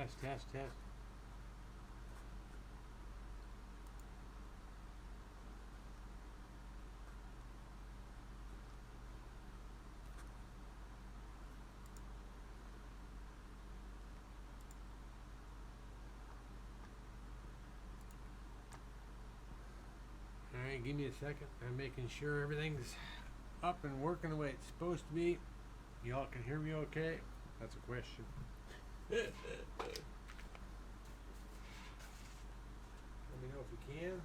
Test, test, test. Alright, give me a second. I'm making sure everything's up and working the way it's supposed to be. Y'all can hear me okay? That's a question. Let me know if you can.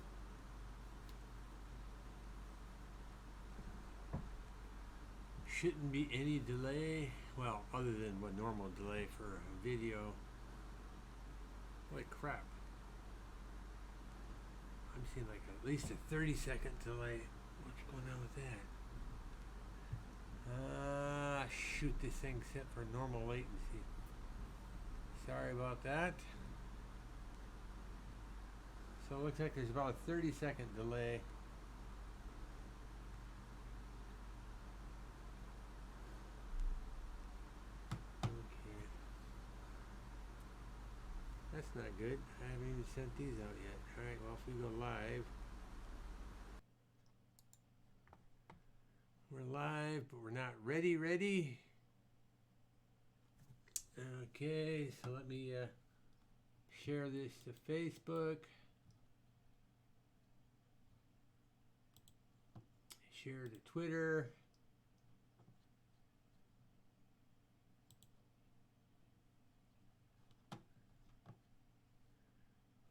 Shouldn't be any delay. Well, other than what normal delay for a video. Holy crap. I'm seeing like at least a 30-second delay. What's going on with that? Shoot, this thing's set for normal latency. Sorry about that. So it looks like there's about a 30-second delay. Okay. That's not good. I haven't even sent these out yet. Alright, well, if we go live. We're live, but we're not ready. Okay, so let me share this to Facebook. Share to Twitter.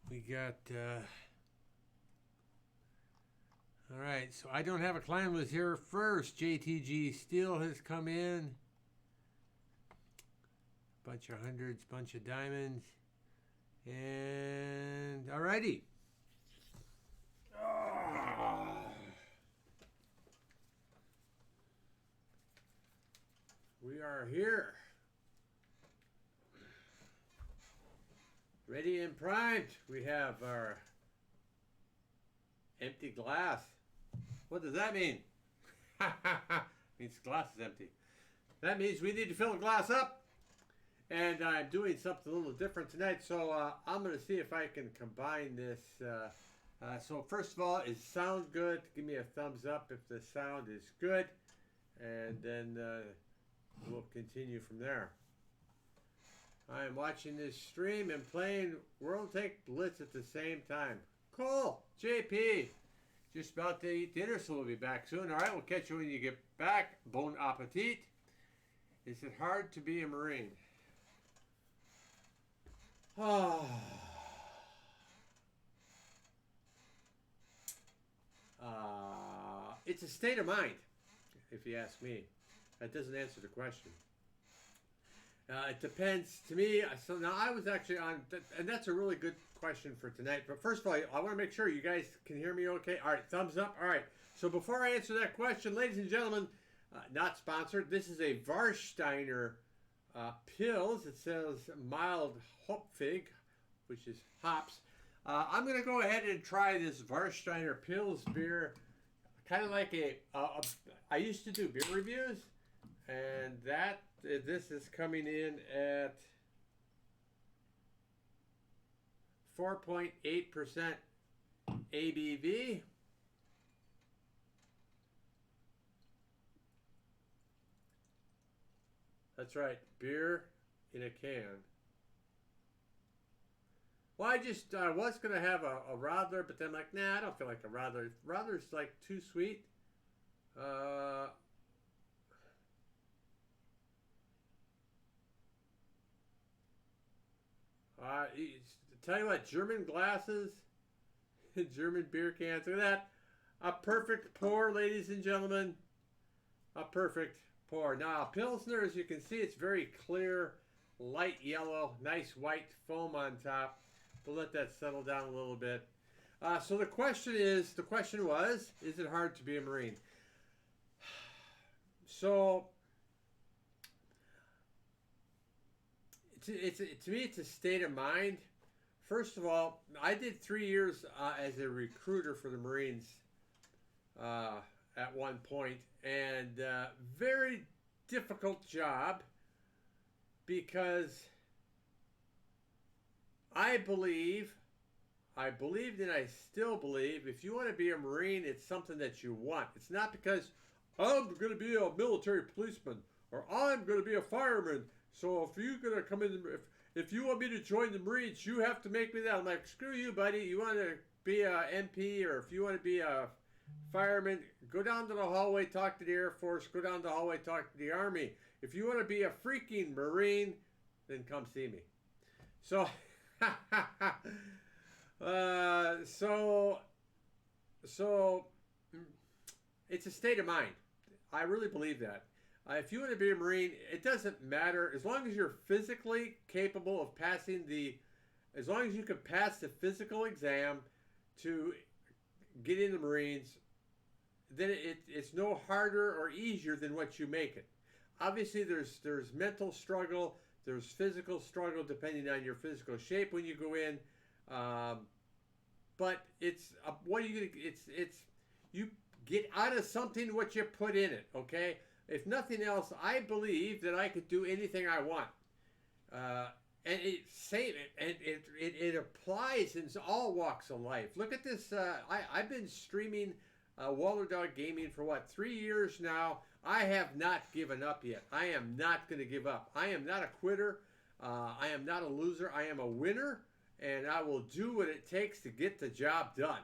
We got, all right, so I don't have a client was here first. JTG Steel has come in. Bunch of hundreds, bunch of diamonds. And, alrighty. We are here. Ready and primed. We have our empty glass. What does that mean? Means the glass is empty. That means we need to fill the glass up. And I'm doing something a little different tonight. So I'm going to see if I can combine this. So first of all, is sound good? Give me a thumbs up if the sound is good. And then we'll continue from there. I am watching this stream and playing World Tank Blitz at the same time. Cool. JP. Just about to eat dinner, so we'll be back soon. All right, we'll catch you when you get back. Bon appetit. Is it hard to be a Marine? It's a state of mind, if you ask me. That doesn't answer the question. It depends. To me, so now I was actually on, and that's a really good question for tonight. But first of all, I want to make sure you guys can hear me okay. All right, thumbs up. All right. So before I answer that question, ladies and gentlemen, not sponsored, this is a Warsteiner Pils. It says mild Hopfig, which is hops. I'm going to go ahead and try this Warsteiner Pils beer. Kind of like I used to do beer reviews. And this is coming in at 4.8% ABV. That's right, beer in a can. Well, I just was going to have a Radler, but then I'm like, nah, I don't feel like a Radler. Radler's like too sweet. Tell you what, German glasses, German beer cans. Look at that. A perfect pour, ladies and gentlemen. A perfect pour. Now, Pilsner, as you can see, it's very clear, light yellow, nice white foam on top. We'll let that settle down a little bit. So the question was, is it hard to be a Marine? So, to me, it's a state of mind. First of all, I did 3 years as a recruiter for the Marines at one point, and very difficult job because I believed and I still believe if you want to be a Marine, it's something that you want. It's not because I'm going to be a military policeman or I'm going to be a fireman. So if you're going to come in, if you want me to join the Marines, you have to make me that. I'm like, screw you, buddy. You want to be a MP or if you want to be a fireman, go down to the hallway, talk to the Air Force, go down the hallway, talk to the Army. If you want to be a freaking Marine, then come see me. So, so it's a state of mind. I really believe that. If you want to be a Marine, it doesn't matter. As long as you're physically capable of passing as long as you can pass the physical exam to get in the Marines, then it's no harder or easier than what you make it. Obviously, there's mental struggle, there's physical struggle depending on your physical shape when you go in. But it's what are you gonna? It's you get out of something what you put in it. Okay. If nothing else, I believe that I could do anything I want. And it applies in all walks of life. Look at this. I've been streaming Waller Dog Gaming for what, 3 years now. I have not given up yet. I am not going to give up. I am not a quitter. I am not a loser. I am a winner, and I will do what it takes to get the job done.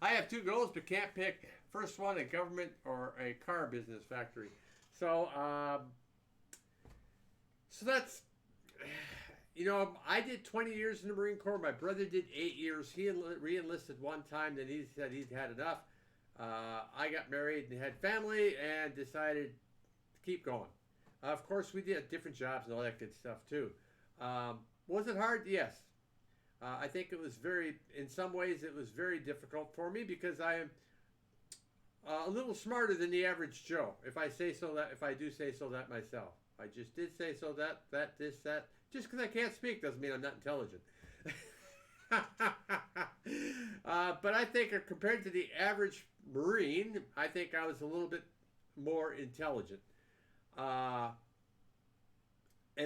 I have 2 goals, but can't pick. First one, a government or a car business factory. So, so that's, I did 20 years in the Marine Corps. My brother did 8 years. He re-enlisted one time, then he said he'd had enough. I got married and had family and decided to keep going. Of course, we did different jobs and all that good stuff too. Was it hard? Yes. I think it was in some ways it was very difficult for me because I am a little smarter than the average Joe. If I do say so that myself. I just did say so that. Just because I can't speak doesn't mean I'm not intelligent. But I think compared to the average Marine, I think I was a little bit more intelligent. And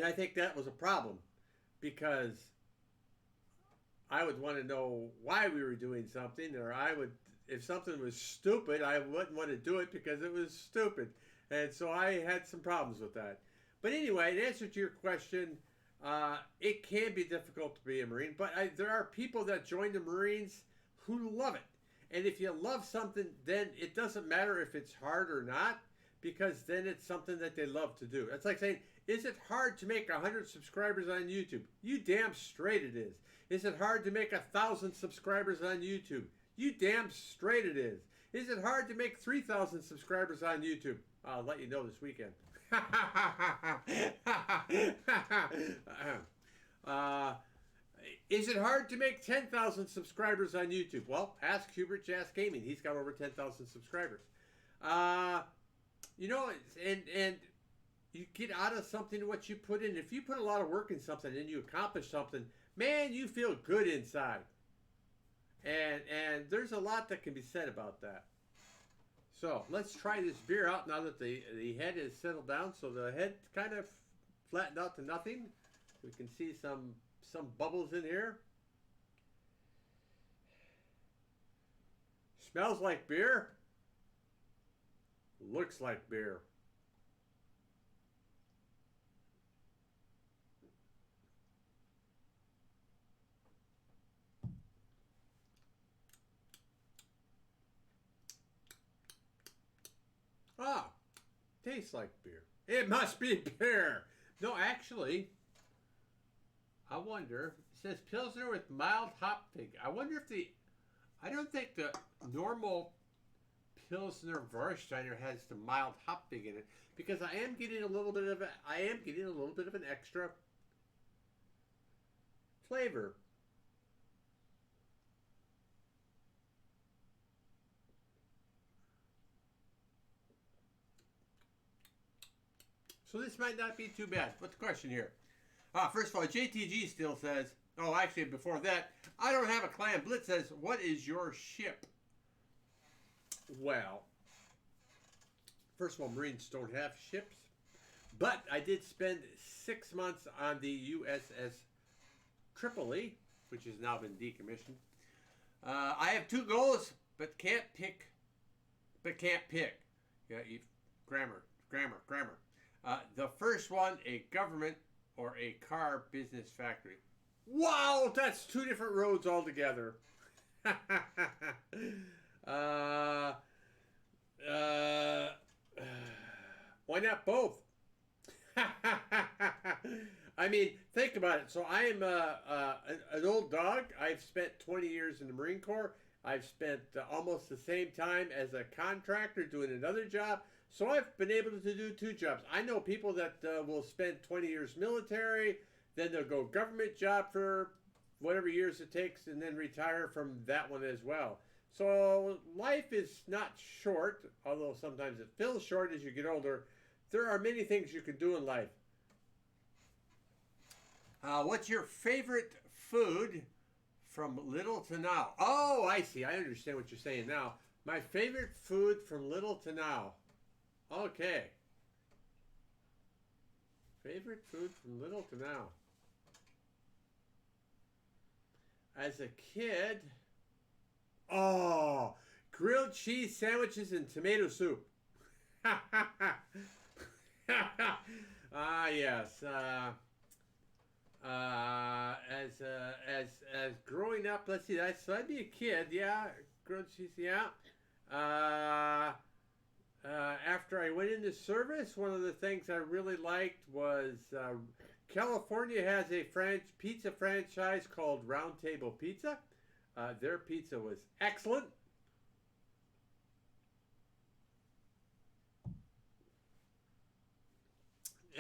I think that was a problem because I would want to know why we were doing something, or if something was stupid, I wouldn't want to do it because it was stupid. And so I had some problems with that. But anyway, in answer to your question, it can be difficult to be a Marine, but there are people that join the Marines who love it. And if you love something, then it doesn't matter if it's hard or not, because then it's something that they love to do. It's like saying, is it hard to make 100 subscribers on YouTube? You damn straight it is. Is it hard to make 1,000 subscribers on YouTube? You damn straight it is. Is it hard to make 3,000 subscribers on YouTube? I'll let you know this weekend. Is it hard to make 10,000 subscribers on YouTube? Well, ask Hubert Jas Gaming. He's got over 10,000 subscribers. And you get out of something what you put in. If you put a lot of work in something and you accomplish something, man, you feel good inside. And there's a lot that can be said about that. So let's try this beer out now that the head is settled down. So the head kind of flattened out to nothing. We can see some bubbles in here. Smells like beer. Looks like beer. Ah, tastes like beer. It must be beer. No, actually, I wonder. It says Pilsner with mild hop fig. I wonder if I don't think the normal Pilsner Warsteiner has the mild hop fig in it, because I am getting a little bit of an extra flavor. So this might not be too bad. What's the question here? First of all, JTG still says, oh, actually, before that, I don't have a clan. Blitz says, what is your ship? Well, first of all, Marines don't have ships. But I did spend 6 months on the USS Tripoli, which has now been decommissioned. I have two goals, but can't pick. Yeah, grammar. The first one, a government or a car business factory. Wow, that's two different roads altogether. uh, uh, why not both? I mean, think about it. So I am an old dog. I've spent 20 years in the Marine Corps. I've spent almost the same time as a contractor doing another job. So I've been able to do two jobs. I know people that will spend 20 years military, then they'll go government job for whatever years it takes, and then retire from that one as well. So life is not short, although sometimes it feels short as you get older. There are many things you can do in life. What's your favorite food from little to now? Oh, I see. I understand what you're saying now. My favorite food from little to now. Okay. Favorite food from little to now. As a kid, oh, grilled cheese sandwiches and tomato soup. Ah, yes. As growing up, let's see, so I'd be a kid, yeah, grilled cheese, yeah. After I went into service, one of the things I really liked was California has a pizza franchise called Round Table Pizza. Their pizza was excellent.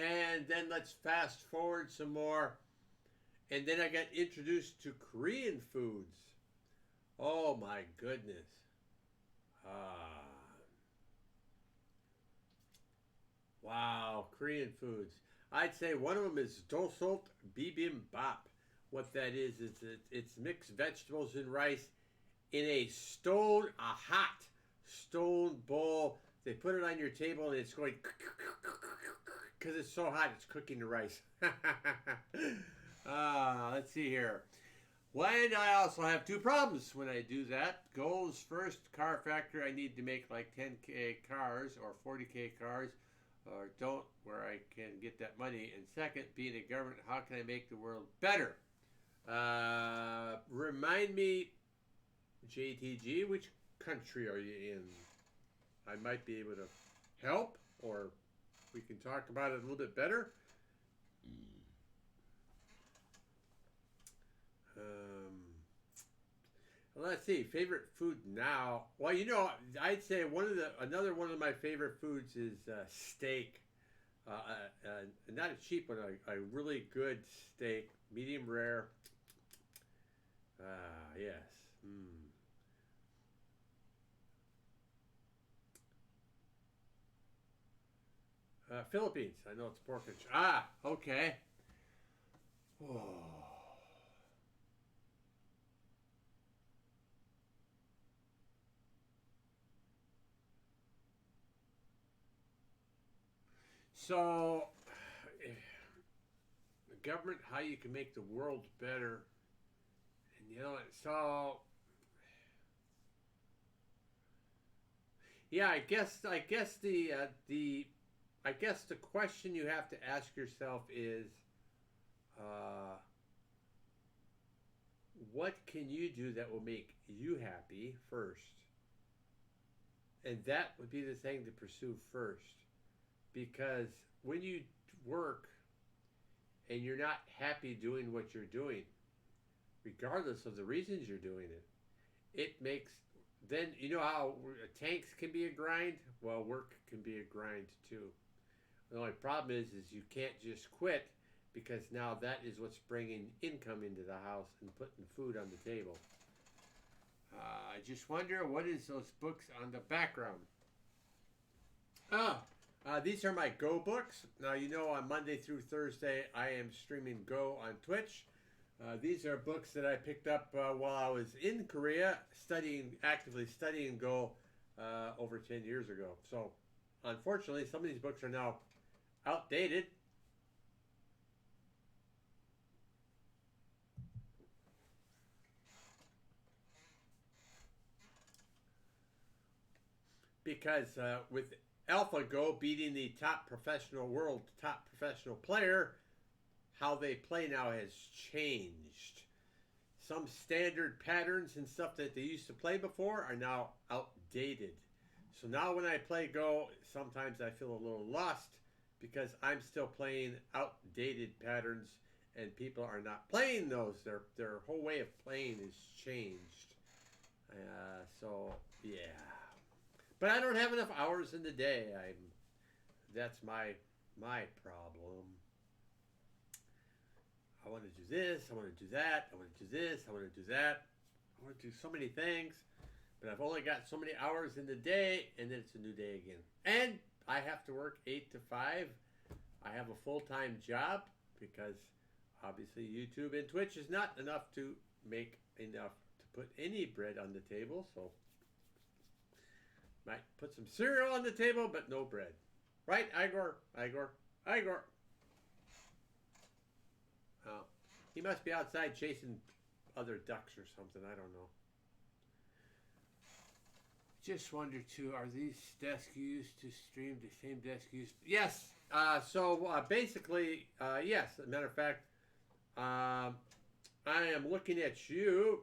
And then let's fast forward some more. And then I got introduced to Korean foods. Oh my goodness. Wow, Korean foods. I'd say one of them is Dosalt Bibimbap. What that is it's mixed vegetables and rice in a hot stone bowl. They put it on your table and it's going because it's so hot, it's cooking the rice. Let's see here. When I also have two problems when I do that. Goals first, car factory. I need to make like 10K cars or 40K cars, or don't, where I can get that money. And second, being a government, how can I make the world better? Remind me, JTG, which country are you in? I might be able to help, or we can talk about it a little bit better. Let's see. Favorite food now? Well, you know, I'd say another one of my favorite foods is steak. Not a cheap one, a really good steak, medium rare. Yes. Philippines. I know it's pork and okay. Oh. So, the government, how you can make the world better, and you know, so yeah, I guess the question you have to ask yourself is, what can you do that will make you happy first, and that would be the thing to pursue first. Because when you work and you're not happy doing what you're doing, regardless of the reasons you're doing it, it makes, then you know how tanks can be a grind? Well, work can be a grind too. The only problem is you can't just quit, because now that is what's bringing income into the house and putting food on the table. I just wonder, what is those books on the background? These are my Go books. Now, you know, on Monday through Thursday, I am streaming Go on Twitch. These are books that I picked up while I was in Korea, actively studying Go over 10 years ago. So, unfortunately, some of these books are now outdated. Because with AlphaGo beating the top professional player, how they play now has changed. Some standard patterns and stuff that they used to play before are now outdated. So now when I play Go, sometimes I feel a little lost because I'm still playing outdated patterns and people are not playing those. Their whole way of playing is changed. So yeah, but I don't have enough hours in the day. That's my problem. I want to do this. I want to do that. I want to do this. I want to do that. I want to do so many things, but I've only got so many hours in the day, and then it's a new day again. And I have to work 8 to 5. I have a full-time job because obviously YouTube and Twitch is not enough to make enough to put any bread on the table. So might put some cereal on the table, but no bread. Right, Igor? Igor. Oh, he must be outside chasing other ducks or something. I don't know. Just wonder too, are these desks used to stream the same desk used? Yes. Basically, yes. As a matter of fact, I am looking at you.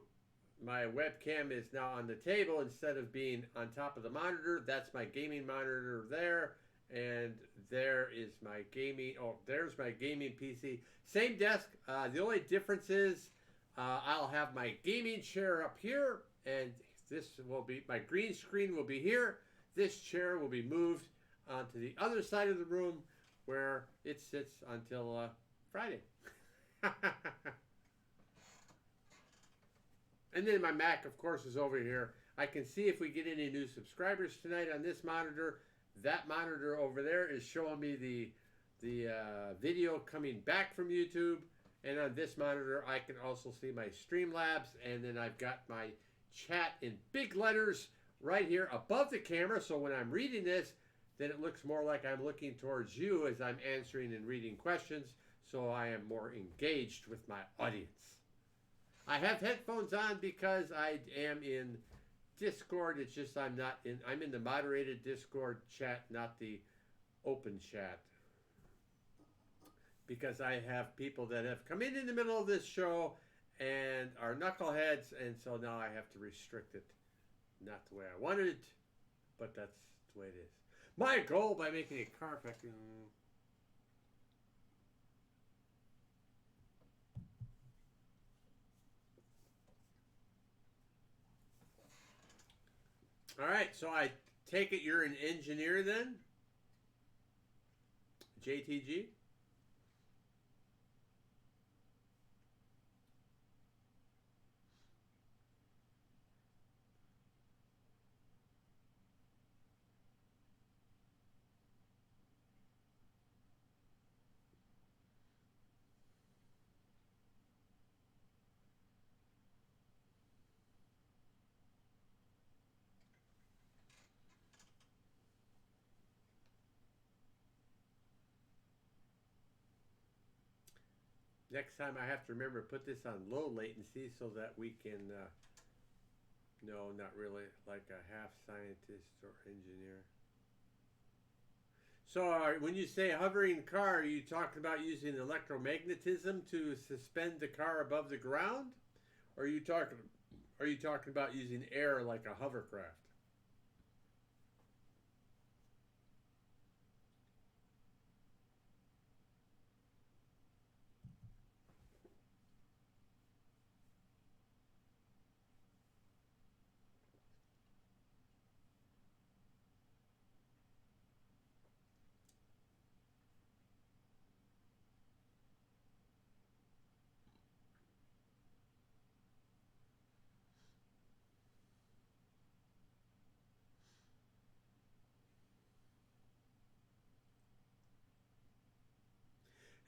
My webcam is now on the table instead of being on top of the monitor. That's my gaming monitor there. And there is my gaming, there's my gaming PC. Same desk. The only difference is I'll have my gaming chair up here, and this will be, my green screen will be here. This chair will be moved onto the other side of the room where it sits until Friday. And then my Mac, of course, is over here. I can see if we get any new subscribers tonight on this monitor. That monitor over there is showing me the video coming back from YouTube. And on this monitor, I can also see my Streamlabs. And then I've got my chat in big letters right here above the camera. So when I'm reading this, then it looks more like I'm looking towards you as I'm answering and reading questions. So I am more engaged with my audience. I have headphones on because I am in Discord. It's just I'm in the moderated Discord chat, not the open chat. Because I have people that have come in the middle of this show and are knuckleheads, and so now I have to restrict it. Not the way I wanted it, but that's the way it is. My goal by making a car factory. All right, so I take it you're an engineer then? JTG? Next time I have to remember to put this on low latency so that we can, no, not really, like a half scientist or engineer. So when you say hovering car, are you talking about using electromagnetism to suspend the car above the ground? Or are you talking about using air like a hovercraft?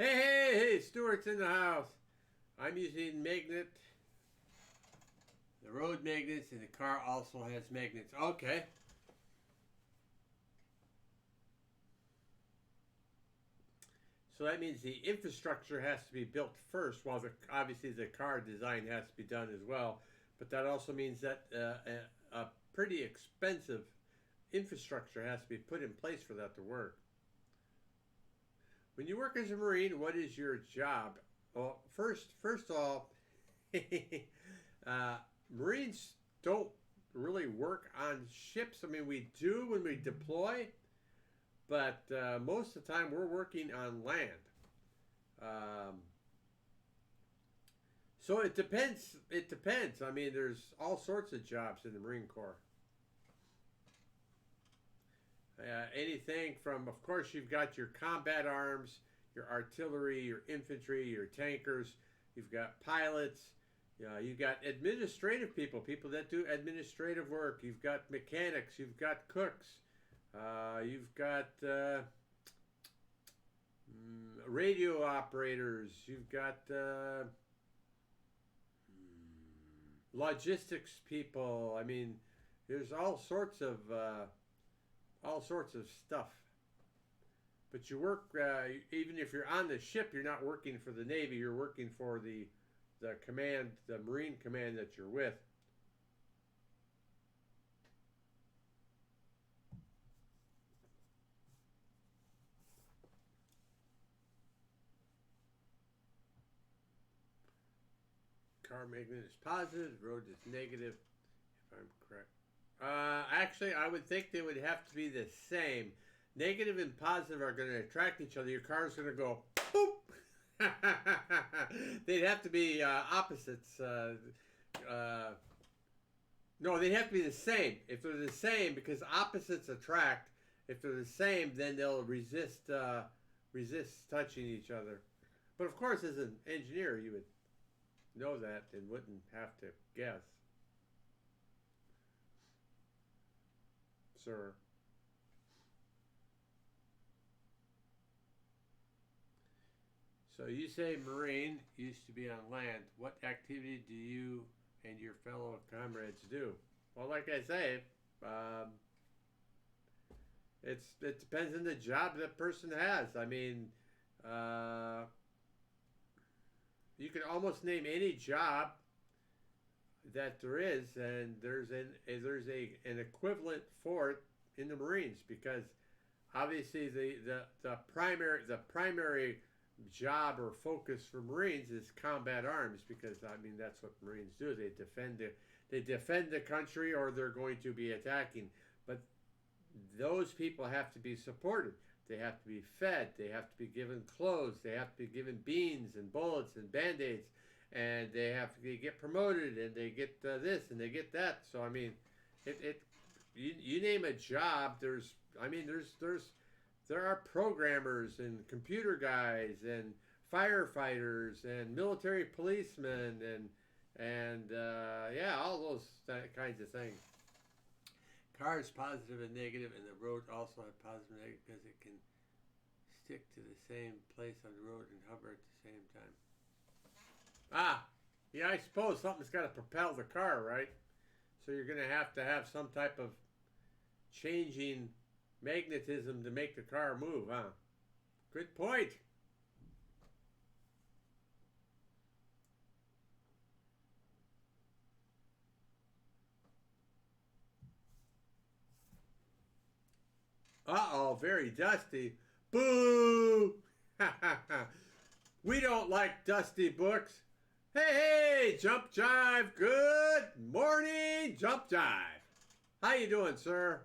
Hey, Stuart's in the house. I'm using magnet. The road magnets, and the car also has magnets. Okay. So that means the infrastructure has to be built first, while obviously the car design has to be done as well. But that also means that a pretty expensive infrastructure has to be put in place for that to work. When you work as a Marine, what is your job? Well, first of all, Marines don't really work on ships. I mean, we do when we deploy, but most of the time we're working on land. Um, so it depends. It depends. I mean, there's all sorts of jobs in the Marine Corps. Anything from, of course, you've got your combat arms, your artillery, your infantry, your tankers. You've got pilots. You've got administrative people, people that do administrative work. You've got mechanics. You've got cooks. You've got radio operators. You've got logistics people. I mean, there's all sorts of stuff. But you work even if you're on the ship, you're not working for the Navy. You're working for the command, the Marine command that you're with. Car magnet is positive, road is negative, if I'm correct. Actually, I would think they would have to be the same. Negative and positive are going to attract each other. Your car's going to go boop. They'd have to be opposites. No, they'd have to be the same. If they're the same, because opposites attract. If they're the same, then they'll resist touching each other. But of course, as an engineer, you would know that and wouldn't have to guess, sir. So you say Marine used to be on land. What activity do you and your fellow comrades do? Well, like I say, it depends on the job that person has. I mean, you can almost name any job that there is, and there's an equivalent for it in the Marines, because obviously the primary job or focus for Marines is combat arms, because I mean that's what Marines do. They defend the country, or they're going to be attacking. But those people have to be supported. They have to be fed. They have to be given clothes. They have to be given beans and bullets and band-aids, and they have to get promoted, and they get this and they get that. So I mean, you name a job. There are programmers and computer guys and firefighters and military policemen and yeah, all those kinds of things. Cars positive and negative, and the road also have positive and negative because it can stick to the same place on the road and hover at the same time. Ah, yeah, I suppose something's got to propel the car, right? So you're going to have some type of changing magnetism to make the car move, huh? Good point. Uh-oh, very dusty. Boo! We don't like dusty books. Hey, Jump Jive. Good morning, Jump Jive. How you doing, sir?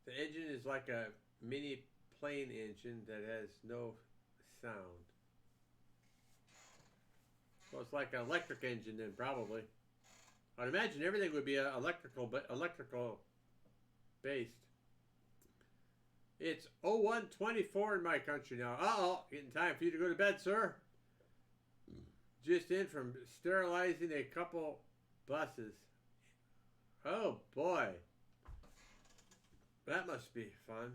The engine is like a mini plane engine that has no sound. Well, it's like an electric engine then, probably. I'd imagine everything would be electrical based. It's 01:24 in my country now. Uh-oh, getting time for you to go to bed, sir. Just in from sterilizing a couple buses. Oh, boy. That must be fun.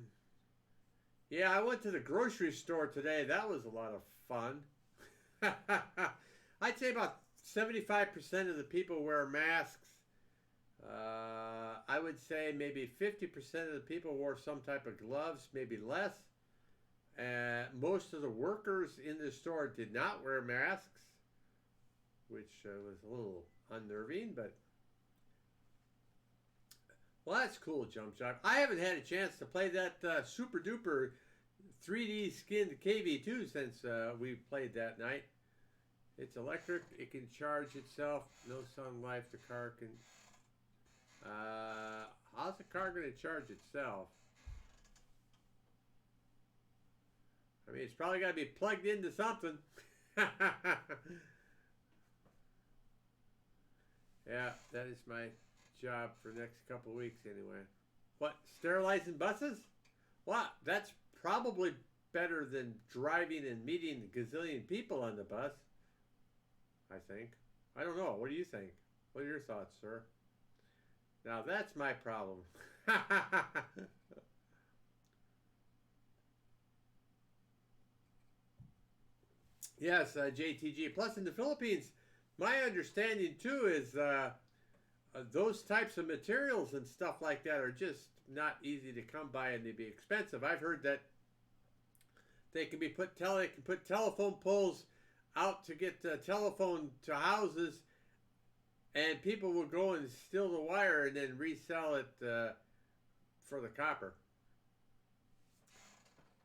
Yeah, I went to the grocery store today. That was a lot of fun. I'd say about 75% of the people wear masks. I would say maybe 50% of the people wore some type of gloves, maybe less. Most of the workers in the store did not wear masks, which was a little unnerving, but well, that's cool, Jump Shot. I haven't had a chance to play that super duper 3D skinned KV2 since we played that night. It's electric. It can charge itself. No sun life. The car can. How's the car going to charge itself? I mean, it's probably got to be plugged into something. Yeah, that is my job for the next couple of weeks anyway. What? Sterilizing buses? Well, that's probably better than driving and meeting a gazillion people on the bus. I think. I don't know. What do you think? What are your thoughts, sir? Now that's my problem. Yes, JTG. Plus, in the Philippines, my understanding too is those types of materials and stuff like that are just not easy to come by, and they be expensive. I've heard that they can put telephone poles out to get telephone to houses, and people will go and steal the wire and then resell it for the copper.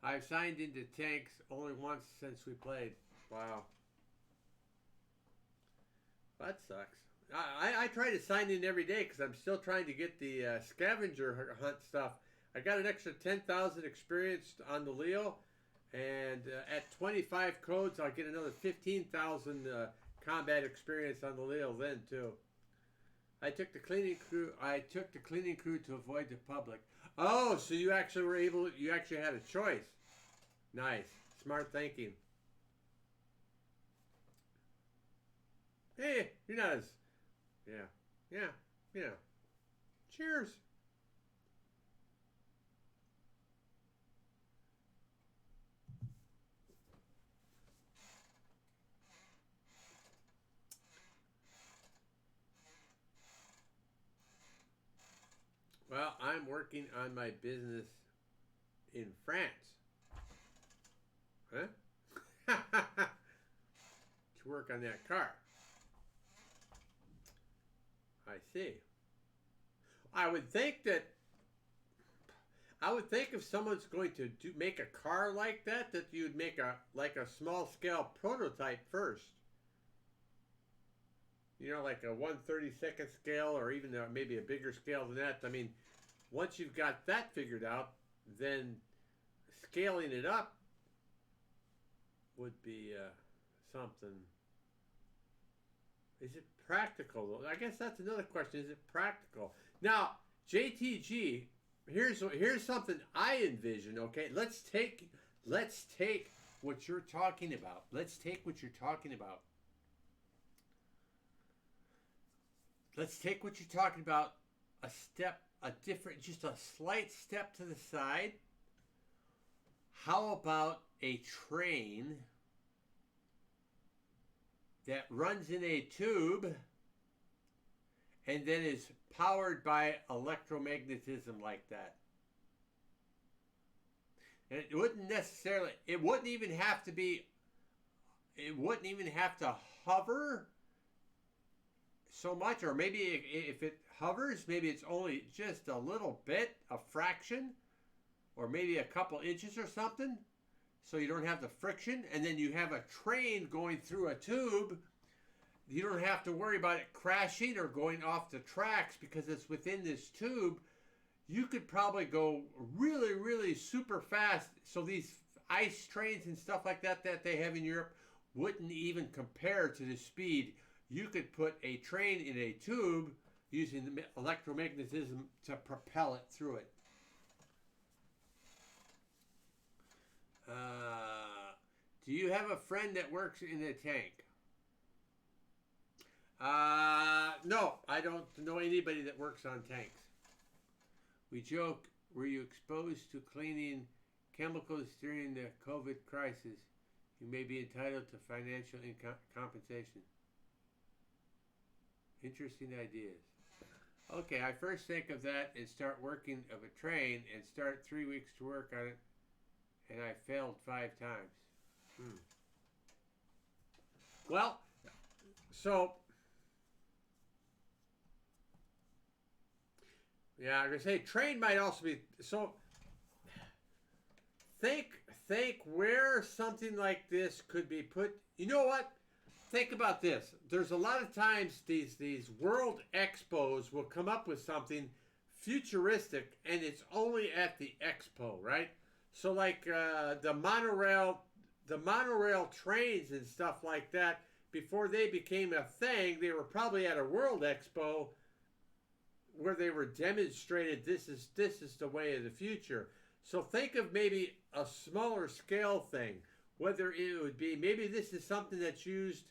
I've signed into tanks only once since we played. Wow. That sucks. I try to sign in every day because I'm still trying to get the scavenger hunt stuff. I got an extra 10,000 experience on the Leo, and at 25 codes, I'll get another 15,000 combat experience on the Leo then too. I took the cleaning crew to avoid the public. Oh, so you actually were able. You actually had a choice. Nice, smart thinking. Hey, you're not as. Yeah. Cheers. Well, I'm working on my business in France. Huh? To work on that car. I see. I would think if someone's going to make a car like that, that you'd make a small scale prototype first. You know, like a 1/32 scale, or even maybe a bigger scale than that. I mean, once you've got that figured out, then scaling it up would be something. Is it practical? I guess that's another question. Is it practical? Now, JTG, here's something I envision. Okay, let's take what you're talking about. Let's take what you're talking about. Let's take what you're talking about just a slight step to the side. How about a train that runs in a tube and then is powered by electromagnetism like that? And it wouldn't even have to hover so much, or maybe if it hovers, maybe it's only just a little bit, a fraction, or maybe a couple inches or something, so you don't have the friction, and then you have a train going through a tube. You don't have to worry about it crashing or going off the tracks because it's within this tube. You could probably go really, really super fast, so these ice trains and stuff like that they have in Europe wouldn't even compare to the speed. You could put a train in a tube using the electromagnetism to propel it through it. Do you have a friend that works in a tank? No, I don't know anybody that works on tanks. We joke, were you exposed to cleaning chemicals during the COVID crisis? You may be entitled to financial compensation. Interesting ideas. Okay, I first think of that and start working of a train and start 3 weeks to work on it, and I failed 5 times. Hmm. Well, so yeah, I'm gonna say train might also be so. Think think where something like this could be put. You know what? Think about this. There's a lot of times these world expos will come up with something futuristic, and it's only at the expo, right? So like the monorail trains and stuff like that. Before they became a thing, they were probably at a world expo where they were demonstrated this is the way of the future. So think of maybe a smaller scale thing, whether it would be maybe this is something that's used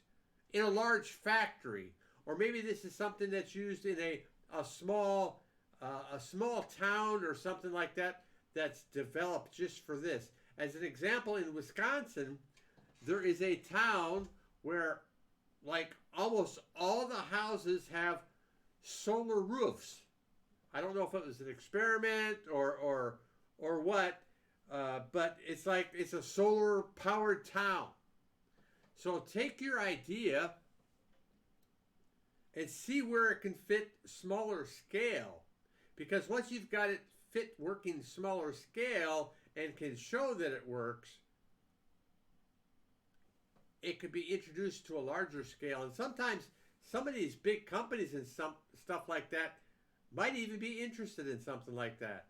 in a large factory, or maybe this is something that's used in a small a small town or something like that that's developed just for this. As an example, in Wisconsin, there is a town where like almost all the houses have solar roofs. I don't know if it was an experiment or what, but it's like it's a solar powered town. So take your idea and see where it can fit smaller scale, because once you've got it fit working smaller scale and can show that it works, it could be introduced to a larger scale. And sometimes some of these big companies and some stuff like that might even be interested in something like that.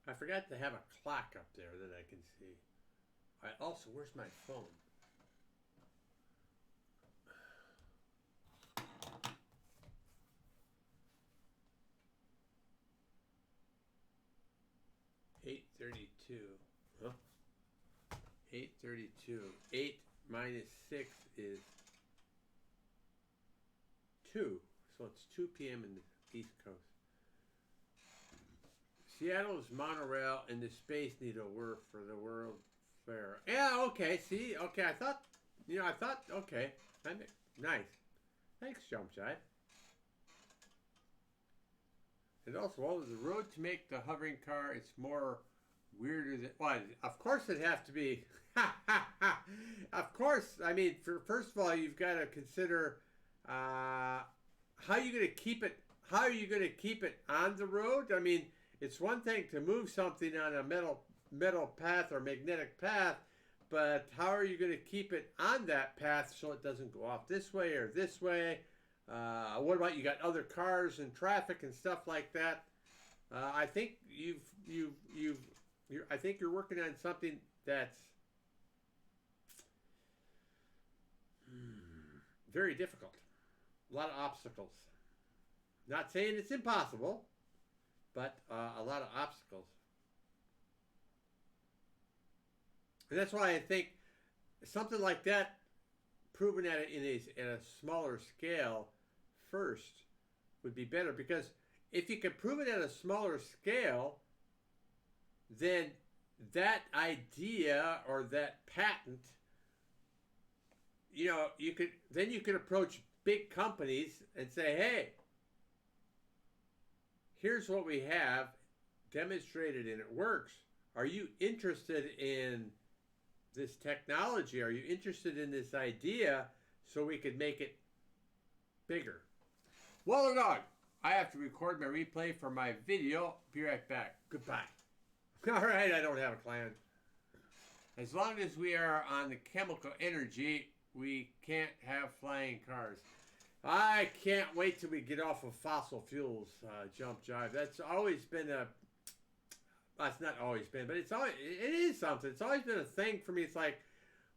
I forgot to have a clock up there that I can see. All right, also, where's my phone? 8:32. Huh? 8:32. 8 minus 6 is 2. So it's 2 p.m. in the East Coast. Seattle's monorail and the Space Needle were for the World Fair. Yeah, okay. See, okay. I thought, okay. Nice. Thanks, Jump Jive. And also, well, the road to make the hovering car, it's more weirder than. Well, of course, it has to be. Of course. I mean, first of all, you've got to consider how you going to keep it. How are you going to keep it on the road? I mean, it's one thing to move something on a metal path or magnetic path, but how are you going to keep it on that path so it doesn't go off this way or this way? What about you got other cars and traffic and stuff like that? I think I think you're working on something that's very difficult. A lot of obstacles. Not saying it's impossible, but a lot of obstacles. And that's why I think something like that, proven at a smaller scale first, would be better. Because if you can prove it at a smaller scale, then that idea or that patent, you could approach big companies and say, hey, here's what we have demonstrated and it works. Are you interested in this technology? Are you interested in this idea so we could make it bigger? Well, dog, I have to record my replay for my video. Be right back. Goodbye. All right, I don't have a clan. As long as we are on the chemical energy, we can't have flying cars. I can't wait till we get off of fossil fuels, Jump Jive. That's always been well, it's not always been, but it is something. It's always been a thing for me. It's like,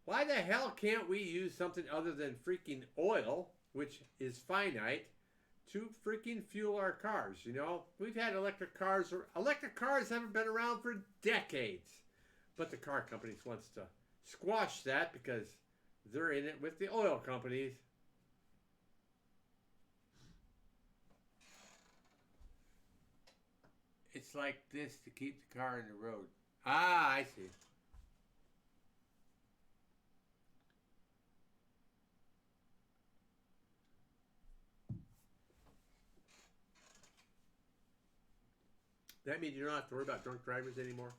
Why the hell can't we use something other than freaking oil, which is finite, to freaking fuel our cars? You know, we've had electric cars. Electric cars haven't been around for decades. But the car companies wants to squash that because they're in it with the oil companies. It's like this to keep the car in the road. Ah, I see. That means you don't have to worry about drunk drivers anymore.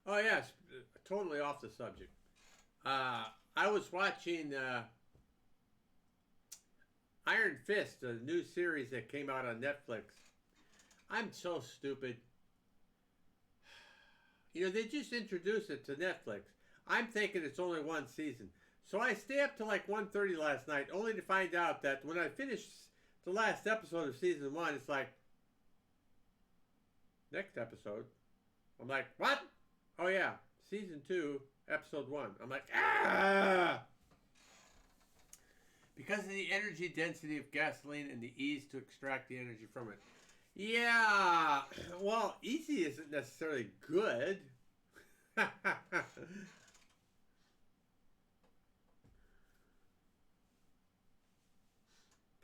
Oh yes, totally off the subject. I was watching Iron Fist, a new series that came out on Netflix. I'm so stupid. You know, they just introduced it to Netflix. I'm thinking it's only one season. So I stay up to like 1:30 last night, only to find out that when I finished the last episode of season one, it's like, next episode. I'm like, what? Oh yeah, season two, episode one. I'm like, ah! Because of the energy density of gasoline and the ease to extract the energy from it. Yeah, well, easy isn't necessarily good.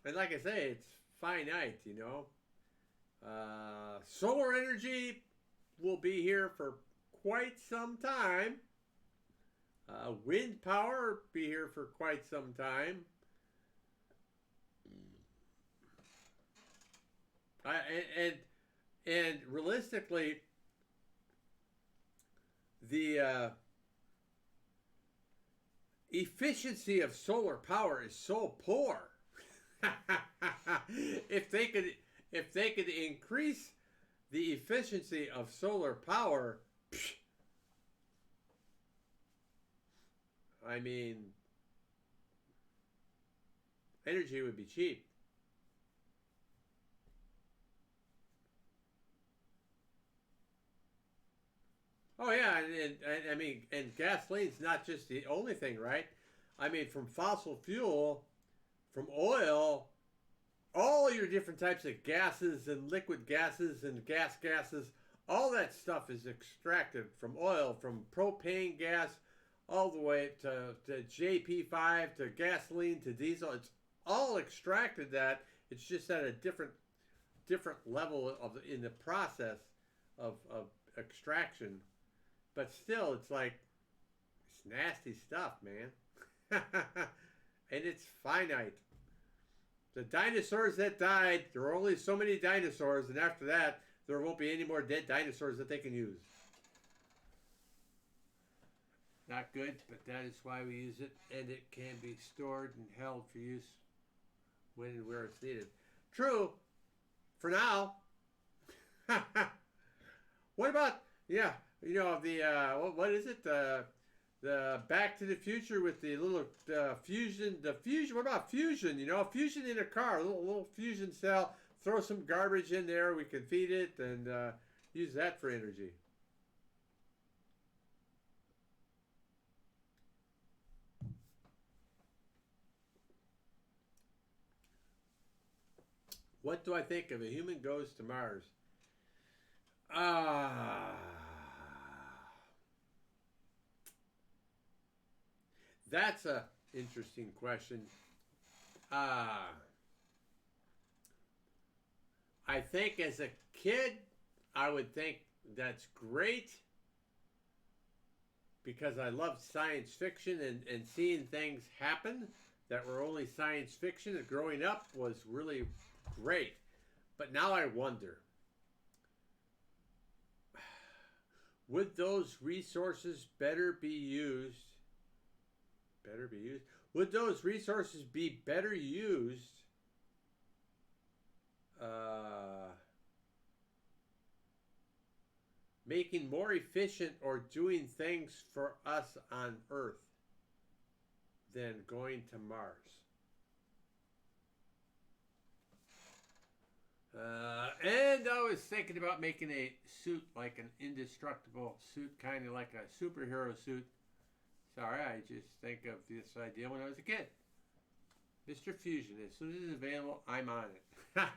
And like I say, it's finite, you know. Solar energy will be here for quite some time. Wind power be here for quite some time. And and realistically, the efficiency of solar power is so poor. if they could if they could increase the efficiency of solar power, I mean, energy would be cheap. Oh yeah, and I mean, and gasoline's not just the only thing, right? I mean, from fossil fuel, from oil, all your different types of gases and liquid gases and gases, all that stuff is extracted from oil, from propane gas, all the way to JP5 to gasoline to diesel. It's all extracted. That it's just at a different level of in the process of extraction. But still, it's like, it's nasty stuff, man. And it's finite. The dinosaurs that died, there were only so many dinosaurs, and after that, there won't be any more dead dinosaurs that they can use. Not good, but that is why we use it, and it can be stored and held for use when and where it's needed. True, for now. What about, yeah, you know, the what is it, the Back to the Future with the little fusion, what about fusion? You know, fusion in a car, a little fusion cell. Throw some garbage in there, we can feed it and use that for energy. What do I think of A Human Goes to Mars? Ah, that's a interesting question. Ah, I think as a kid, I would think that's great because I loved science fiction and seeing things happen that were only science fiction and growing up was really great. But now I wonder, would those resources better be used? Better be used? Would those resources be better used making more efficient or doing things for us on Earth than going to Mars? And I was thinking about making a suit, like an indestructible suit, kind of like a superhero suit. Sorry, I just think of this idea when I was a kid. Mr. Fusion, as soon as it's available, I'm on it.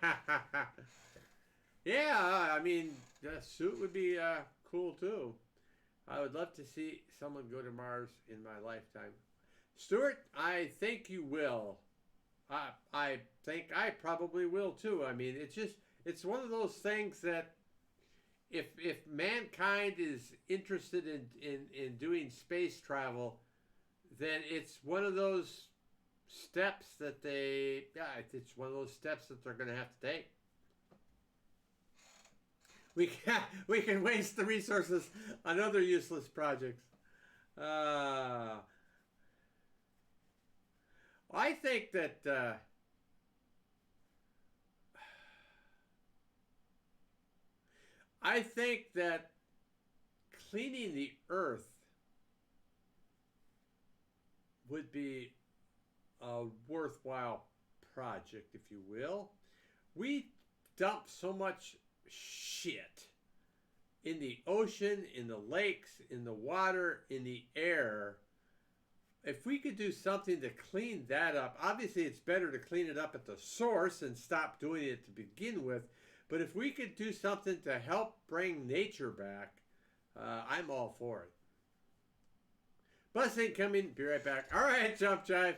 Yeah, I mean, the suit would be cool too. I would love to see someone go to Mars in my lifetime. Stuart, I think you will. I think I probably will too. I mean, it's one of those things that if mankind is interested in doing space travel, then it's one of those steps that it's one of those steps that they're going to have to take. We can waste the resources on other useless projects. Uh, I think that I think that cleaning the earth would be a worthwhile project, if you will. We dump so much shit in the ocean, in the lakes, in the water, in the air. If we could do something to clean that up, obviously it's better to clean it up at the source and stop doing it to begin with. But if we could do something to help bring nature back, I'm all for it. Bus incoming. Be right back. All right, Jump Jive.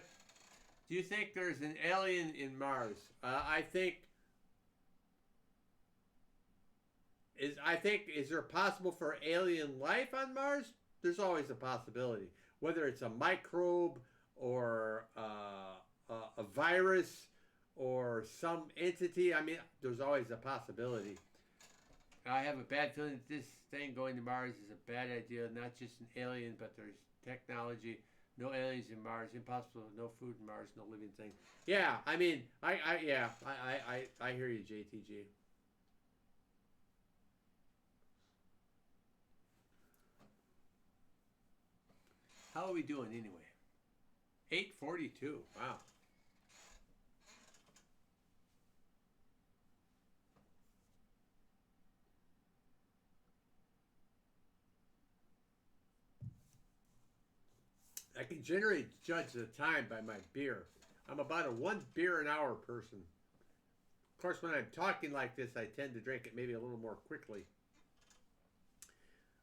Do you think there's an alien in Mars? I think. Is there possible for alien life on Mars? There's always a possibility. Whether it's a microbe or a virus or some entity, I mean, there's always a possibility. I have a bad feeling that this thing going to Mars is a bad idea. Not just an alien, but there's technology. No aliens in Mars. Impossible. No food in Mars. No living thing. Yeah, I mean, I hear you, JTG. How are we doing anyway? 8:42. Wow. I can generally judge the time by my beer. I'm about a 1 beer an hour person. Of course, when I'm talking like this, I tend to drink it maybe a little more quickly.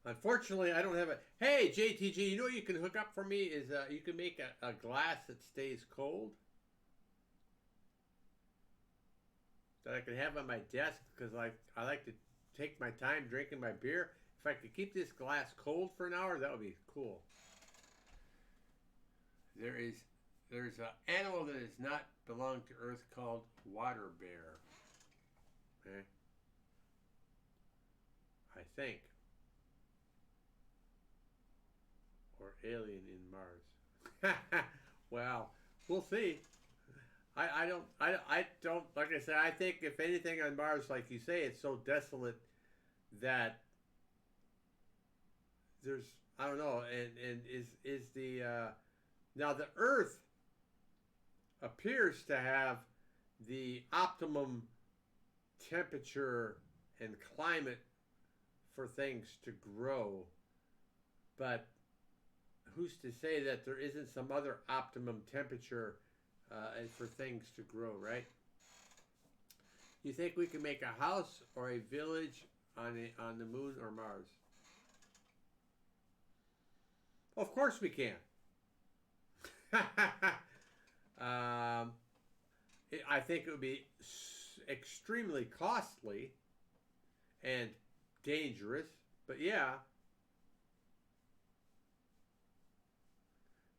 Unfortunately, I don't have a. Hey, JTG, you know what you can hook up for me is you can make a glass that stays cold that I can have on my desk because I like to take my time drinking my beer. If I could keep this glass cold for an hour, that would be cool. There's an animal that does not belong to Earth called water bear. Okay, I think, or alien in Mars. Well, we'll see. I don't like I said. I think if anything on Mars, like you say, it's so desolate that there's I don't know. And is the now the Earth appears to have the optimum temperature and climate for things to grow, but who's to say that there isn't some other optimum temperature for things to grow, right? You think we can make a house or a village on the moon or Mars? Of course we can. I think it would be extremely costly and dangerous, but yeah.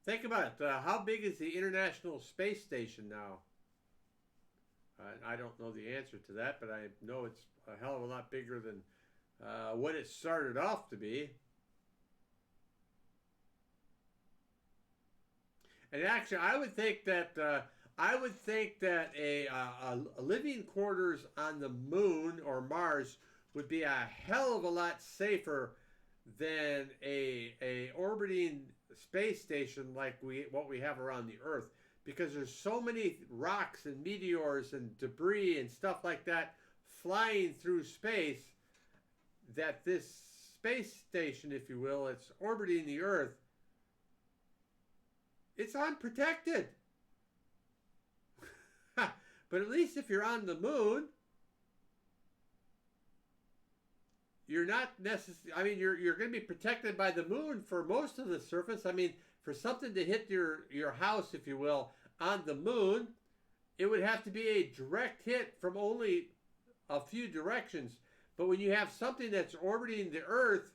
Think about it. How big is the International Space Station now? I don't know the answer to that, but I know it's a hell of a lot bigger than what it started off to be. And actually, I would think that a living quarters on the moon or Mars would be a hell of a lot safer than a orbiting space station like what we have around the Earth, because there's so many rocks and meteors and debris and stuff like that flying through space, that this space station, if you will, it's orbiting the Earth, it's unprotected. But at least if you're on the moon, you're not necessarily, I mean, you're going to be protected by the moon for most of the surface. I mean, for something to hit your house, if you will, on the moon, it would have to be a direct hit from only a few directions. But when you have something that's orbiting the Earth,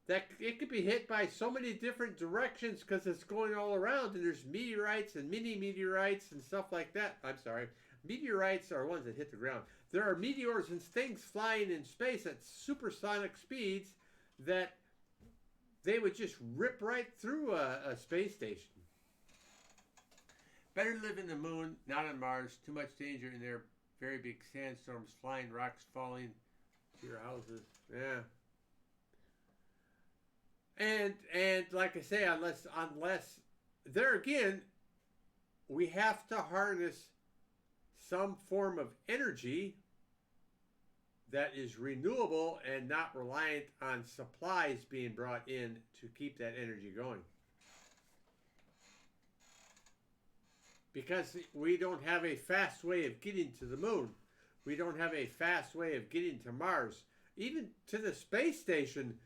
that it could be hit by so many different directions because it's going all around, and there's meteorites and mini meteorites and stuff like that. I'm sorry, meteorites are ones that hit the ground. There are meteors and things flying in space at supersonic speeds that they would just rip right through a space station. Better to live in the moon, not on Mars. Too much danger in there. Very big sandstorms, flying rocks falling to your houses. Yeah. And like I say, unless there again, we have to harness some form of energy that is renewable and not reliant on supplies being brought in to keep that energy going. Because we don't have a fast way of getting to the moon. We don't have a fast way of getting to Mars. Even to the space station,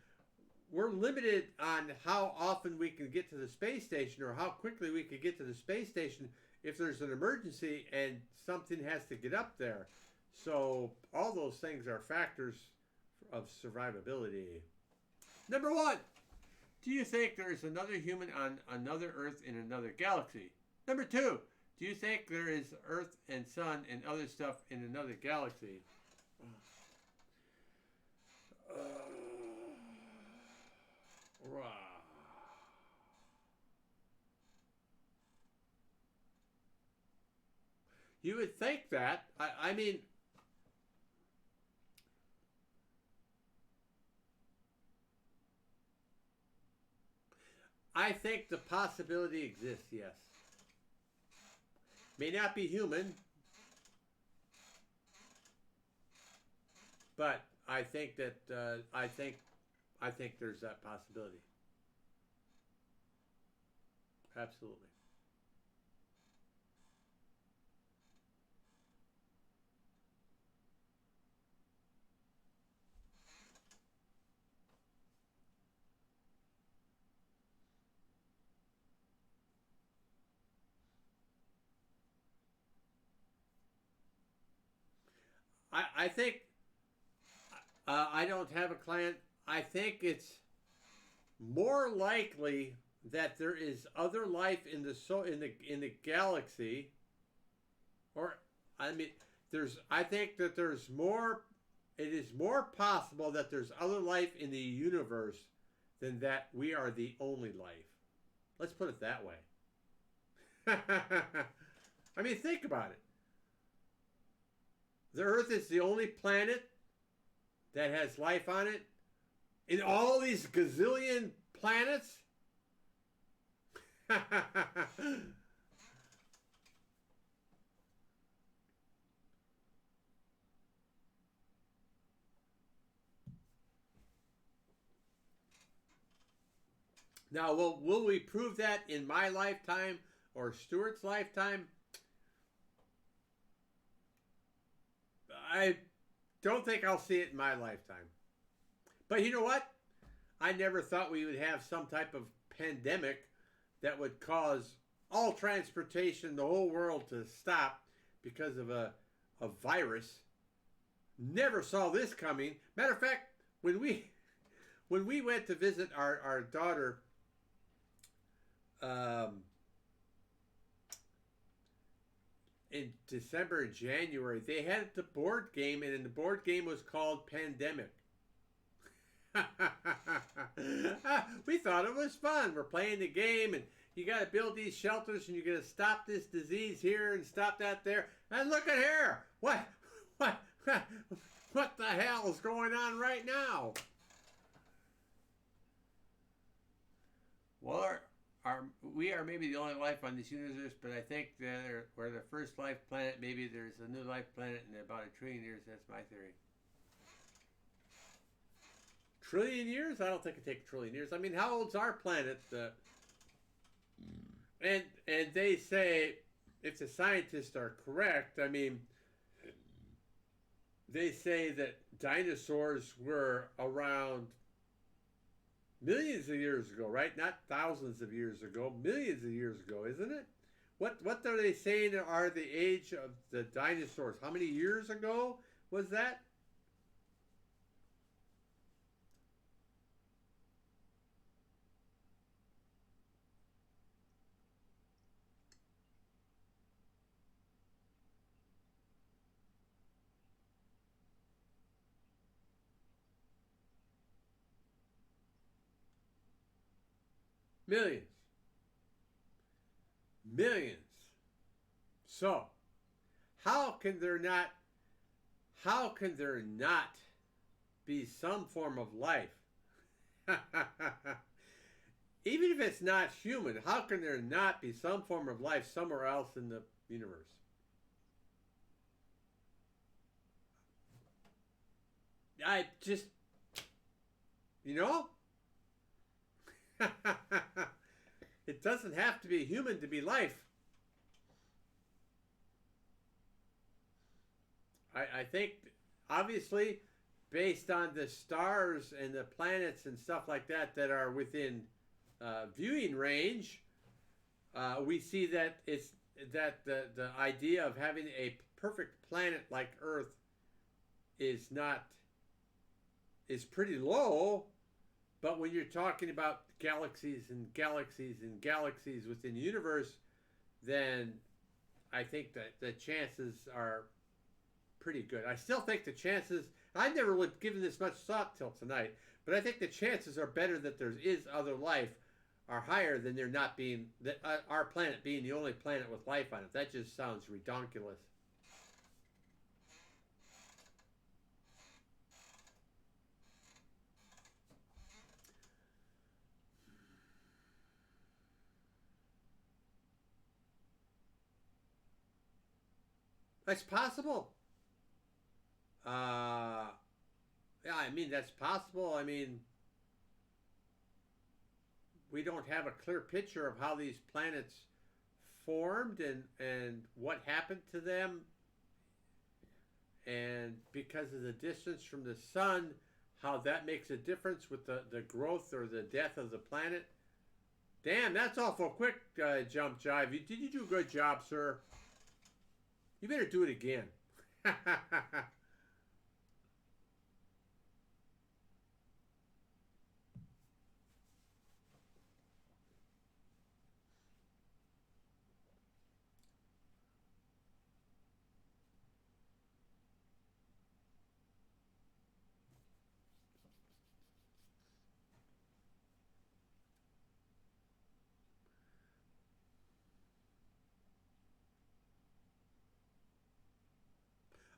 we're limited on how often we can get to the space station or how quickly we can get to the space station if there's an emergency and something has to get up there. So all those things are factors of survivability. Number 1, do you think there is another human on another Earth in another galaxy? Number 2, do you think there is Earth and Sun and other stuff in another galaxy? You would think that. I mean, I think the possibility exists, yes. May not be human, but I think that I think there's that possibility. Absolutely. I think I don't have a client. I think it's more likely that there is other life in the galaxy, or I mean, I think that there's more. It is more possible that there's other life in the universe than that we are the only life. Let's put it that way. I mean, think about it. The Earth is the only planet that has life on it. In all these gazillion planets? Now, will we prove that in my lifetime or Stuart's lifetime? I don't think I'll see it in my lifetime. But you know what? I never thought we would have some type of pandemic that would cause all transportation, the whole world to stop because of a virus. Never saw this coming. Matter of fact, when we went to visit our daughter in December and January, they had the board game, and the board game was called Pandemic. We thought it was fun. We're playing the game, and you got to build these shelters, and you're going to stop this disease here and stop that there. And look at here. What the hell is going on right now? Well, we are maybe the only life on this universe, but I think that we're the first life planet. Maybe there's a new life planet in about 1,000,000,000,000 years. That's my theory. Trillion years? I don't think it takes 1,000,000,000,000. I mean, how old's our planet? And they say, if the scientists are correct, I mean, they say that dinosaurs were around millions of years ago, right? Not thousands of years ago, millions of years ago, isn't it? What are they saying are the age of the dinosaurs? How many years ago was that? Millions. Millions. So, how can there not how can there not be some form of life? Even if it's not human, how can there not be some form of life somewhere else in the universe? I just, you know, it doesn't have to be human to be life. I think, obviously, based on the stars and the planets and stuff like that that are within viewing range, we see that it's that the idea of having a perfect planet like Earth is not is pretty low. But when you're talking about galaxies and galaxies and galaxies within the universe, then I think that the chances are pretty good. I still think the chances, I've never really given this much thought till tonight, but I think the chances are better that there is other life are higher than there not being, that our planet being the only planet with life on it. That just sounds redonkulous. That's possible. Uh, yeah, I mean, that's possible. I mean, we don't have a clear picture of how these planets formed and what happened to them, and because of the distance from the sun, how that makes a difference with the growth or the death of the planet. Damn, that's awful quick, Jump Jive. Did you do a good job, sir? You better do it again.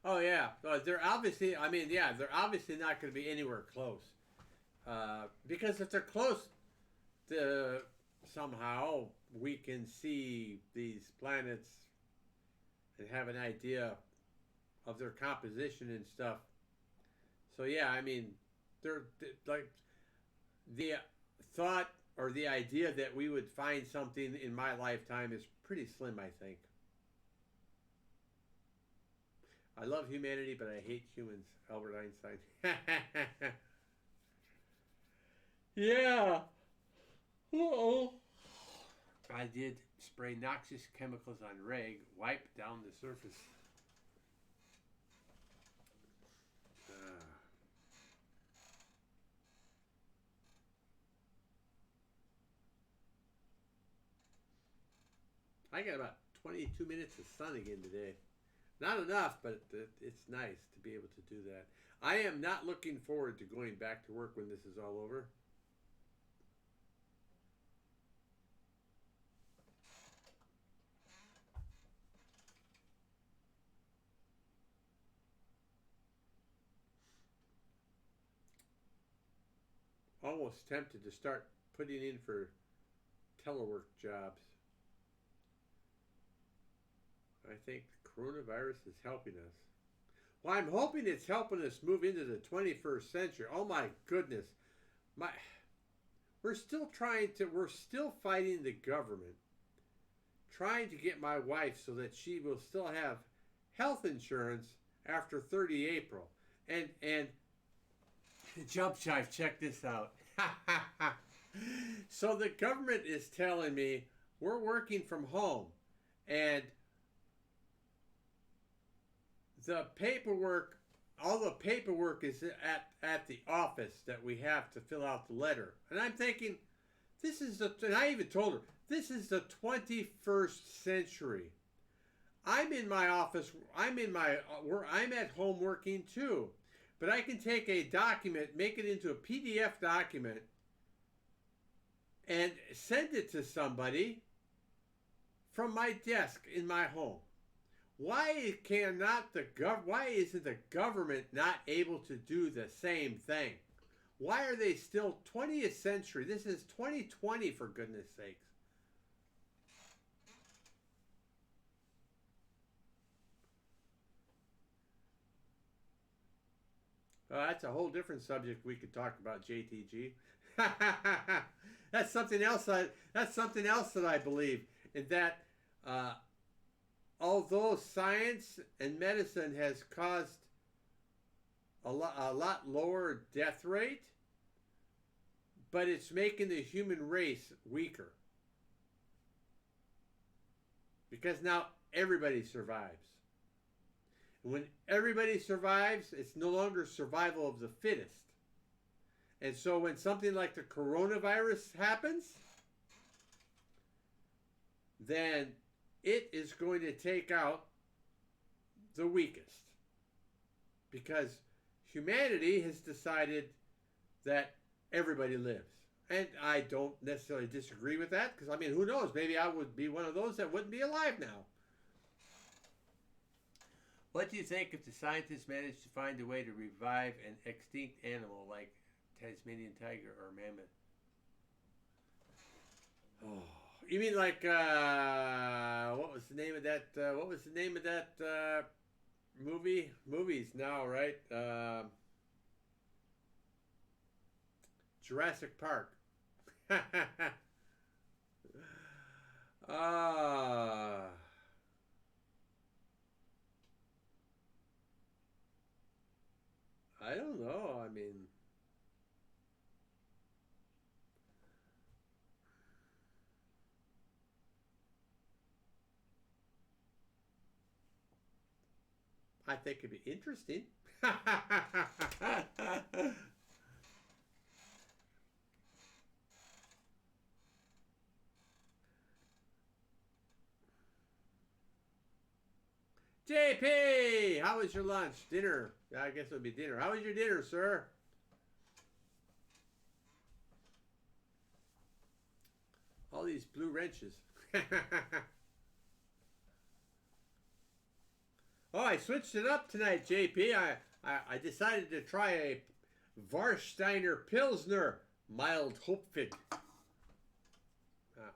Oh yeah, they're obviously. I mean, yeah, they're obviously not going to be anywhere close. Because if they're close to somehow, we can see these planets and have an idea of their composition and stuff. So yeah, I mean, they're like the thought or the idea that we would find something in my lifetime is pretty slim. I think. I love humanity, but I hate humans. Albert Einstein. Yeah. Uh-oh. I did spray noxious chemicals on Reg, wipe down the surface. Uh, I got about 22 minutes of sun again today. Not enough, but it's nice to be able to do that. I am not looking forward to going back to work when this is all over. Almost tempted to start putting in for telework jobs. I think coronavirus is helping us. Well, I'm hoping it's helping us move into the 21st century. Oh my goodness. We're still fighting the government, trying to get my wife so that she will still have health insurance after 30 April. And Jump Jive, check this out. So the government is telling me we're working from home, and all the paperwork is at the office that we have to fill out the letter. And I'm thinking, and I even told her, this is the 21st century. I'm in my office, I'm at home working too. But I can take a document, make it into a PDF document, and send it to somebody from my desk in my home. Why isn't the government not able to do the same thing? Why are they still 20th century? This is 2020, for goodness sakes. That's a whole different subject we could talk about, JTG. That's something else that I believe, in that although science and medicine has caused a lot lower death rate, but it's making the human race weaker. Because now everybody survives. And when everybody survives, it's no longer survival of the fittest. And so when something like the coronavirus happens, then it is going to take out the weakest. Because humanity has decided that everybody lives. And I don't necessarily disagree with that, because, I mean, who knows? Maybe I would be one of those that wouldn't be alive now. What do you think if the scientists managed to find a way to revive an extinct animal like Tasmanian tiger or mammoth? Oh, you mean like what was the name of that movie? Movies now, right? Jurassic Park. I don't know. I mean, I think it'd be interesting. JP, how was your lunch? Dinner? I guess it would be dinner. How was your dinner, sir? All these blue wrenches. Oh, I switched it up tonight, JP. I decided to try a Warsteiner Pilsner mild Hopfig.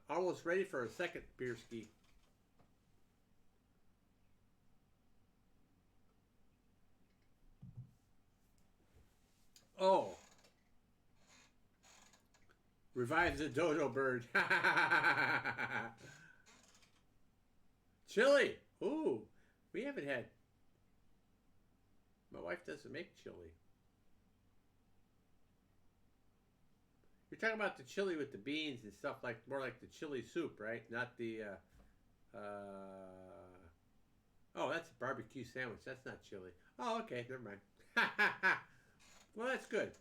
Almost ready for a second beer ski. Oh. Revive the dodo bird. Chili. Ooh. We haven't had. My wife doesn't make chili. You're talking about the chili with the beans and stuff, like more like the chili soup, right? Not the oh, that's a barbecue sandwich. That's not chili. Oh, okay, never mind. Well, that's good.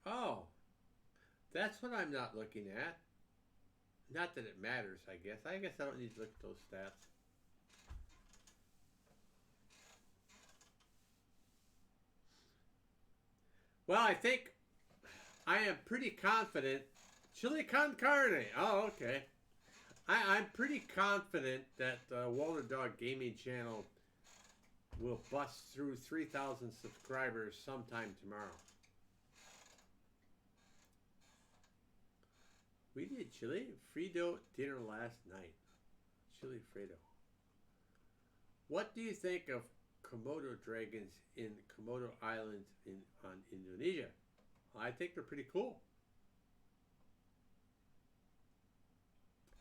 Oh, that's what I'm not looking at. Not that it matters, I guess. I guess I don't need to look at those stats. Well, I think I am pretty confident. Chili con carne. Oh, okay. I'm pretty confident that Walter Dog Gaming Channel will bust through 3,000 subscribers sometime tomorrow. We did chili Frito dinner last night. Chili Frito. What do you think of Komodo dragons in Komodo Islands on Indonesia? I think they're pretty cool.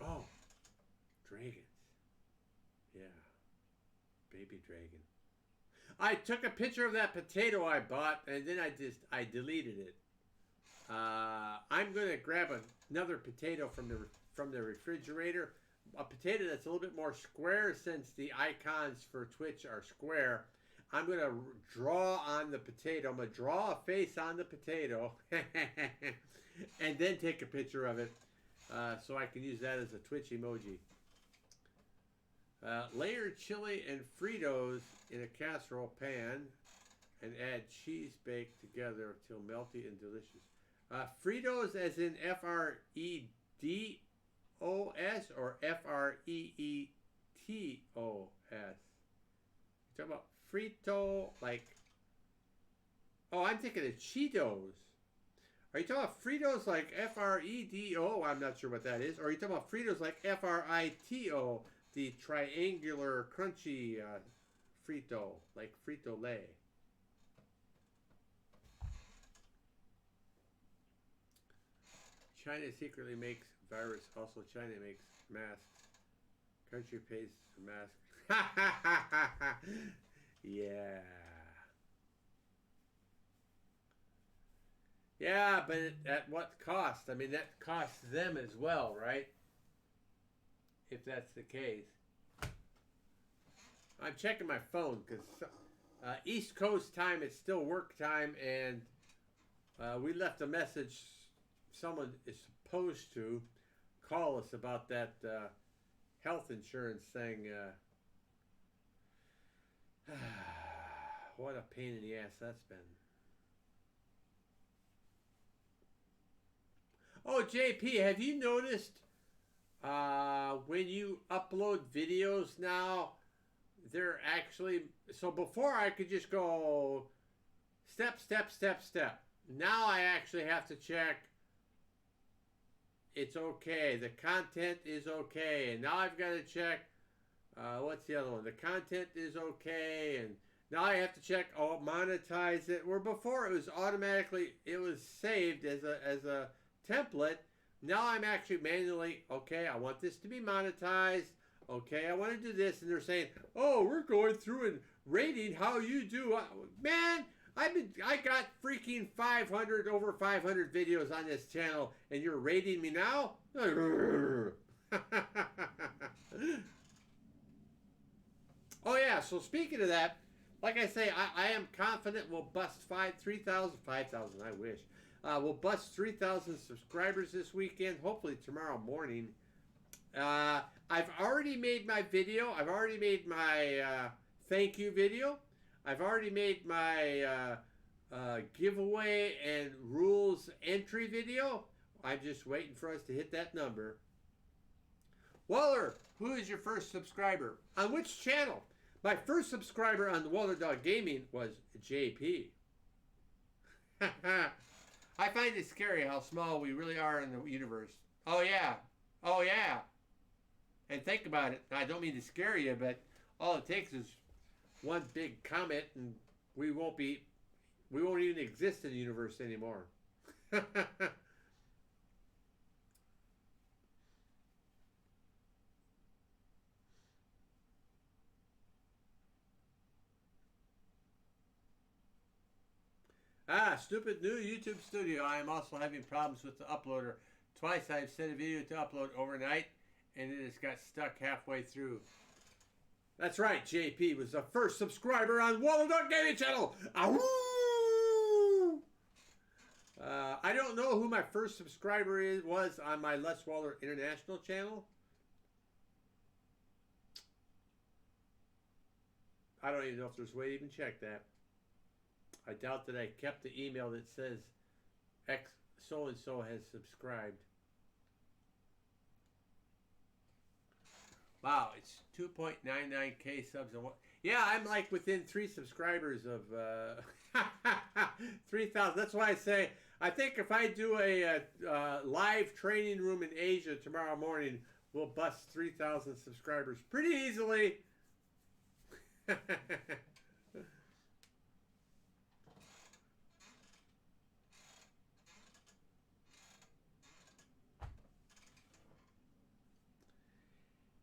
Oh, dragons. Yeah, baby dragon. I took a picture of that potato I bought, and then I deleted it. I'm gonna grab another potato from the refrigerator. A potato that's a little bit more square, since the icons for Twitch are square. I'm gonna draw on the potato. I'm gonna draw a face on the potato, and then take a picture of it, so I can use that as a Twitch emoji. Layer chili and Fritos in a casserole pan and add cheese baked together until melty and delicious. Fritos as in F-R-E-D-O-S or F-R-E-E-T-O-S? You talking about Frito, like... Oh, I'm thinking of Cheetos. Are you talking about Fritos like F-R-E-D-O? I'm not sure what that is. Or are you talking about Fritos like F-R-I-T-O? The triangular, crunchy Frito, like Frito-Lay. China secretly makes virus. Also, China makes masks. Country pays for masks. Yeah. Yeah, but at what cost? I mean, that costs them as well, right? If that's the case. I'm checking my phone because East Coast time, it's still work time, and we left a message. Someone is supposed to call us about that health insurance thing. What a pain in the ass that's been. Oh, JP, have you noticed when you upload videos now, they're actually... So before I could just go step, step, step, step. Now I actually have to check it's okay. The content is okay. And now I've got to check, what's the other one? The content is okay. And now I have to check, oh, monetize it. Where before it was automatically, it was saved as a template. Now I'm actually manually, okay, I want this to be monetized. Okay, I want to do this. And they're saying, oh, we're going through and rating how you do. Man, I got freaking over 500 videos on this channel, and you're rating me now? Oh yeah, so speaking of that, like I say, I am confident we'll bust 5,000, I wish. We'll bust 3,000 subscribers this weekend, hopefully tomorrow morning. I've already made my video. I've already made my thank you video. I've already made my giveaway and rules entry video. I'm just waiting for us to hit that number. Waller, who is your first subscriber? On which channel? My first subscriber on the Waller Dog Gaming was JP. I find it scary how small we really are in the universe. Oh yeah. Oh yeah. And think about it. I don't mean to scare you, but all it takes is one big comet and we won't even exist in the universe anymore. Stupid new YouTube studio. I am also having problems with the uploader. Twice I've sent a video to upload overnight, and it has got stuck halfway through. That's right, JP was the first subscriber on Waller Dog Gaming Channel. Ahoo! I don't know who my first subscriber was on my Les Waller International channel. I don't even know if there's a way to even check that. I doubt that I kept the email that says X so-and-so has subscribed. Wow, it's 2.99K subs. Yeah, I'm like within 3 subscribers of 3,000. That's why I say I think if I do a live training room in Asia tomorrow morning, we'll bust 3,000 subscribers pretty easily.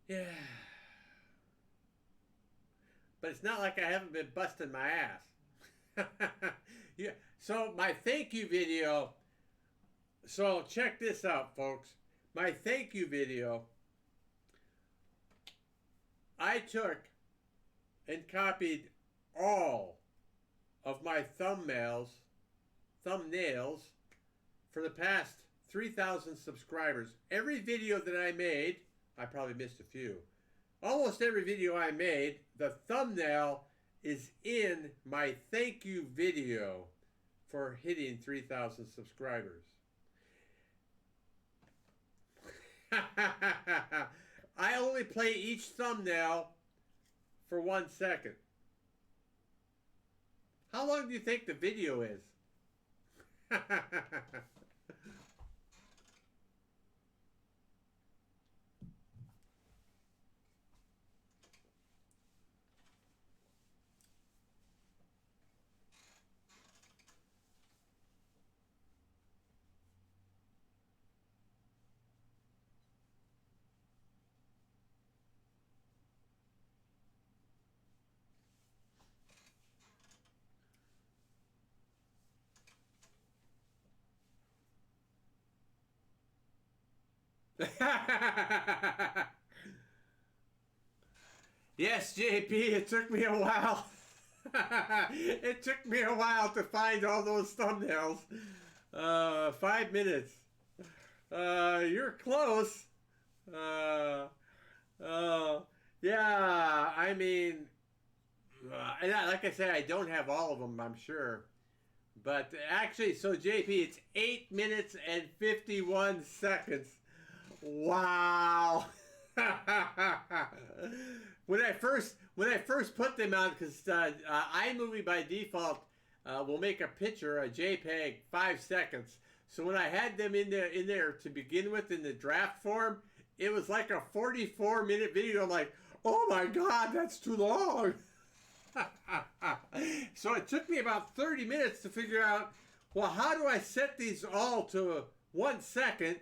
Yeah. But it's not like I haven't been busting my ass. Yeah. So my thank you video. So check this out, folks. My thank you video. I took and copied all of my thumbnails for the past 3,000 subscribers. Every video that I made, I probably missed a few. Almost every video I made, the thumbnail is in my thank you video for hitting 3,000 subscribers. I only play each thumbnail for 1 second. How long do you think the video is? Yes, JP, it took me a while. It took me a while to find all those thumbnails. 5 minutes. You're close. Yeah, I mean, like I said, I don't have all of them, I'm sure. But actually, so JP, it's 8 minutes and 51 seconds. Wow. when I first put them on, because iMovie by default will make a picture, a JPEG, 5 seconds. So when I had them in there to begin with in the draft form, it was like a 44-minute video. I'm like, oh my God, that's too long. So it took me about 30 minutes to figure out, well, how do I set these all to 1 second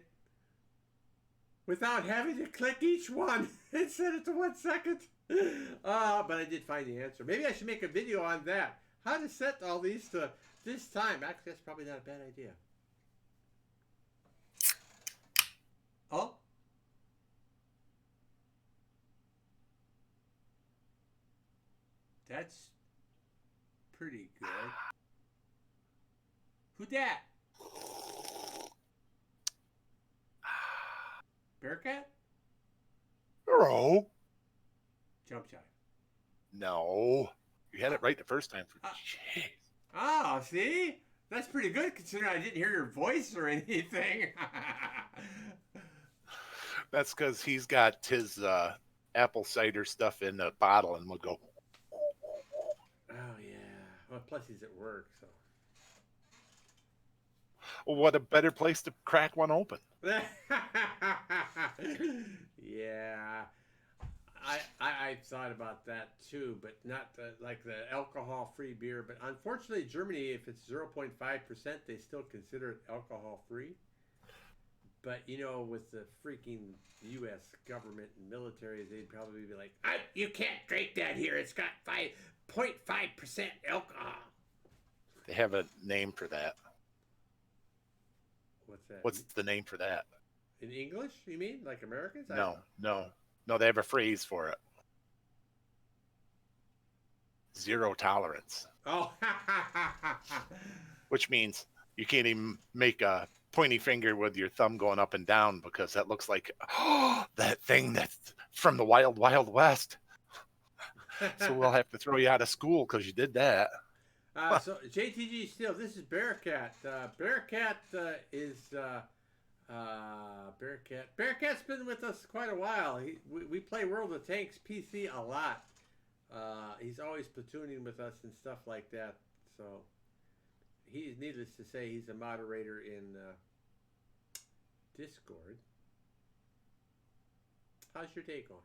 without having to click each one and set it to 1 second? But I did find the answer. Maybe I should make a video on that. How to set all these to this time. Actually, that's probably not a bad idea. Oh. That's pretty good. Who dat? Bearcat? Hello. Jump Jive. No. You had it right the first time. Jeez. Oh, see? That's pretty good considering I didn't hear your voice or anything. That's because he's got his apple cider stuff in the bottle and we'll go. Oh, yeah. Well, plus he's at work, so. Well, what a better place to crack one open. Yeah. I thought about that too, but not like the alcohol-free beer. But unfortunately, Germany, if it's 0.5%, they still consider it alcohol-free. But, you know, with the freaking U.S. government and military, they'd probably be like, you can't drink that here. It's got 0.5% alcohol. They have a name for that. What's that? What's the name for that? In English, you mean? Like Americans? No, they have a phrase for it. Zero tolerance. Oh. Which means you can't even make a pointy finger with your thumb going up and down because that looks like that thing that's from the Wild Wild West. So we'll have to throw you out of school because you did that. So JTG Steel, this is Bearcat. Bearcat is Bearcat. Bearcat's been with us quite a while. We play World of Tanks PC a lot. He's always platooning with us and stuff like that. So he's, needless to say, he's a moderator in Discord. How's your day going?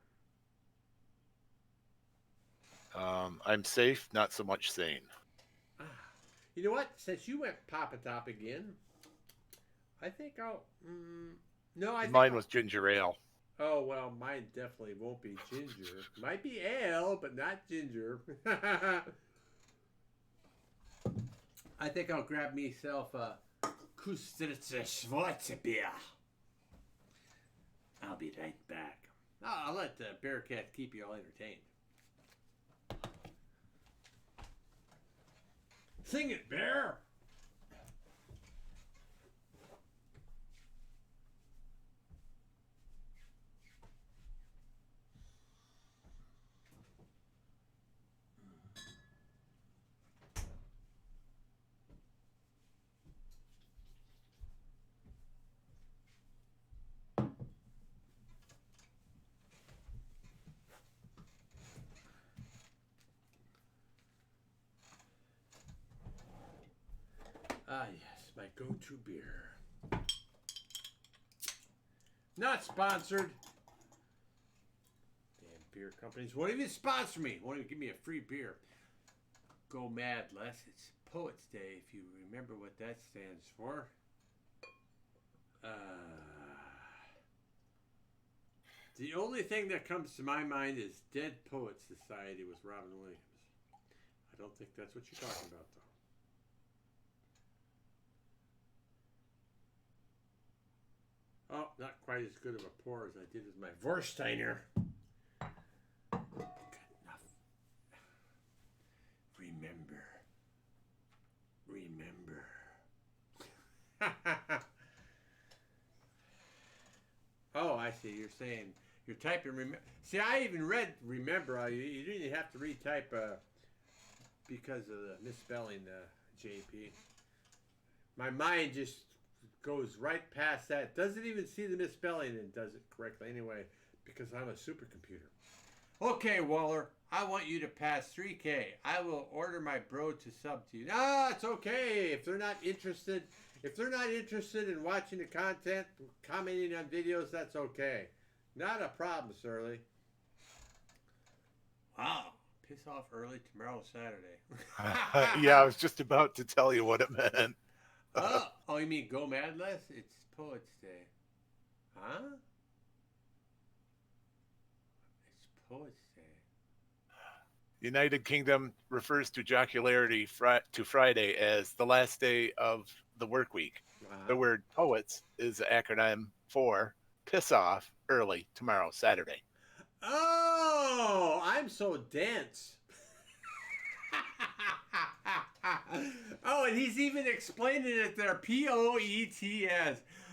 I'm safe, not so much sane. You know what? Since you went Papa Top again, I think I'll. No, I think Mine was ginger ale. Oh, well, mine definitely won't be ginger. Might be ale, but not ginger. I think I'll grab myself a Kustritzer Schwarzbier. I'll be right back. I'll let the Bearcat keep you all entertained. Sing it, Bear! Ah, yes, my go-to beer. Not sponsored. Damn beer companies won't even sponsor me. Won't even give me a free beer. Go mad, Les. It's Poets Day, if you remember what that stands for. The only thing that comes to my mind is Dead Poets Society with Robin Williams. I don't think that's what you're talking about, though. Oh, not quite as good of a pour as I did with my Vorsteiner. Good enough. Remember. Oh, I see. You're saying you're typing. See, I even read remember. You didn't have to retype because of the misspelling, JP. My mind just goes right past that. Doesn't even see the misspelling and does it correctly anyway because I'm a supercomputer. Okay, Waller, I want you to pass 3K. I will order my bro to sub to you. No, it's okay if they're not interested. If they're not interested in watching the content, commenting on videos, that's okay. Not a problem, Surly. Wow. Piss off early tomorrow, Saturday. Yeah, I was just about to tell you what it meant. Oh, you mean go mad, Les? It's Poets Day. Huh? It's Poets Day. United Kingdom refers to jocularity to Friday as the last day of the work week. The word poets is an acronym for piss off early tomorrow, Saturday. Oh, I'm so dense. Oh, and he's even explaining it there. Poets.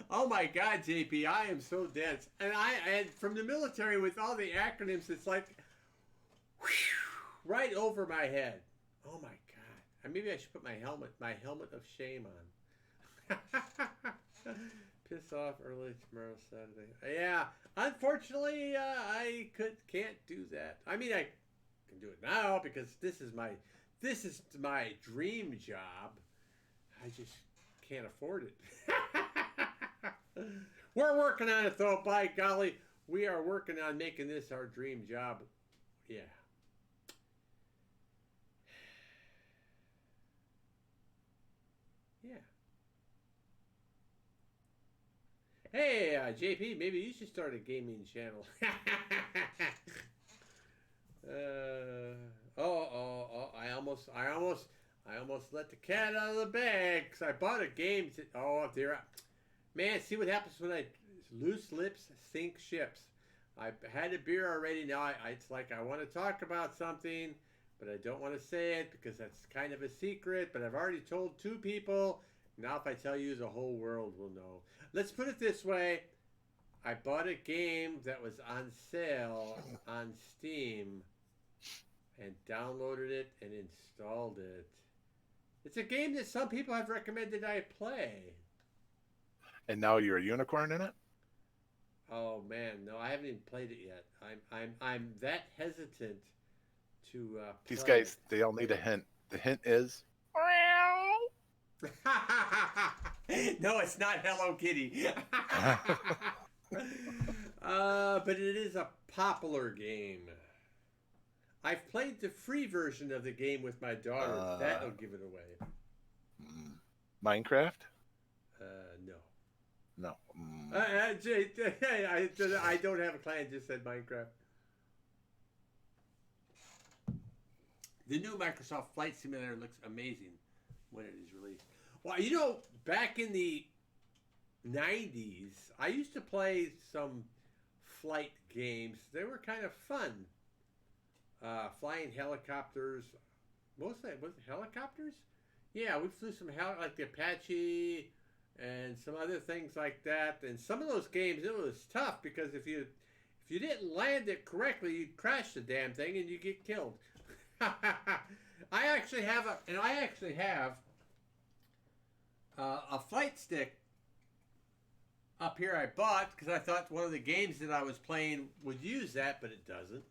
Oh my God, JP, I am so dense. And from the military with all the acronyms, it's like whew, right over my head. Oh my God. Maybe I should put my helmet of shame on. Piss off early tomorrow, Saturday. Yeah, unfortunately, I can't do that. I mean, I can do it now because this is my dream job. I just can't afford it. We're working on it, though. By golly, we are working on making this our dream job. Yeah. Yeah. Hey, JP, maybe you should start a gaming channel. I almost let the cat out of the bag because I bought a game. Man, see what happens when loose lips sink ships. I had a beer already. Now it's like I want to talk about something, but I don't want to say it because that's kind of a secret. But I've already told 2 people. Now if I tell you, the whole world will know. Let's put it this way. I bought a game that was on sale on Steam and downloaded it and installed it. It's a game that some people have recommended I play. And now you're a unicorn in it? Oh man, no, I haven't even played it yet. I'm that hesitant to These play guys, they all need a hint. The hint is it. No, it's not Hello Kitty. But it is a popular game. I've played the free version of the game with my daughter. That'll give it away. Minecraft? No. No. I don't have a client. Just said Minecraft. The new Microsoft Flight Simulator looks amazing when it is released. Well, you know, back in the 90s, I used to play some flight games. They were kind of fun. Flying helicopters. Mostly, was it helicopters? Yeah, we flew some like the Apache and some other things like that. And some of those games, it was tough because if you didn't land it correctly, you'd crash the damn thing and you get killed. I actually have a flight stick up here I bought because I thought one of the games that I was playing would use that, but it doesn't.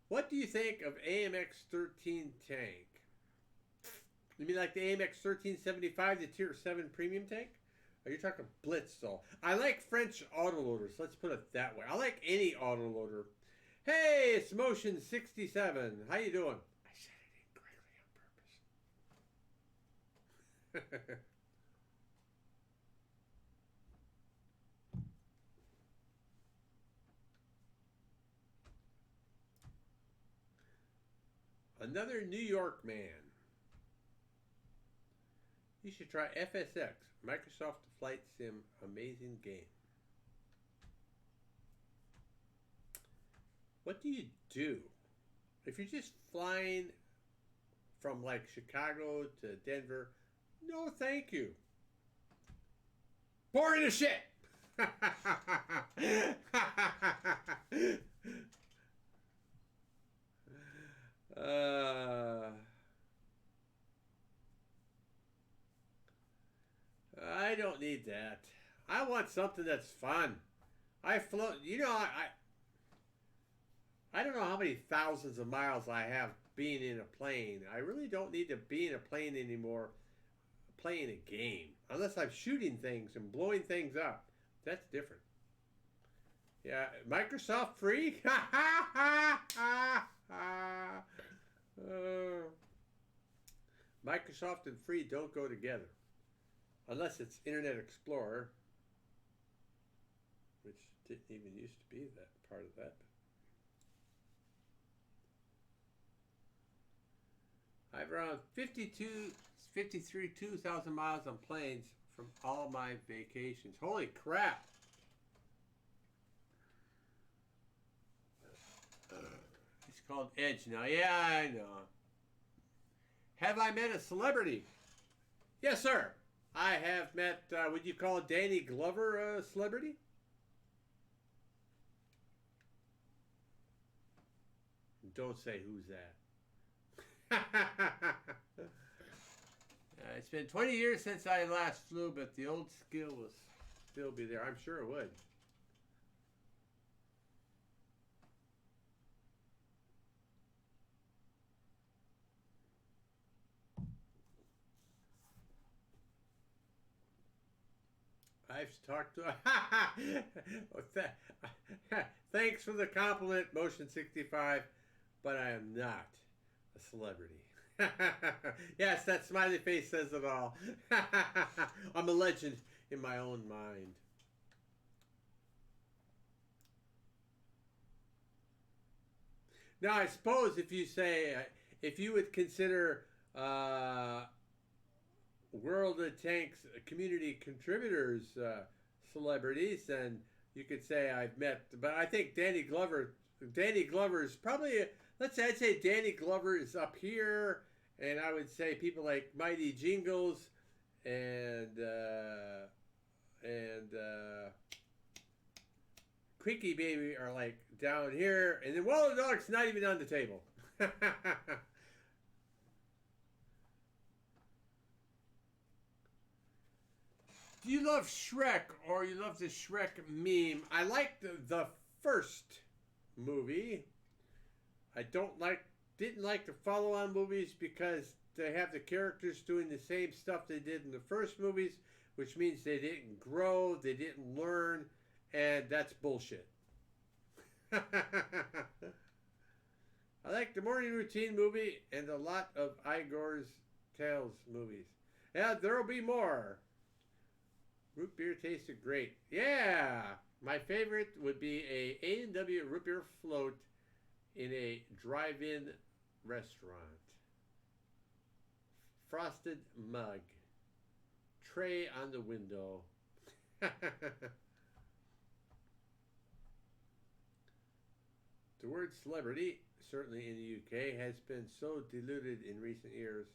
What do you think of AMX-13 tank? You mean like the AMX-1375, the Tier 7 premium tank? Are you talking Blitzstall? I like French autoloaders. Let's put it that way. I like any autoloader. Hey, it's Motion 67. How you doing? I said it incorrectly on purpose. Another New York man. You should try FSX, Microsoft Flight Sim, amazing game. What do you do? If you're just flying from like Chicago to Denver, no thank you. Boring as shit. I don't need that. I want something that's fun. I float. You know, I don't know how many thousands of miles I have being in a plane. I really don't need to be in a plane anymore playing a game. Unless I'm shooting things and blowing things up. That's different. Yeah, Microsoft free? Microsoft and free don't go together. Unless it's Internet Explorer. Which didn't even used to be that part of that. I have around 2,000 miles on planes from all my vacations. Holy crap! It's called Edge now. Yeah, I know. Have I met a celebrity? Yes, sir. I have met, would you call Danny Glover a celebrity? Don't say who's that. It's been 20 years since I last flew, but the old skill will still be there. I'm sure it would. I've talked to. Thanks for the compliment, Motion 65, but I am not a celebrity. Yes, that smiley face says it all. I'm a legend in my own mind. Now, I suppose if you say, if you would consider World of Tanks community contributors celebrities, then you could say I've met, but I think Danny Glover is probably, I'd say Danny Glover is up here, and I would say people like Mighty Jingles and Creaky Baby are like down here, and then Wall of Dog's not even on the table. love Shrek or you love the Shrek meme, I like the first movie. I didn't like the follow-on movies because they have the characters doing the same stuff they did in the first movies, which means they didn't grow, they didn't learn, and that's bullshit. I like the Morning Routine movie and a lot of Igor's Tales movies. Yeah, there'll be more. Root beer tasted great. Yeah, my favorite would be a A&W root beer float in a drive-in restaurant. Frosted mug. Tray on the window. The word celebrity, certainly in the UK, has been so diluted in recent years.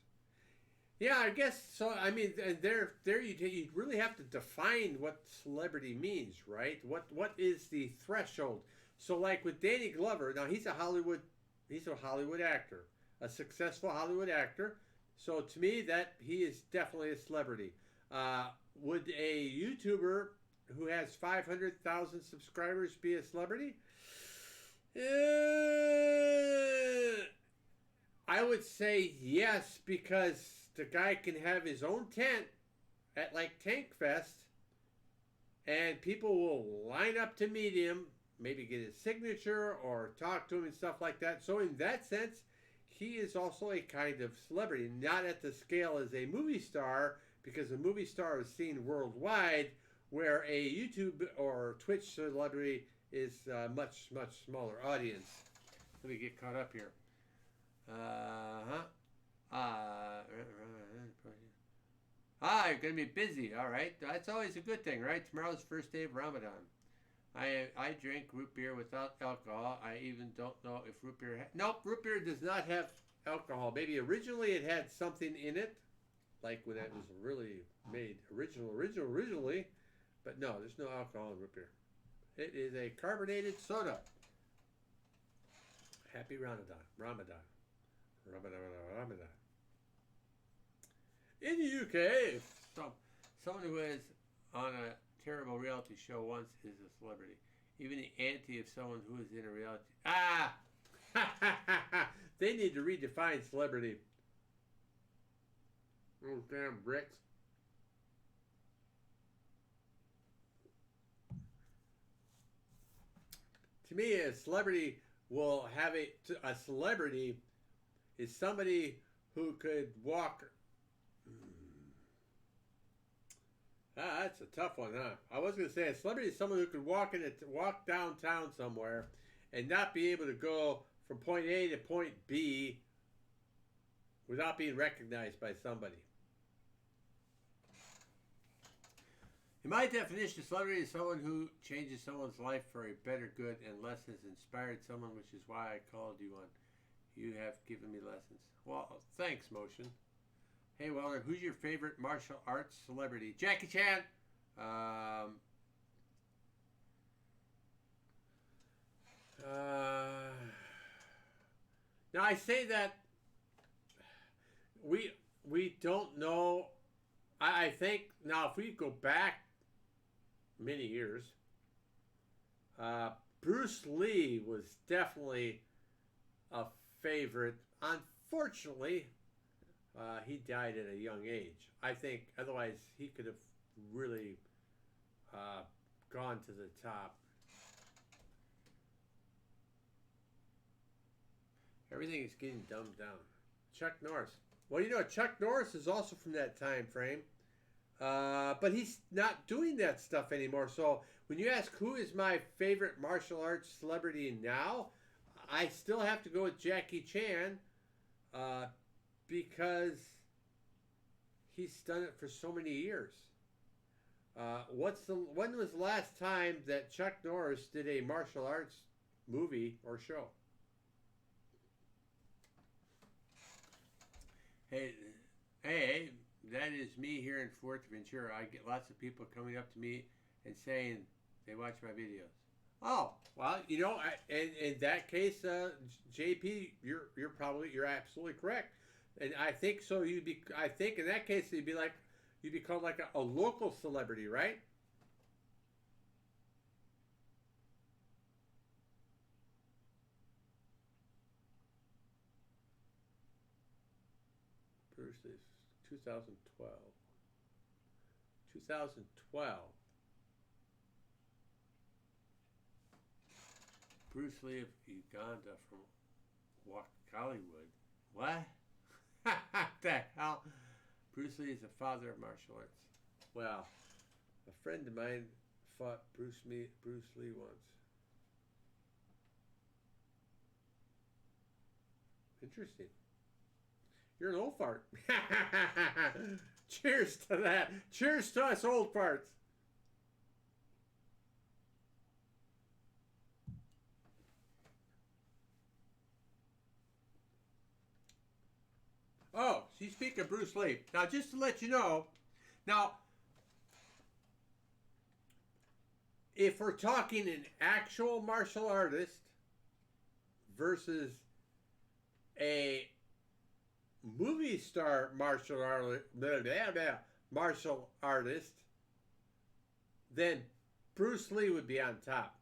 Yeah, I guess so. I mean, there you really have to define what celebrity means, right? What is the threshold? So, like with Danny Glover, now he's a Hollywood actor, a successful Hollywood actor. So to me, that he is definitely a celebrity. Would a YouTuber who has 500,000 subscribers be a celebrity? I would say yes, because the guy can have his own tent at like Tank Fest, and people will line up to meet him, maybe get his signature or talk to him and stuff like that. So in that sense, he is also a kind of celebrity, not at the scale as a movie star, because a movie star is seen worldwide, where a YouTube or Twitch celebrity is a much, much smaller audience. Let me get caught up here. You're going to be busy. All right. That's always a good thing, right? Tomorrow's the first day of Ramadan. I drink root beer without alcohol. I even don't know if root beer... Nope, root beer does not have alcohol. Maybe originally it had something in it, like when it was really made originally. But no, there's no alcohol in root beer. It is a carbonated soda. Happy Ramadan. In the UK, someone who is on a terrible reality show once is a celebrity. Even the auntie of someone who is in a reality... They need to redefine celebrity. Oh, damn bricks. To me, a celebrity will have a celebrity is somebody who could walk. That's a tough one, huh? I was going to say a celebrity is someone who could walk downtown somewhere and not be able to go from point A to point B without being recognized by somebody. In my definition, a celebrity is someone who changes someone's life for a better good and lessons inspired someone, which is why I called you on. You have given me lessons. Well, thanks, Motion. Hey, Weller, who's your favorite martial arts celebrity? Jackie Chan. Now, I say that we don't know. I think, now, if we go back many years, Bruce Lee was definitely a favorite. Unfortunately, he died at a young age. I think otherwise he could have really gone to the top. Everything is getting dumbed down. Chuck Norris. Well, you know, Chuck Norris is also from that time frame. But he's not doing that stuff anymore. So when you ask who is my favorite martial arts celebrity now, I still have to go with Jackie Chan because he's done it for so many years. When was the last time that Chuck Norris did a martial arts movie or show? Hey, that is me here in Fort Ventura. I get lots of people coming up to me and saying they watch my videos. Oh, well, you know, in that case, JP, you're absolutely correct, and I think so. I think in that case you'd be like, You'd be called like a local celebrity, right? Bruce Lee, 2012. 2012. Bruce Lee of Uganda from Hollywood. What? The hell? Bruce Lee is the father of martial arts. Well, a friend of mine fought Bruce Lee once. Interesting. You're an old fart. Cheers to that. Cheers to us old farts. Oh, you speak of Bruce Lee. Now, just to let you know, now, if we're talking an actual martial artist versus a movie star martial artist, then Bruce Lee would be on top.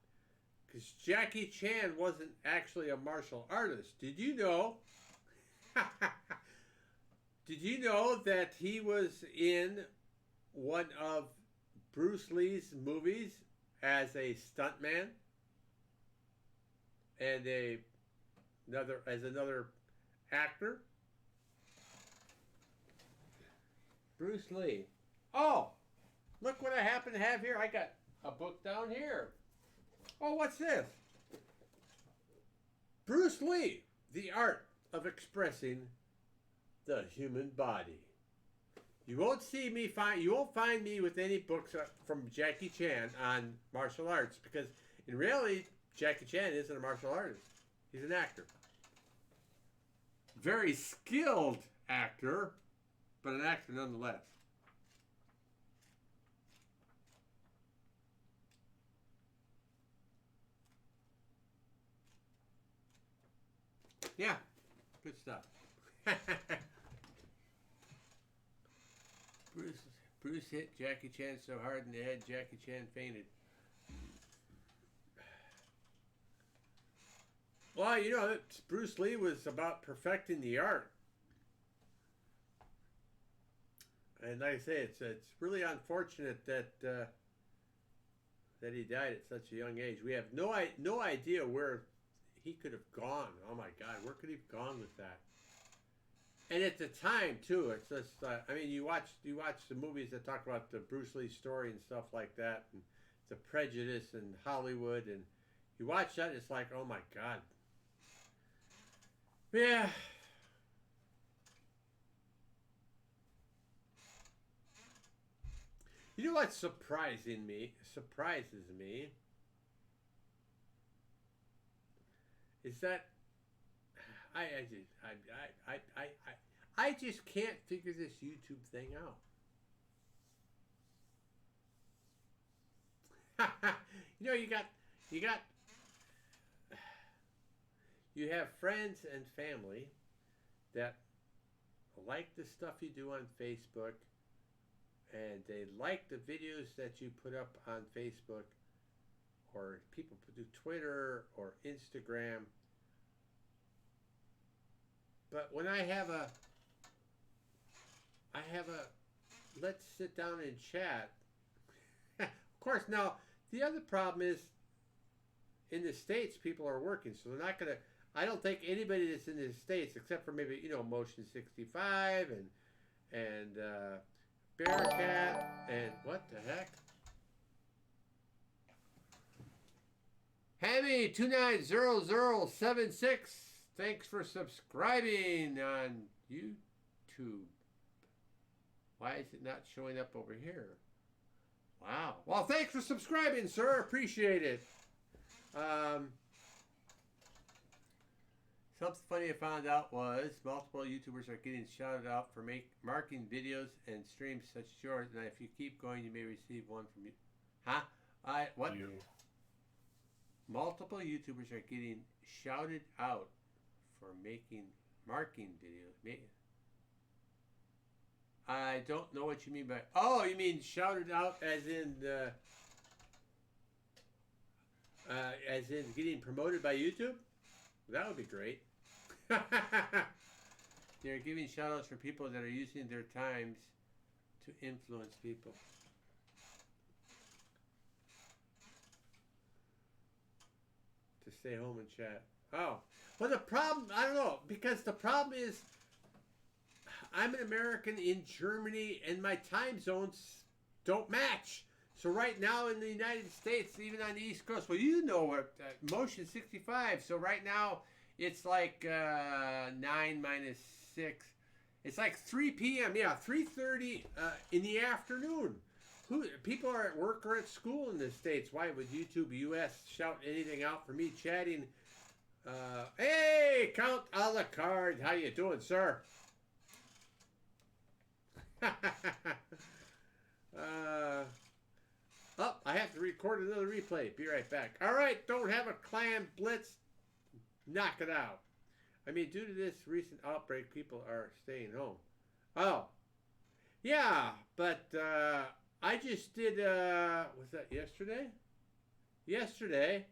Because Jackie Chan wasn't actually a martial artist. Did you know? Did you know that he was in one of Bruce Lee's movies as a stuntman and another actor? Bruce Lee. Oh, look what I happen to have here. I got a book down here. Oh, what's this? Bruce Lee, The Art of Expressing the Human Body. You won't find me with any books from Jackie Chan on martial arts, because in reality, Jackie Chan isn't a martial artist. He's an actor. Very skilled actor, but an actor nonetheless. Yeah, good stuff. Bruce hit Jackie Chan so hard in the head, Jackie Chan fainted. Well, you know, Bruce Lee was about perfecting the art. And like I say, it's really unfortunate that that he died at such a young age. We have no idea where he could have gone. Oh my God, where could he have gone with that? And at the time too, it's just I mean, you watch the movies that talk about the Bruce Lee story and stuff like that, and the prejudice in Hollywood, and you watch that, and it's like, oh my God. Yeah. You know what surprises me is that I just can't figure this YouTube thing out. You know, you have friends and family that like the stuff you do on Facebook, and they like the videos that you put up on Facebook, or people do Twitter or Instagram. But when I have a let's sit down and chat. Of course, now the other problem is in the States, people are working, so they're not gonna. I don't think anybody that's in the States, except for maybe, you know, Motion 65 and Bearcat and what the heck? Hammy290076, thanks for subscribing on YouTube. Why is it not showing up over here? Wow. Well, thanks for subscribing, sir. Appreciate it. Something funny I found out was multiple YouTubers are getting shouted out for marking videos and streams such as yours. And if you keep going, you may receive one from you. Huh? What? Multiple YouTubers are getting shouted out for marking videos. I don't know what you mean by. Oh, you mean shouted out as in getting promoted by YouTube? That would be great. They're giving shout outs for people that are using their times to influence people. To stay home and chat. Oh. Well, the problem, I don't know, because the problem is I'm an American in Germany and my time zones don't match. So right now in the United States, even on the East Coast, well, you know what, Motion 65. So right now it's like 9 minus 6. It's like 3 p.m. Yeah, 3:30 in the afternoon. People are at work or at school in the States. Why would YouTube US shout anything out for me chatting? Hey, Count a la carte. How you doing, sir? Oh, I have to record another replay. Be right back. All right, don't have a clan blitz. Knock it out. I mean, due to this recent outbreak, people are staying home. Oh, yeah, but I just did, was that yesterday? Yesterday,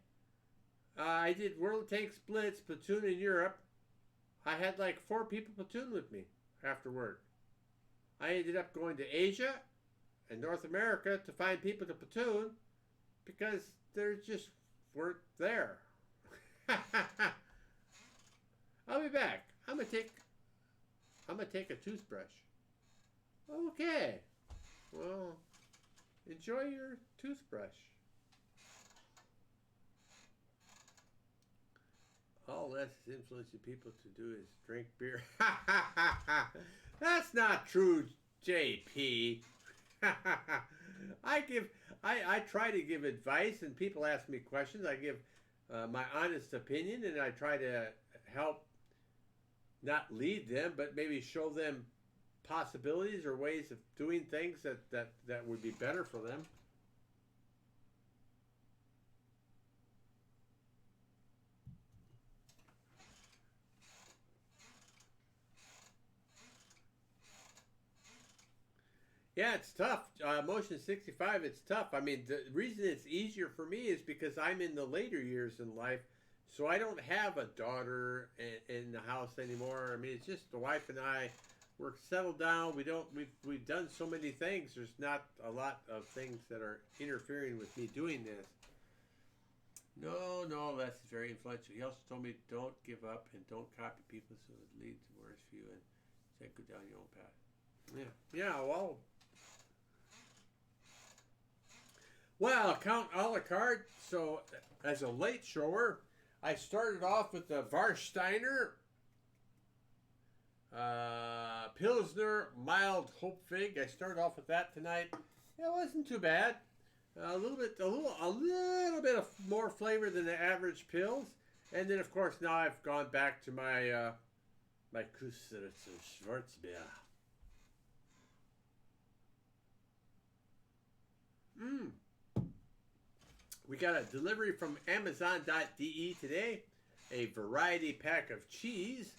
I did World Tanks Blitz, platoon in Europe. I had like 4 people platoon with me after work. I ended up going to Asia and North America to find people to platoon because there just weren't there. I'll be back. I'm gonna take a toothbrush. Okay. Well, enjoy your toothbrush. All that's influencing people to do is drink beer. That's not true, JP. I try to give advice and people ask me questions. I give my honest opinion and I try to help not lead them, but maybe show them possibilities or ways of doing things that would be better for them. Yeah, it's tough. Motion 65, it's tough. I mean, the reason it's easier for me is because I'm in the later years in life, so I don't have a daughter in the house anymore. I mean, it's just the wife and I. We're settled down. We've done so many things. There's not a lot of things that are interfering with me doing this. No, that's very influential. He also told me don't give up and don't copy people so it leads to worse for you and said go down your own path. Yeah, well, Count a la carte. So, as a late shower, I started off with the Warsteiner Pilsner Mild Hope Fig. I started off with that tonight. It wasn't too bad. A little bit of more flavor than the average pills. And then, of course, now I've gone back to my my Kusteritzer Schwarzbier. We got a delivery from Amazon.de today. A variety pack of cheese,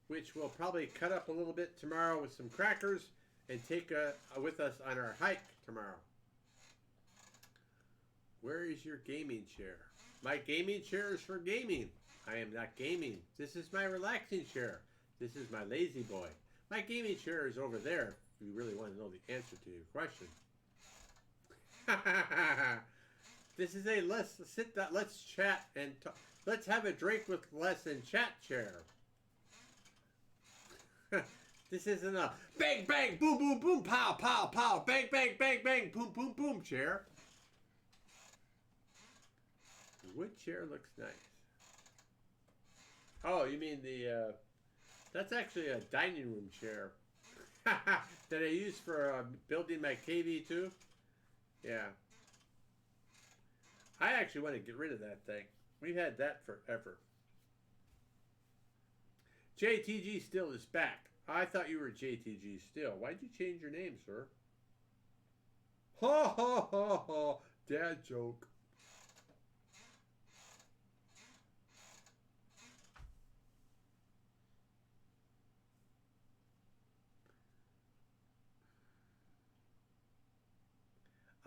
which we'll probably cut up a little bit tomorrow with some crackers and take with us on our hike tomorrow. Where is your gaming chair? My gaming chair is for gaming. I am not gaming. This is my relaxing chair. This is my lazy boy. My gaming chair is over there if you really want to know the answer to your question. This is a let's chat and talk. Let's have a drink with Les and chat chair. This isn't a bang, bang, boom, boom, boom, pow, pow, pow, bang, bang, bang, bang, boom, boom, boom chair. The wood chair looks nice. Oh, you mean the, that's actually a dining room chair that I use for building my KV2. Yeah. I actually want to get rid of that thing. We've had that forever. JTG Still is back. I thought you were JTG Still. Why'd you change your name, sir? Ha ha ha ha. Dad joke.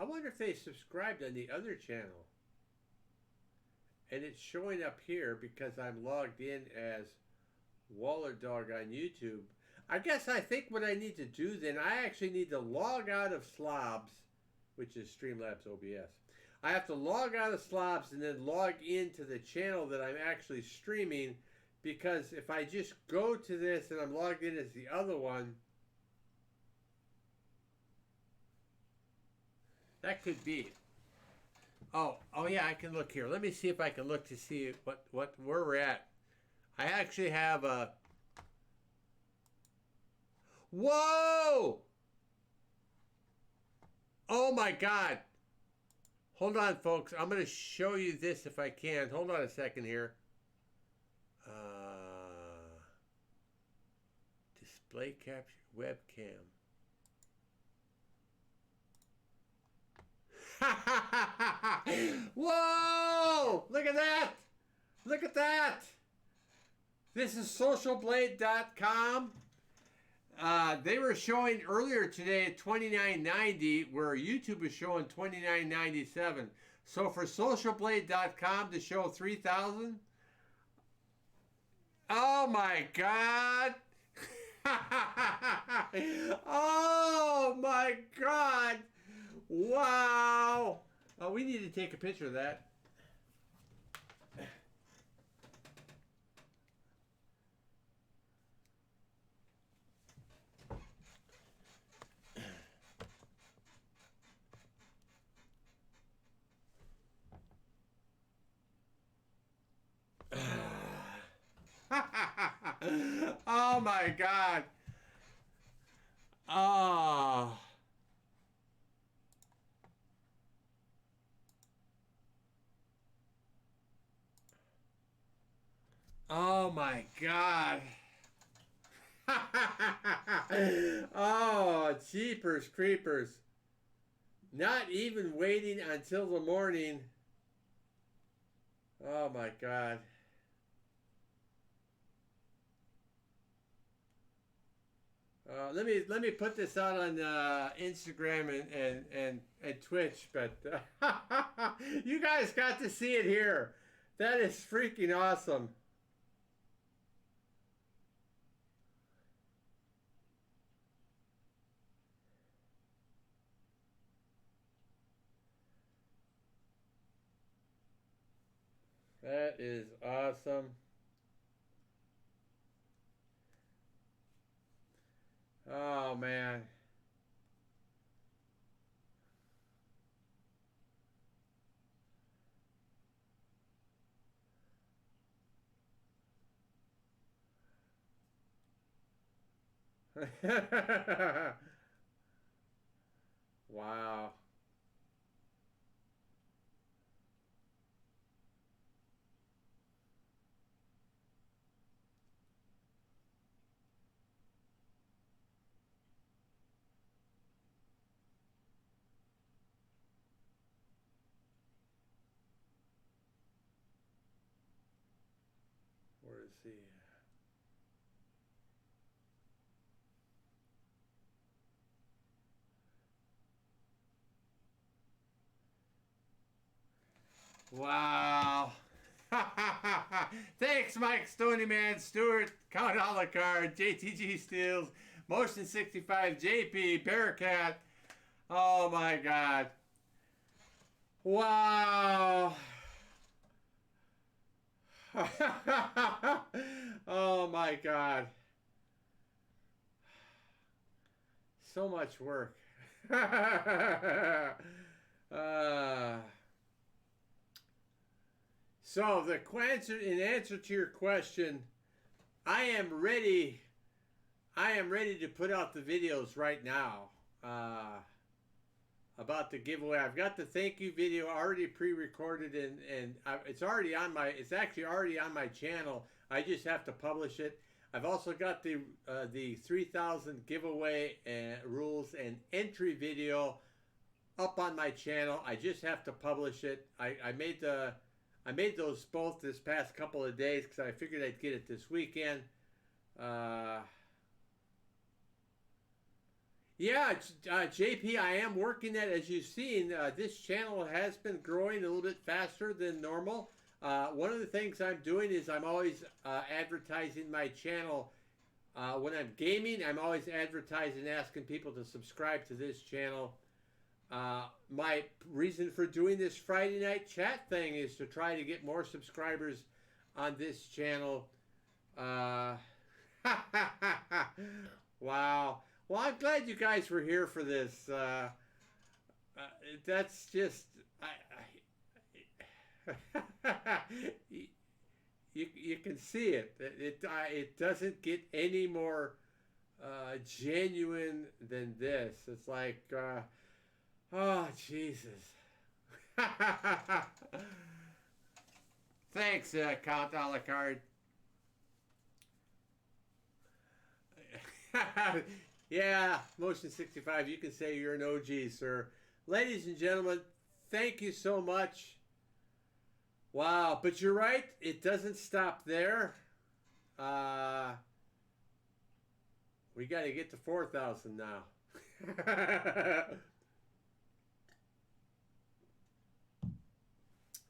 wonder if they subscribed on the other channel. And it's showing up here because I'm logged in as Waller Dog on YouTube. I guess I think what I need to do then, I actually need to log out of Slobs, which is Streamlabs OBS. I have to log out of Slobs and then log into the channel that I'm actually streaming, because if I just go to this and I'm logged in as the other one, that could be. Oh yeah, I can look here. Let me see if I can look to see where we're at. I actually have a. Whoa! Oh my God! Hold on, folks. I'm going to show you this if I can. Hold on a second here. Display capture webcam. Whoa! Look at that! Look at that! This is socialblade.com. They were showing earlier today at $29.90, where YouTube is showing $29.97. So for socialblade.com to show 3,000. Oh my God! Oh my God! Wow! Oh, we need to take a picture of that. Oh my God! Oh. Oh my God. Oh, jeepers creepers. Not even waiting until the morning. Oh my God. Let me put this out on Instagram and Twitch, but you guys got to see it here. That is freaking awesome. That is awesome. Oh man. Wow. Where is he? Wow. Thanks, Mike Stoneyman, Stewart, Count a la carte, JTG Steels, Motion 65, JP, Bearcat. Oh my God. Wow. Oh my God. So much work. So in answer to your question, I am ready to put out the videos right now about the giveaway. I've got the thank you video already pre-recorded, and it's actually already on my channel. I just have to publish it. I've also got the 3,000 giveaway rules and entry video up on my channel. I just have to publish it. I made those both this past couple of days because I figured I'd get it this weekend. Yeah, JP, I am working at, as you've seen, this channel has been growing a little bit faster than normal. One of the things I'm doing is I'm always advertising my channel. When I'm gaming, I'm always advertising, asking people to subscribe to this channel. My reason for doing this Friday night chat thing is to try to get more subscribers on this channel. Wow. Well, I'm glad you guys were here for this. That's just, you can see it. It doesn't get any more genuine than this. It's like, oh Jesus. Thanks, Count a la carte. Yeah, Motion 65, you can say you're an OG, sir. Ladies and gentlemen, thank you so much. Wow, but you're right, it doesn't stop there. We got to get to 4,000 now.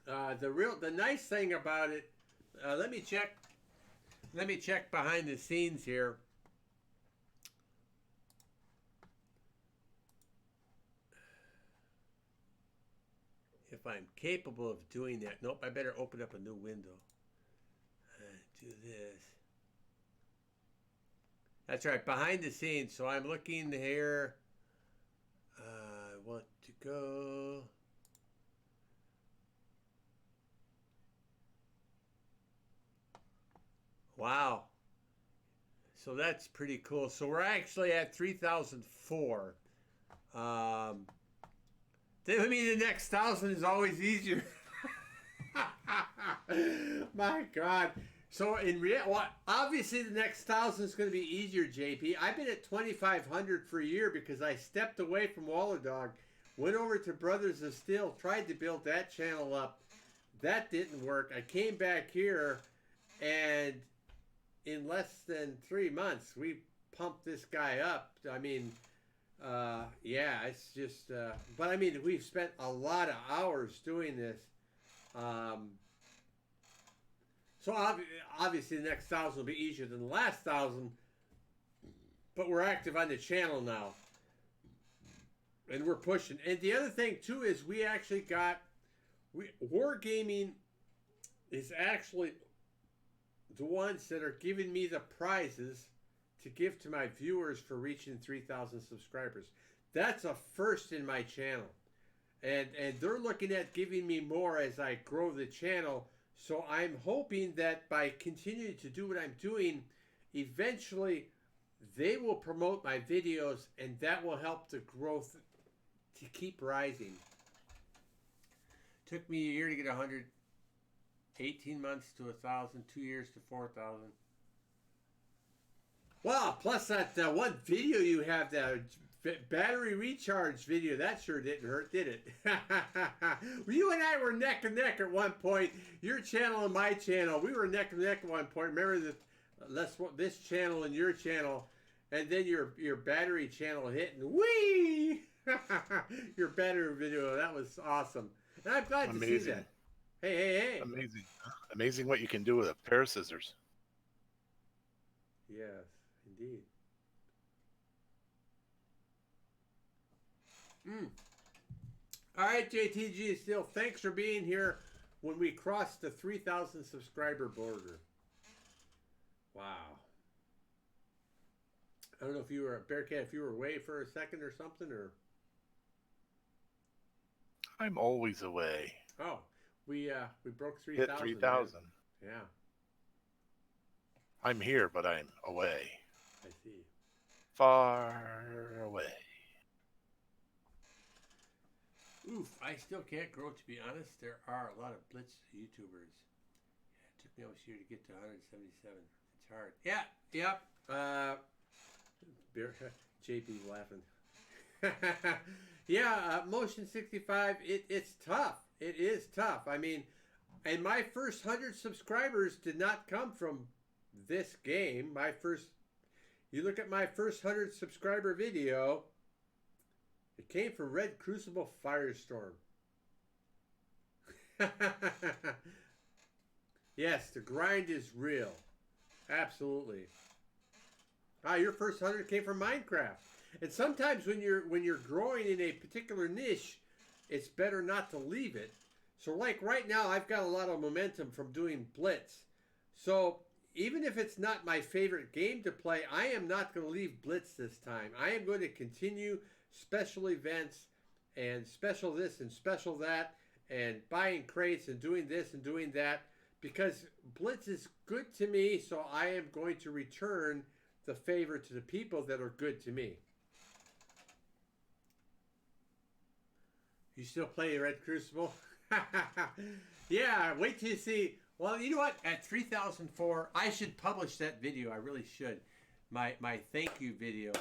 The nice thing about it, let me check behind the scenes here. If I'm capable of doing that. Nope, I better open up a new window. Do this. That's right, behind the scenes. So I'm looking here. I want to go. Wow. So that's pretty cool. So we're actually at 3,004. I mean, the next 1,000 is always easier. My God. So in well, obviously the next 1,000 is going to be easier, JP. I've been at 2,500 for a year because I stepped away from Waller Dog, went over to Brothers of Steel, tried to build that channel up. That didn't work. I came back here, and in less than 3 months, we pumped this guy up. I mean, yeah, it's just, but I mean, we've spent a lot of hours doing this. So obviously the next 1,000 will be easier than the last 1,000, but we're active on the channel now. And we're pushing. And the other thing too is we actually got, Wargaming is actually the ones that are giving me the prizes to give to my viewers for reaching 3,000 subscribers. That's a first in my channel. And they're looking at giving me more as I grow the channel. So I'm hoping that by continuing to do what I'm doing, eventually they will promote my videos and that will help the growth to keep rising. Took me a year to get 100, 18 months to 1,000, 2 years to 4,000. Well, plus that one video you have, the battery recharge video, that sure didn't hurt, did it? You and I were neck and neck at one point. Your channel and my channel, we were neck and neck at one point. Remember this channel and your channel, and then your battery channel hit, and whee! Your battery video, that was awesome. And I'm glad to see that. Hey. Amazing. Amazing what you can do with a pair of scissors. Yes, indeed. All right, JTG Steel, thanks for being here when we crossed the 3,000 subscriber border. Wow. I don't know if you were, Bearcat, if you were away for a second or something, or... I'm always away. Oh, we broke 3,000. Hit 3,000. Yeah. I'm here, but I'm away. I see. Far away. Oof, I still can't grow, to be honest. There are a lot of Blitz YouTubers. Yeah, it took me almost a year to get to 177. It's hard. Yeah, yep. JP's laughing. Yeah, Motion 65, it's tough. It is tough. I mean, and my first 100 subscribers did not come from this game. You look at my first 100 subscriber video, It came from Red Crucible Firestorm. Yes, the grind is real. Absolutely. Ah, your first 100 came from Minecraft. And sometimes when you're growing in a particular niche, it's better not to leave it. So like right now, I've got a lot of momentum from doing Blitz. So even if it's not my favorite game to play, I am not going to leave Blitz this time. I am going to continue special events and special this and special that and buying crates and doing this and doing that because Blitz is good to me, so I am going to return the favor to the people that are good to me. You still play Red Crucible? Yeah, wait till you see. Well, you know what? At 3004, I should publish that video. I really should. My thank you video.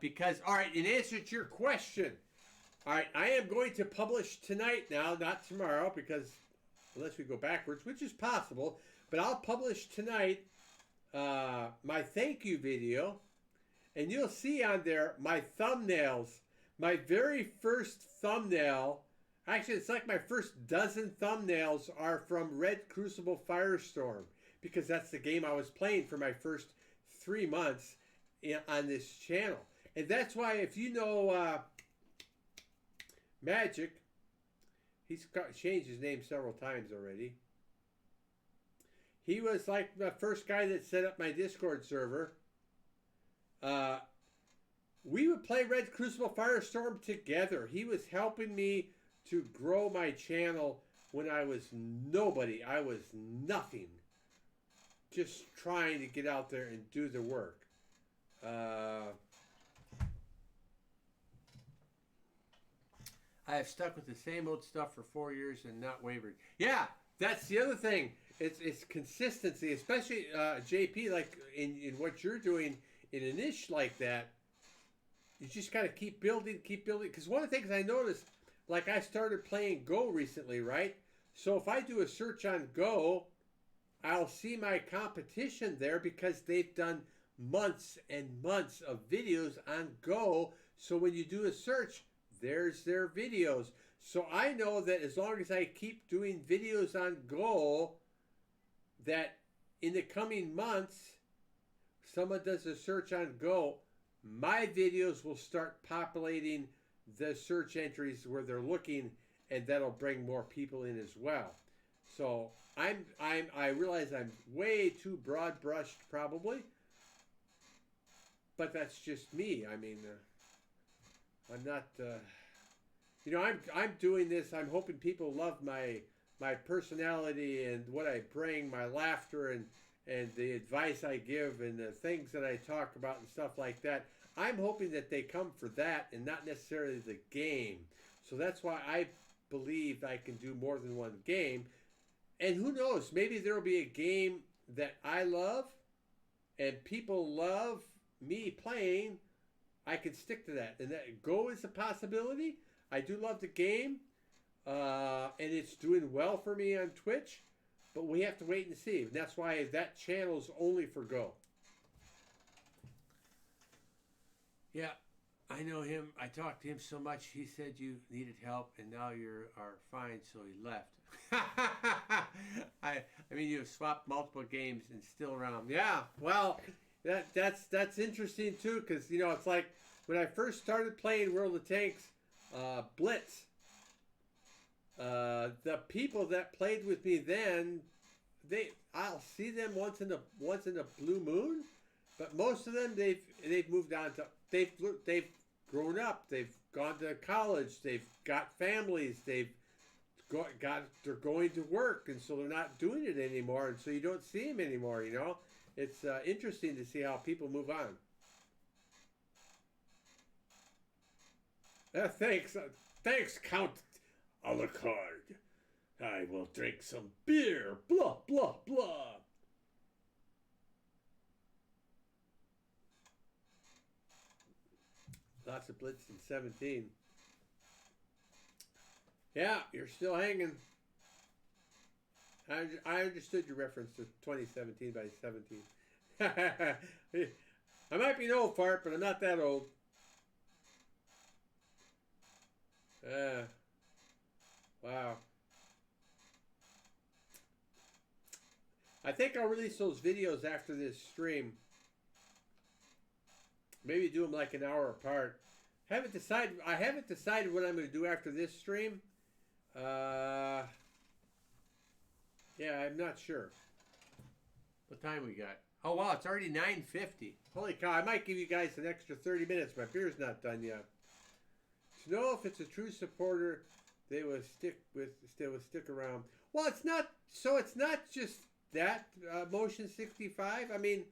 Because, all right, in answer to your question, all right, I am going to publish tonight now, not tomorrow, because unless we go backwards, which is possible, but I'll publish tonight my thank you video, and you'll see on there my thumbnails. My very first thumbnail, actually it's like my first dozen thumbnails are from Red Crucible Firestorm, because that's the game I was playing for my first 3 months on this channel. And that's why if you know Magic, he's changed his name several times already. He was like the first guy that set up my Discord server. We would play Red Crucible Firestorm together. He was helping me to grow my channel when I was nobody. I was nothing. Just trying to get out there and do the work. I have stuck with the same old stuff for 4 years and not wavered. Yeah, that's the other thing. It's consistency, especially JP, like in what you're doing in a niche like that. You just got to keep building. Because one of the things I noticed, like I started playing Go recently, right? So if I do a search on Go, I'll see my competition there because they've done months and months of videos on Go. So when you do a search, there's their videos. So I know that as long as I keep doing videos on Go, that in the coming months, someone does a search on Go, my videos will start populating the search entries where they're looking, and that'll bring more people in as well. So I realize I'm way too broad brushed probably, but that's just me. I mean, I'm not. You know, I'm doing this. I'm hoping people love my personality and what I bring, my laughter and the advice I give and the things that I talk about and stuff like that. I'm hoping that they come for that and not necessarily the game. So that's why I believe I can do more than one game. And who knows, maybe there will be a game that I love and people love me playing. I can stick to that. And that Go is a possibility. I do love the game. And it's doing well for me on Twitch. But we have to wait and see. And that's why that channel is only for Go. Yeah, I know him. I talked to him so much. He said you needed help, and now you are fine, so he left. I mean, you've swapped multiple games and still around. Yeah, well, that's interesting too, because you know it's like when I first started playing World of Tanks, Blitz. The people that played with me then, I'll see them once in a blue moon, but most of them they've moved on to they've grown up, they've gone to college, they've got families, they're going to work, and so they're not doing it anymore, and so you don't see them anymore. You know, it's interesting to see how people move on. Thanks, Count Alucard. I will drink some beer. Blah, blah, blah. Lots of Blitz in 17. Yeah, you're still hanging. I understood your reference to 2017 by 17. I might be an old fart, but I'm not that old. Wow. I think I'll release those videos after this stream. Maybe do them like an hour apart. I haven't decided what I'm going to do after this stream. Yeah, I'm not sure. What time we got? Oh wow, it's already 9:50. Holy cow! I might give you guys an extra 30 minutes. My beer's not done yet. To know if it's a true supporter, they will stick around. Well, it's not. So it's not just that Motion 65. I mean,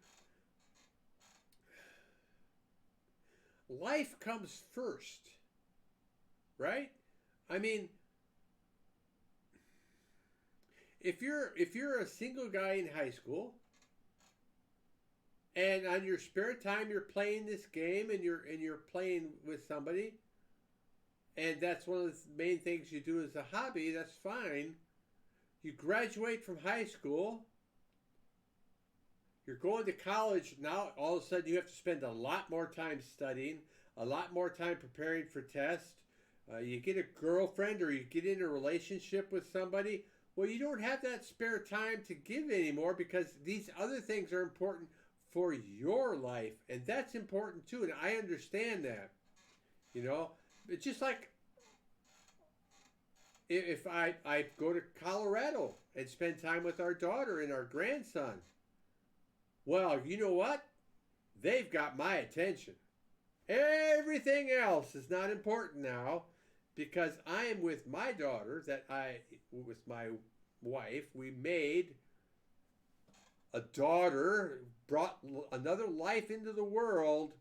life comes first, right? I mean, if you're a single guy in high school, and on your spare time you're playing this game and you're playing with somebody, and that's one of the main things you do as a hobby, that's fine. You graduate from high school, you're going to college, now all of a sudden you have to spend a lot more time studying, a lot more time preparing for tests. You get a girlfriend or you get in a relationship with somebody. Well, you don't have that spare time to give anymore because these other things are important for your life, and that's important too, and I understand that. You know, it's just like if I go to Colorado and spend time with our daughter and our grandson. Well, you know what? They've got my attention. Everything else is not important now because I am with my daughter with my wife, we made a daughter, brought another life into the world.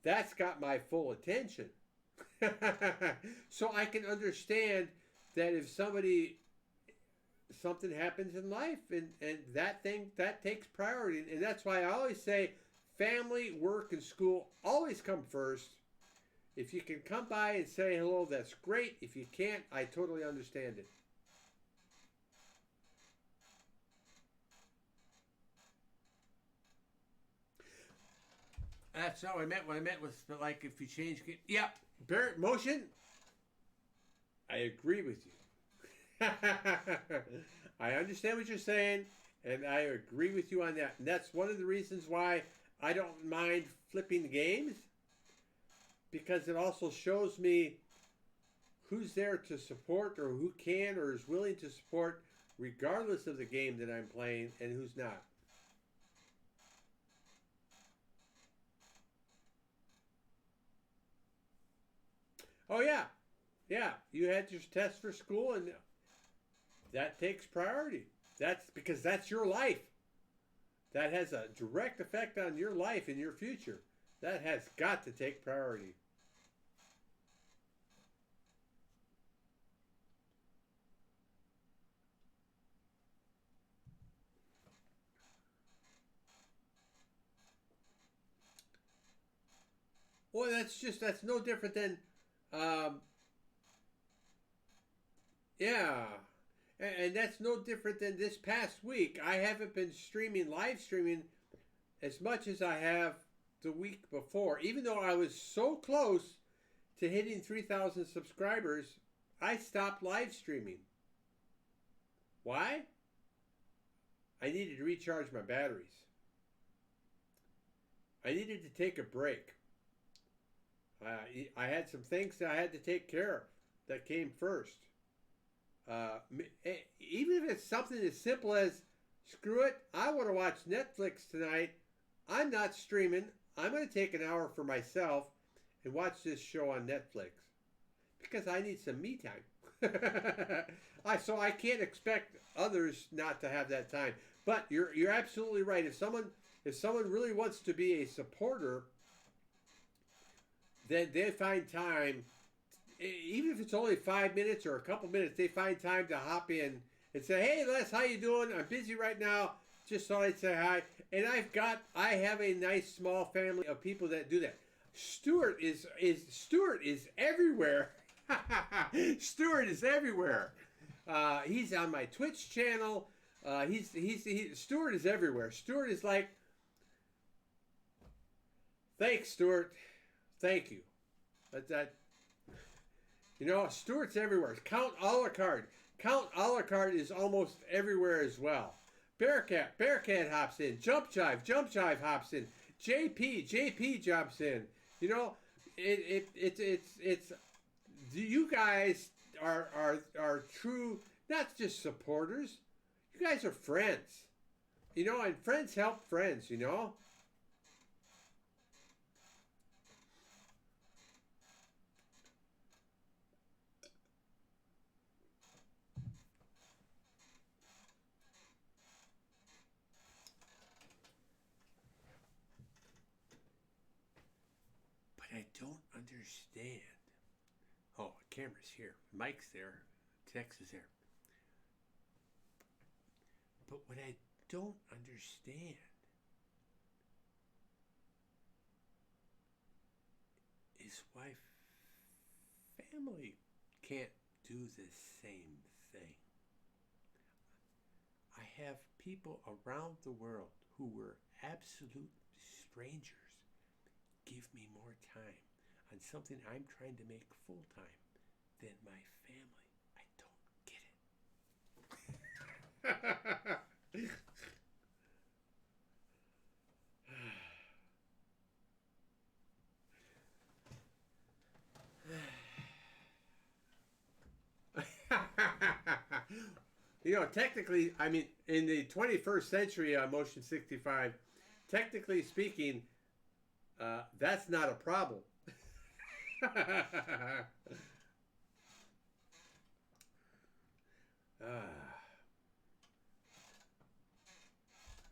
That's got my full attention. So I can understand that if something happens in life and that takes priority. And that's why I always say family, work, and school always come first. If you can come by and say hello, that's great. If you can't, I totally understand it. That's not what I meant. What I meant was like if you change... Yeah, Barrett, Motion, I agree with you. I understand what you're saying, and I agree with you on that. And that's one of the reasons why I don't mind flipping games, because it also shows me who's there to support or who can or is willing to support regardless of the game that I'm playing and who's not. Oh, yeah. Yeah, you had your test for school, and that takes priority. That's because that's your life. That has a direct effect on your life and your future. That has got to take priority. Well, that's no different than, yeah. And that's no different than this past week. I haven't been live streaming as much as I have the week before. Even though I was so close to hitting 3,000 subscribers, I stopped live streaming. Why? I needed to recharge my batteries. I needed to take a break. I had some things that I had to take care of that came first. Even if it's something as simple as, screw it, I want to watch Netflix tonight. I'm not streaming. I'm going to take an hour for myself and watch this show on Netflix because I need some me time. So I can't expect others not to have that time. But you're absolutely right. If someone really wants to be a supporter, then they find time. Even if it's only 5 minutes or a couple minutes, they find time to hop in and say, "Hey, Les, how you doing? I'm busy right now. Just thought I'd say hi." And I have a nice small family of people that do that. Stuart is everywhere. Stuart is everywhere. He's on my Twitch channel. Stuart is everywhere. Stuart is like, thanks, Stuart. Thank you. You know, Stewart's everywhere. Count a la carte. Count a la carte is almost everywhere as well. Bearcat hops in. Jump Jive hops in. JP jumps in. You know, it's you guys are true, not just supporters. You guys are friends. You know, and friends help friends, you know. But I don't understand. Oh, camera's here. Mike's there. Tex is there. But what I don't understand is why family can't do the same thing. I have people around the world who were absolute strangers give me more time on something I'm trying to make full time than my family. I don't get it. You know, technically, I mean, in the 21st century, Motion 65, technically speaking, that's not a problem.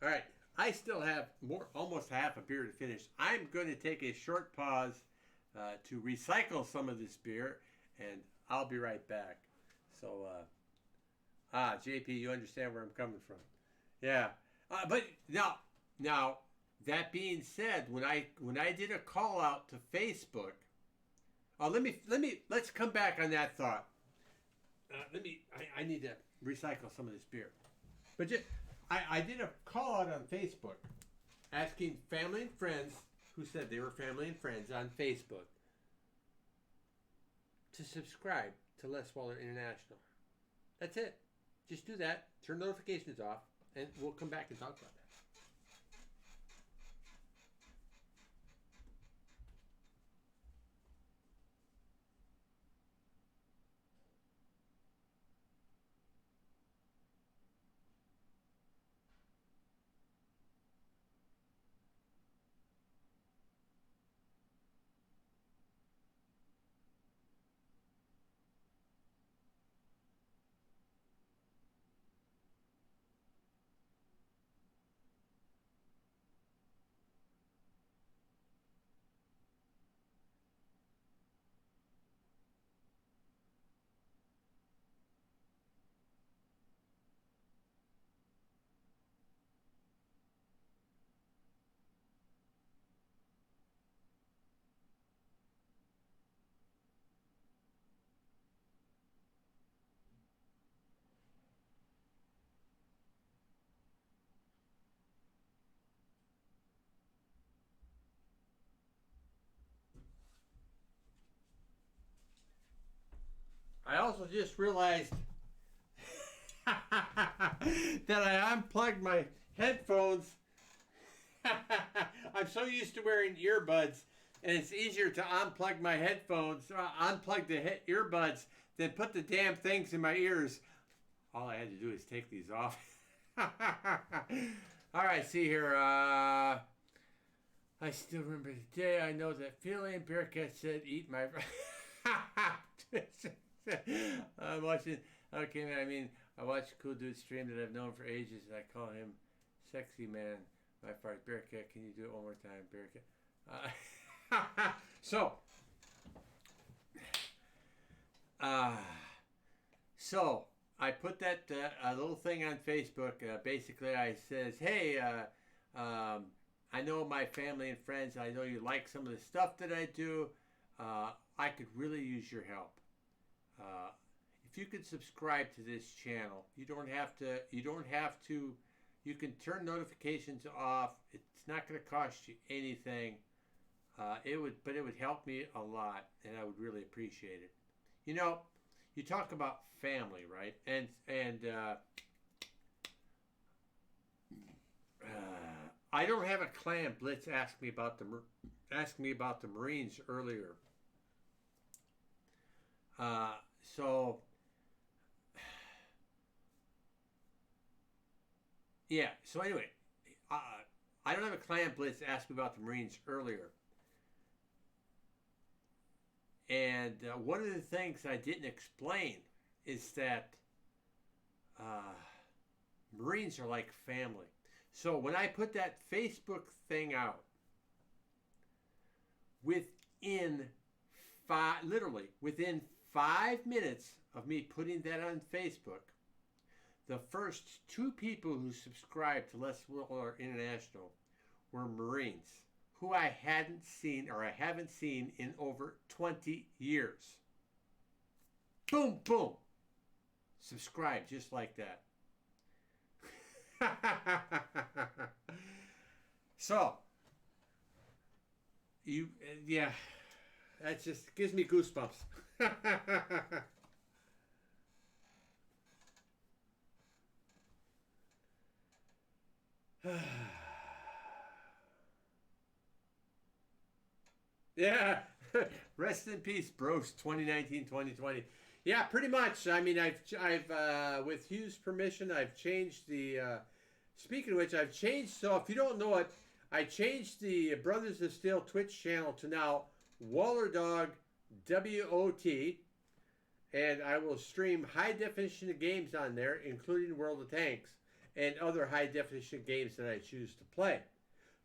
All right, I still have almost half a beer to finish. I'm going to take a short pause to recycle some of this beer, and I'll be right back. So, JP, you understand where I'm coming from? Yeah, but now that being said, when I did a call out to Facebook, let's come back on that thought. I need to recycle some of this beer, but I did a call out on Facebook, asking family and friends who said they were family and friends on Facebook to subscribe to Les Waller International. That's it. Just do that. Turn notifications off, and we'll come back and talk about that. I also just realized that I unplugged my headphones. I'm so used to wearing earbuds, and it's easier to unplug my headphones, unplug the earbuds, than put the damn things in my ears. All I had to do is take these off. All right, see here. I still remember the day. I know that feeling. Bearcat said, "Eat my." I'm watching. Okay, man. I mean, I watch a cool dude stream that I've known for ages, and I call him Sexy Man. My part, Bearcat. Can you do it one more time, Bearcat? So I put that a little thing on Facebook. Basically, I says, "Hey, I know my family and friends. I know you like some of the stuff that I do. I could really use your help. If you could subscribe to this channel, you don't have to. You can turn notifications off. It's not going to cost you anything. It would help me a lot, and I would really appreciate it. You know, you talk about family, right? And I don't have a clan. Blitz asked me about the Marines earlier. So yeah. So anyway, uh, I don't have a clan. Blitz asked me about the Marines earlier, and one of the things I didn't explain is that uh, Marines are like family. So when I put that Facebook thing out, within literally within 5 minutes of me putting that on Facebook, the first two people who subscribed to Les Willer International were Marines who I hadn't seen or I haven't seen in over 20 years. Boom, boom. Subscribe just like that. So, yeah, that just gives me goosebumps. Yeah. Rest in peace, bros. 2019-2020. Yeah, pretty much. I mean, I've with Hugh's permission, I've changed the. Speaking of which, I've changed. So if you don't know it, I changed the Brothers of Steel Twitch channel to now Waller Dog WOT, and I will stream high definition games on there, including World of Tanks and other high definition games that I choose to play.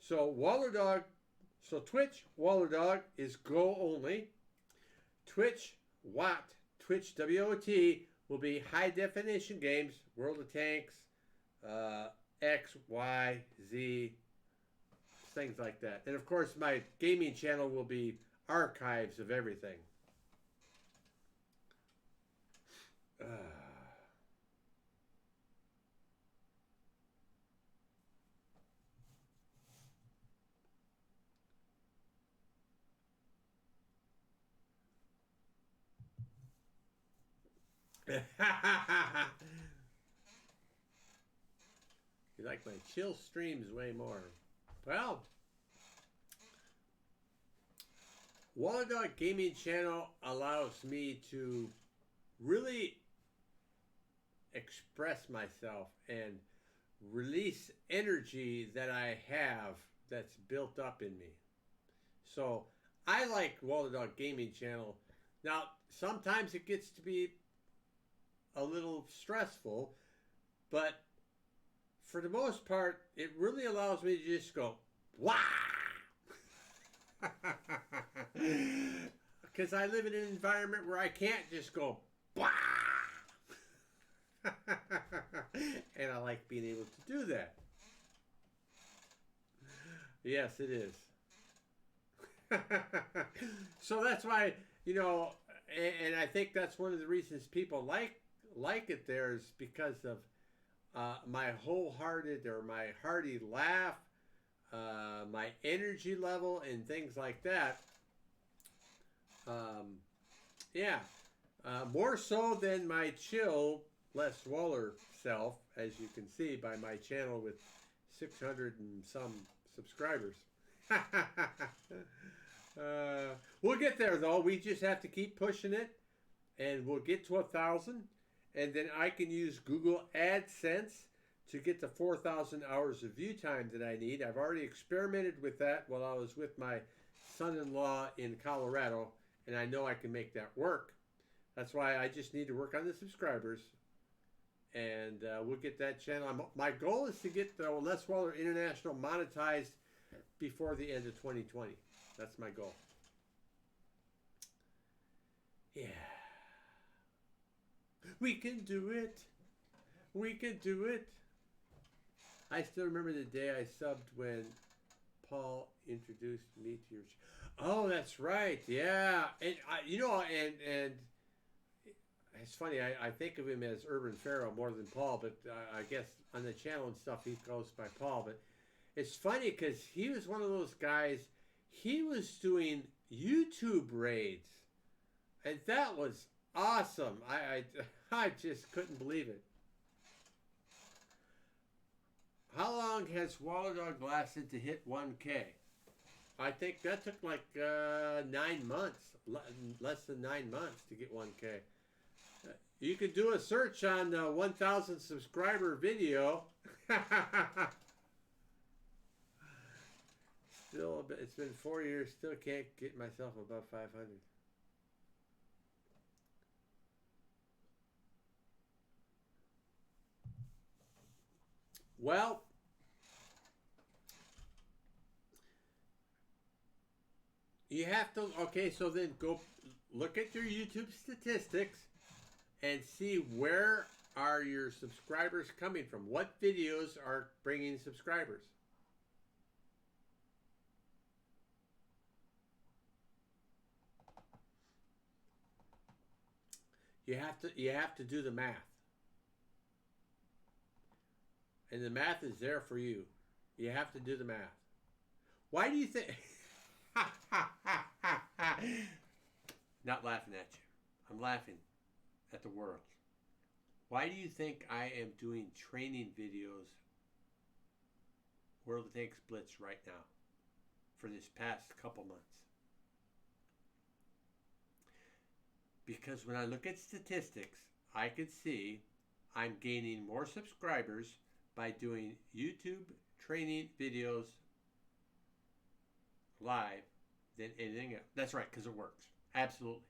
So Waller Dog. So Twitch, Waller Dog is Go only. Twitch, Twitch, WOT, will be high definition games, World of Tanks, X, Y, Z, things like that. And of course, my gaming channel will be archives of everything. You like my chill streams way more. Well, Waller Dog Gaming Channel allows me to really express myself and release energy that I have that's built up in me. So I like Waller Dog Gaming Channel. Now, sometimes it gets to be a little stressful, but for the most part, it really allows me to just go, wow! Because I live in an environment where I can't just go, wow! And I like being able to do that. Yes, it is. So that's why, you know, and I think that's one of the reasons people like it there is because of my wholehearted or my hearty laugh, my energy level, and things like that. Yeah, more so than my chill Les Waller self, as you can see by my channel with 600 and some subscribers. We'll get there though. We just have to keep pushing it, and we'll get to 1,000. And then I can use Google AdSense to get the 4,000 hours of view time that I need. I've already experimented with that while I was with my son-in-law in Colorado, and I know I can make that work. That's why I just need to work on the subscribers, and we'll get that channel. My goal is to get the Les Waller International monetized before the end of 2020. That's my goal. Yeah. We can do it. We can do it. I still remember the day I subbed when Paul introduced me to your. Oh, that's right. Yeah, and you know, and it's funny. I think of him as Urban Pharaoh more than Paul, but I guess on the channel and stuff he goes by Paul. But it's funny because he was one of those guys. He was doing YouTube raids, and that was awesome. I just couldn't believe it. How long has Swallow Dog lasted to hit 1K? I think that took like 9 months, less than 9 months to get 1K. You could do a search on 1,000 subscriber video. Still, a bit, it's been 4 years. Still can't get myself above 500. Well, you have to. Okay, so then go look at your YouTube statistics and see where are your subscribers coming from. What videos are bringing subscribers? You have to do the math. And the math is there for you. You have to do the math. Why do you think not laughing at you. I'm laughing at the world. Why do you think I am doing training videos, World of Tanks Blitz, right now for this past couple months? Because when I look at statistics, I can see I'm gaining more subscribers by doing YouTube training videos live than anything else. That's right, because it works. Absolutely.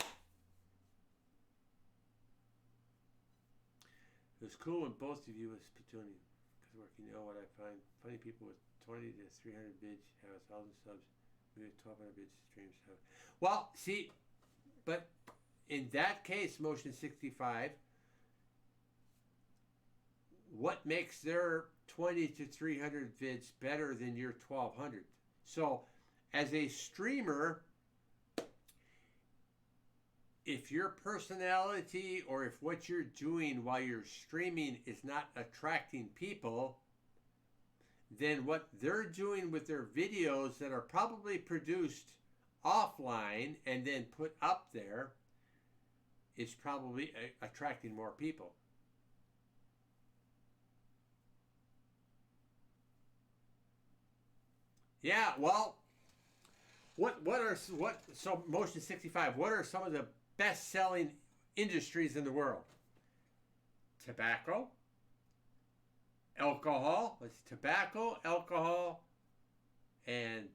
It was cool when both of you was platooning. Because working, you know what I find? Funny people with 20 to 300 vids have 1,000 subs. We have 1,200 vids streams. Well, see, but in that case, Motion 65, what makes their 20 to 300 vids better than your 1,200? So, as a streamer, if your personality or if what you're doing while you're streaming is not attracting people, then what they're doing with their videos that are probably produced offline and then put up there is probably attracting more people. Yeah, well, so Motion 65, what are some of the best-selling industries in the world? Tobacco, alcohol, and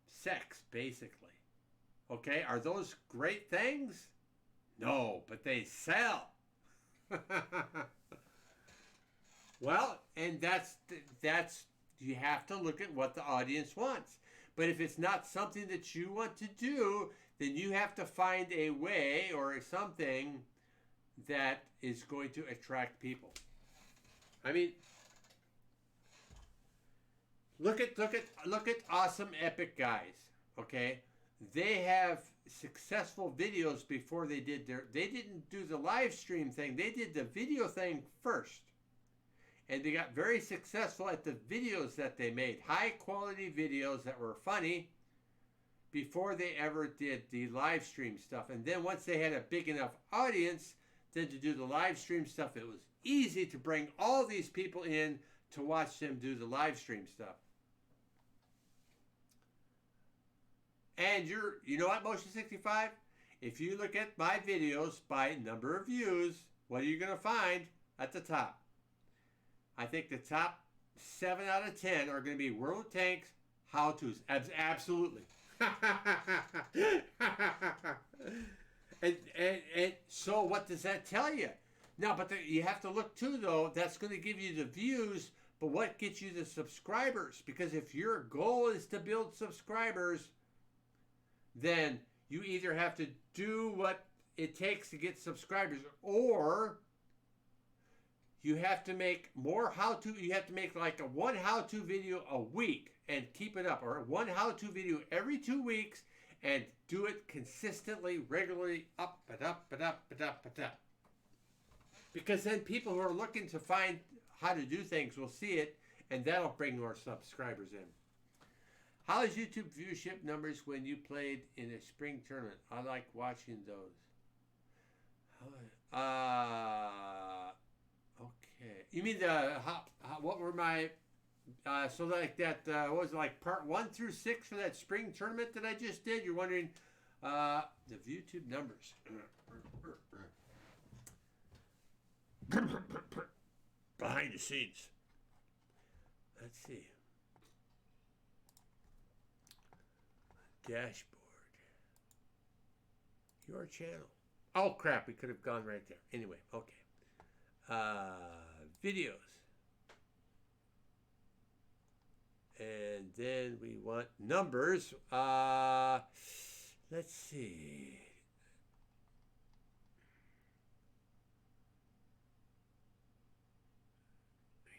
sex, basically. Okay, are those great things? No, but they sell. Well, and that's you have to look at what the audience wants. But if it's not something that you want to do, then you have to find a way or something that is going to attract people. I mean, look at Awesome Epic Guys, okay? They have successful videos before they didn't do the live stream thing. They did the video thing first. And they got very successful at the videos that they made. High quality videos that were funny before they ever did the live stream stuff. And then once they had a big enough audience, then to do the live stream stuff, it was easy to bring all these people in to watch them do the live stream stuff. And you know what, Motion 65? If you look at my videos by number of views, what are you going to find at the top? I think the top 7 out of 10 are going to be World of Tanks how-tos. Absolutely. and so what does that tell you? Now, but you have to look too, though. That's going to give you the views, but what gets you the subscribers? Because if your goal is to build subscribers, then you either have to do what it takes to get subscribers, or you have to make more how-to. You have to make like one how-to video a week and keep it up, or one how-to video every 2 weeks and do it consistently, regularly, up. Because then people who are looking to find how to do things will see it, and that'll bring more subscribers in. How is YouTube viewership numbers when you played in a spring tournament? I like watching those. Okay. You mean the what were my so like that what was it, like part 1 through 6 for that spring tournament that I just did? You're wondering the YouTube numbers. Behind the scenes. Let's see. Dashboard. Your channel. Oh crap, we could have gone right there. Anyway, okay. Videos. And then we want numbers. Let's see.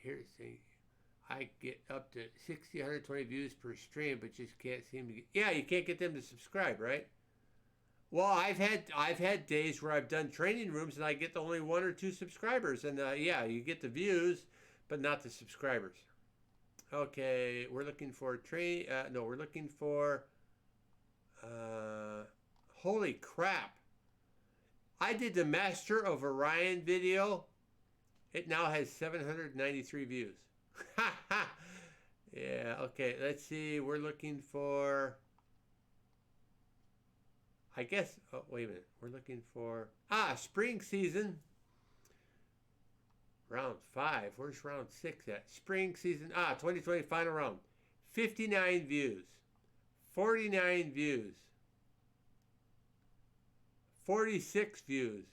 Here's the I get up to 60, 120 views per stream, but just can't seem to get. Yeah, you can't get them to subscribe, right? Well, I've had days where I've done training rooms and I get only 1 or 2 subscribers, and yeah, you get the views, but not the subscribers. Okay, we're looking for train. No, we're looking for. Holy crap! I did the Master of Orion video. It now has 793 views. Yeah. Okay. Let's see. We're looking for. I guess. Oh, wait a minute. We're looking for spring season. Round 5. Where's round 6 at? Spring season. 2020 final round. 59 views. 49 views. 46 views.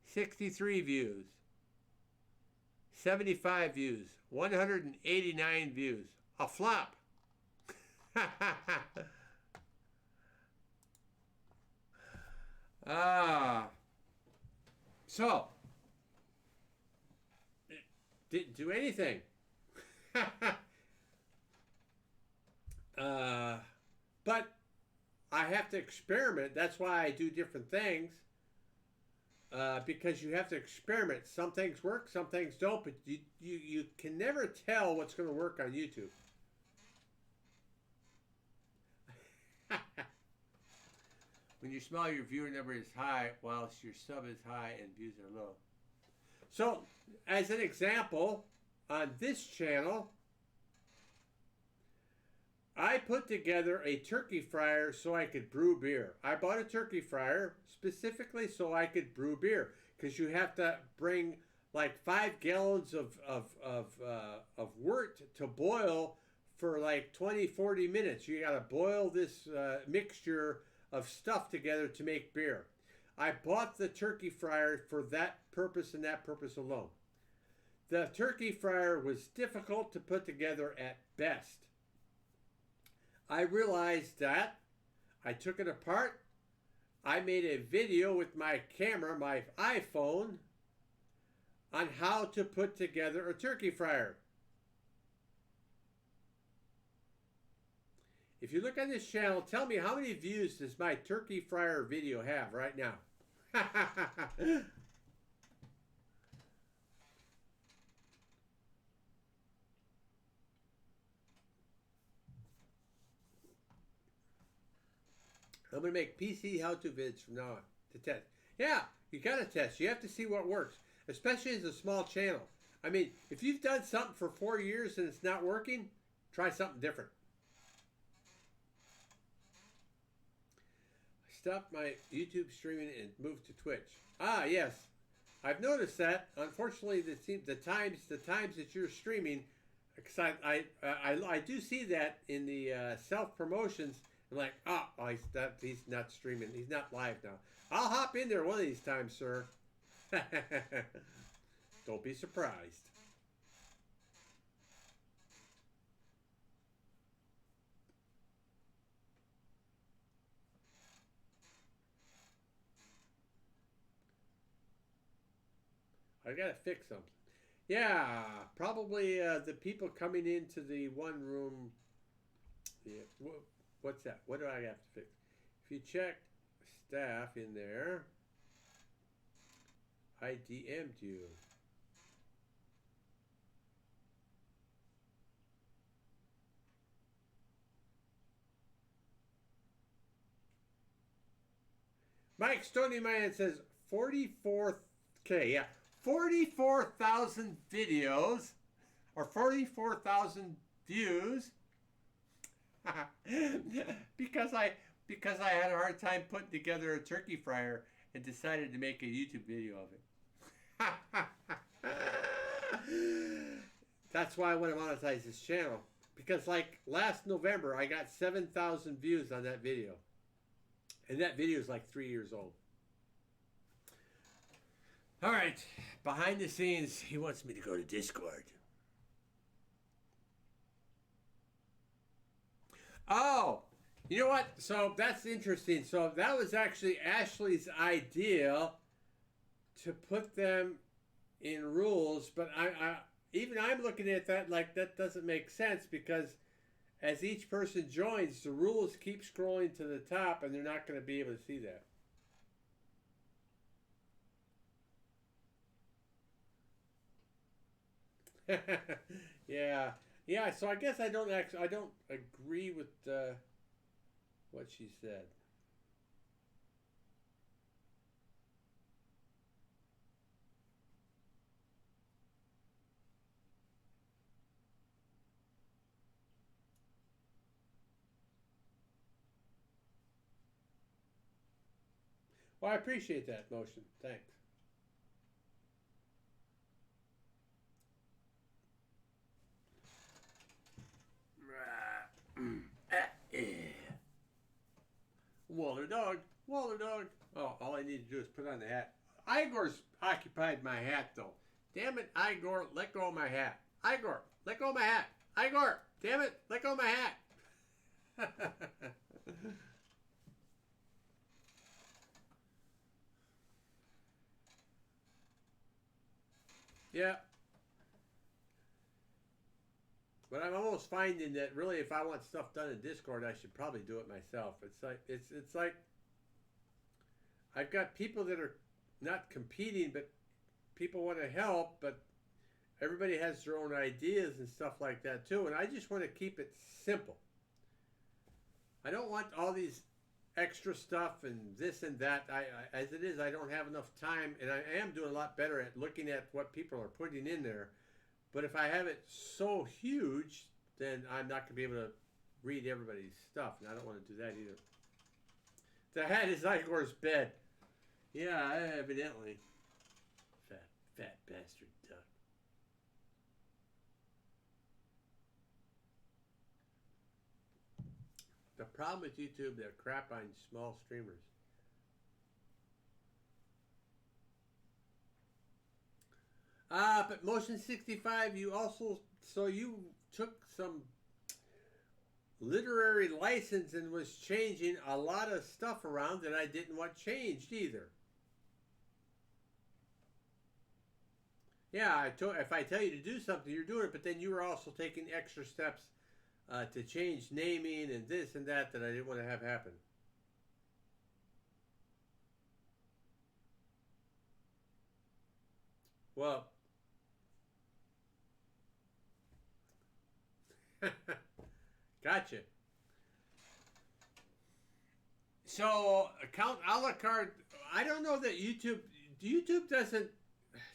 63 views. 75 views. 189 views. A flop. So didn't do anything. But I have to experiment. That's why I do different things. Because you have to experiment. Some things work, some things don't, but you can never tell what's going to work on YouTube. When you smile, your viewer number is high, whilst your sub is high and views are low. So, as an example, on this channel, I put together a turkey fryer so I could brew beer. I bought a turkey fryer specifically so I could brew beer, because you have to bring like 5 gallons of wort to boil for like 20-40 minutes. You got to boil this mixture of stuff together to make beer. I bought the turkey fryer for that purpose and that purpose alone. The turkey fryer was difficult to put together at best. I realized that. I took it apart. I made a video with my camera, my iPhone, on how to put together a turkey fryer. If you look on this channel, tell me how many views does my turkey fryer video have right now? I'm going to make PC how-to vids from now on to test. Yeah, you got to test. You have to see what works, especially as a small channel. I mean, if you've done something for 4 years and it's not working, try something different. Stop my YouTube streaming and move to Twitch. Yes. I've noticed that. Unfortunately, the times that you're streaming, because I do see that in the self-promotions. I'm like, he's not streaming. He's not live now. I'll hop in there one of these times, sir. Don't be surprised. I gotta fix something. Yeah, probably the people coming into the one room. Yeah, what's that? What do I have to fix? If you check staff in there, I DM'd you. Mike Stony Man says 44, yeah, 44,000 videos or 44,000 views because I had a hard time putting together a turkey fryer and decided to make a YouTube video of it. That's why I want to monetize this channel, because like last November I got 7,000 views on that video, and that video is like 3 years old. All right, behind the scenes, he wants me to go to Discord. Oh, you know what? So that's interesting. So that was actually Ashley's idea to put them in rules, but I'm looking at that like that doesn't make sense, because as each person joins, the rules keep scrolling to the top, and they're not going to be able to see that. Yeah. So I guess I don't agree with what she said. Well, I appreciate that motion. Thanks. Waller dog. Waller dog. Oh, all I need to do is put on the hat. Igor's occupied my hat, though. Damn it, Igor, let go of my hat. Igor, let go of my hat. Igor, damn it, let go of my hat. Yeah. But I'm almost finding that really, if I want stuff done in Discord, I should probably do it myself. It's like I've got people that are not competing, but people want to help, but everybody has their own ideas and stuff like that too. And I just want to keep it simple. I don't want all these extra stuff and this and that. As it is, I don't have enough time, and I am doing a lot better at looking at what people are putting in there. But if I have it so huge, then I'm not going to be able to read everybody's stuff, and I don't want to do that either. The hat is Igor's bed. Yeah, evidently. Fat bastard duck. The problem with YouTube, they're crap on small streamers. But Motion 65, you also, so you took some literary license and was changing a lot of stuff around that I didn't want changed either. Yeah, if I tell you to do something, you're doing it, but then you were also taking extra steps to change naming and this and that I didn't want to have happen. Well, gotcha. So, account a la carte, I don't know that YouTube doesn't,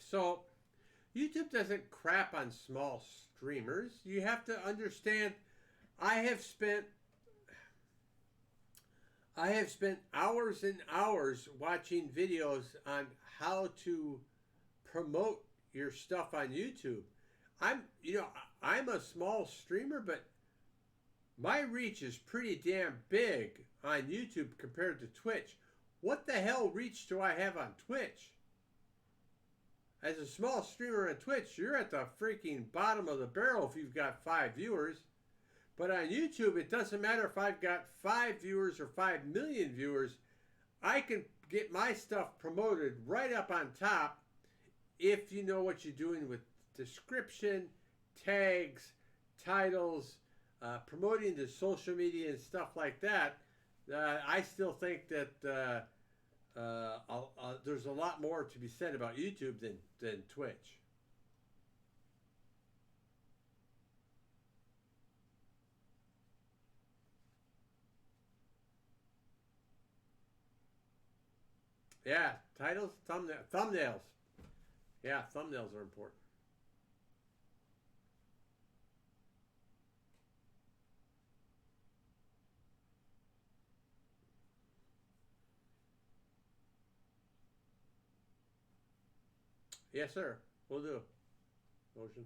so YouTube doesn't crap on small streamers. You have to understand, I have spent hours and hours watching videos on how to promote your stuff on YouTube. I'm a small streamer, but my reach is pretty damn big on YouTube compared to Twitch. What the hell reach do I have on Twitch? As a small streamer on Twitch, you're at the freaking bottom of the barrel if you've got 5 viewers. But on YouTube, it doesn't matter if I've got 5 viewers or 5 million viewers. I can get my stuff promoted right up on top if you know what you're doing with description, tags, titles, promoting to social media and stuff like that. I still think that there's a lot more to be said about YouTube than Twitch. Yeah, titles, thumbnails. Yeah, thumbnails are important. Yes, sir. We'll do. Motion.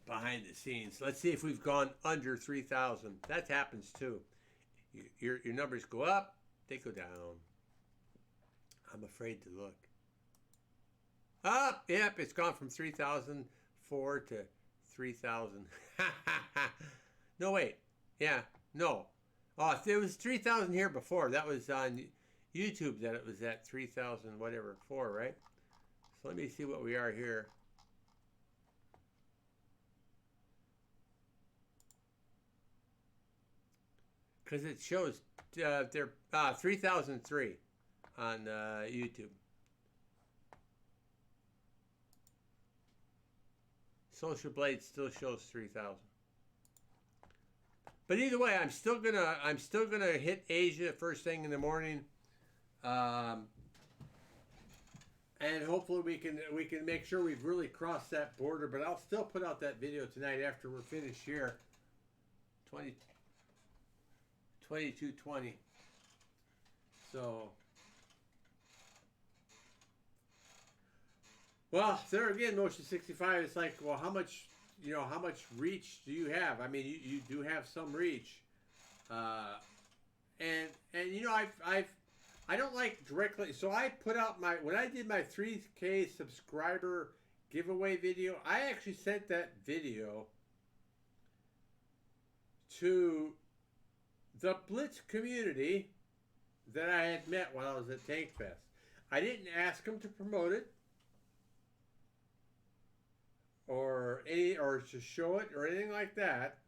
Behind the scenes. Let's see if we've gone under 3,000. That happens too. Your numbers go up, they go down. I'm afraid to look. Up, yep, it's gone from 3,004 to 3,000. No, wait. Yeah, no. Oh, there was 3,000 here before. That was on YouTube that it was at 3,000 whatever 4, right? So let me see what we are here. Because it shows they're 3,003 on YouTube. Social Blade still shows 3,000. But either way, I'm still gonna hit Asia first thing in the morning, and hopefully we can make sure we've really crossed that border. But I'll still put out that video tonight after we're finished here. 2220. So, well, there again, Motion 65. It's like, well, how much reach do you have? I mean, you do have some reach, and I don't like directly. So I put out when I did my 3K subscriber giveaway video. I actually sent that video to the Blitz community that I had met while I was at Tank Fest. I didn't ask them to promote it or to show it or anything like that,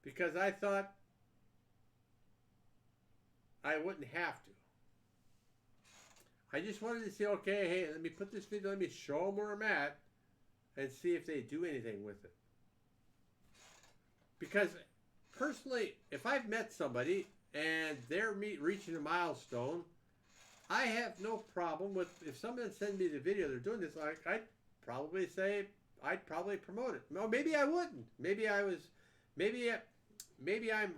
because I thought I wouldn't have to. I just wanted to say, okay, hey, let me put this video, let me show them where I'm at and see if they do anything with it. Because personally, if I've met somebody and they're reaching a milestone, I have no problem with, if someone sends me the video they're doing this, like, I'd probably promote it. No, maybe I wouldn't. Maybe I'm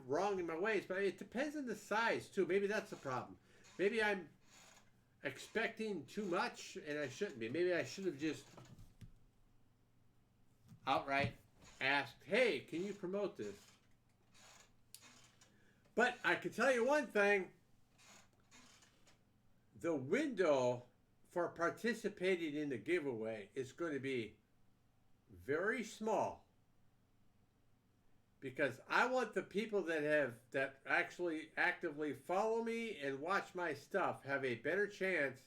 wrong in my ways, but it depends on the size too. Maybe that's the problem. Maybe I'm expecting too much and I shouldn't be. Maybe I should have just outright asked, hey, can you promote this? But I can tell you one thing. The window for participating in the giveaway is going to be very small, because I want the people that actually actively follow me and watch my stuff have a better chance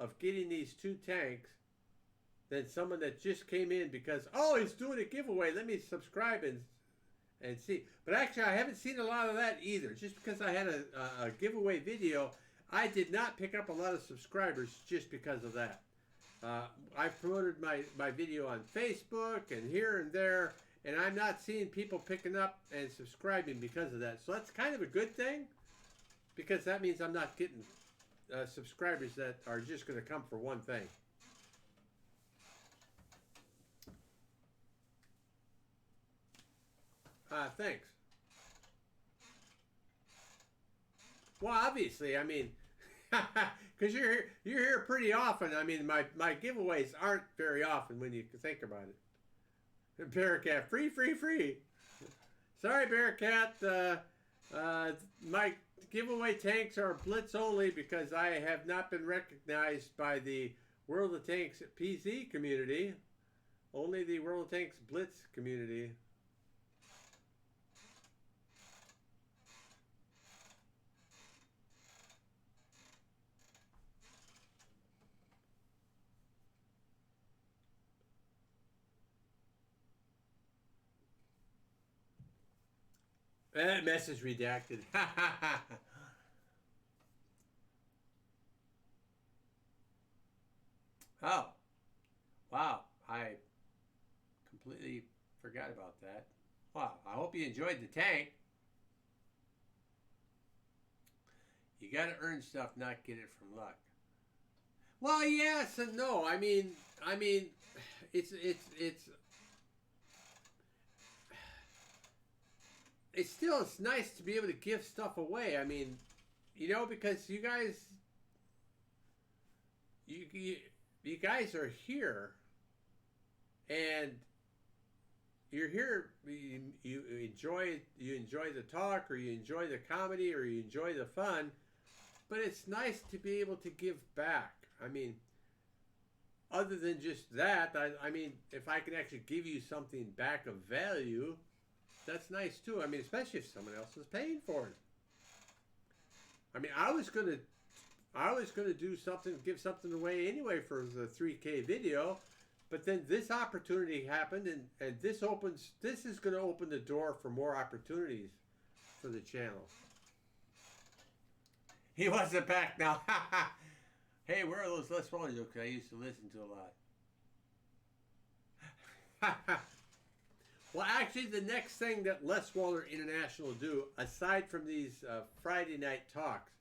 of getting these 2 tanks than someone that just came in because, oh, he's doing a giveaway, let me subscribe and see. But actually, I haven't seen a lot of that either. Just because I had a giveaway video, I did not pick up a lot of subscribers just because of that. I've promoted my video on Facebook and here and there, and I'm not seeing people picking up and subscribing because of that. So that's kind of a good thing, because that means I'm not getting subscribers that are just going to come for one thing. Thanks. Well, obviously, I mean, because you're here pretty often. I mean, my giveaways aren't very often when you think about it. Bearcat, free. Sorry, Bearcat. My giveaway tanks are Blitz only because I have not been recognized by the World of Tanks PZ community. Only the World of Tanks Blitz community. That message redacted. Oh, wow. I completely forgot about that. Well, I hope you enjoyed the tank. You got to earn stuff, not get it from luck. Well, yes and no. I mean, it's it's nice to be able to give stuff away. I mean, because you guys, you guys are here, and you're here. You enjoy the talk, or you enjoy the comedy, or you enjoy the fun. But it's nice to be able to give back. I mean, other than just that, I mean, if I can actually give you something back of value, that's nice too. I mean, especially if someone else is paying for it. I mean, I was gonna do something, give something away anyway for the 3K video, but then this opportunity happened, and this is gonna open the door for more opportunities for the channel. He wasn't back now. Hey, where are those Les Wallner jokes I used to listen to a lot? Well, actually, the next thing that Les Wallner International will do, aside from these Friday night talks,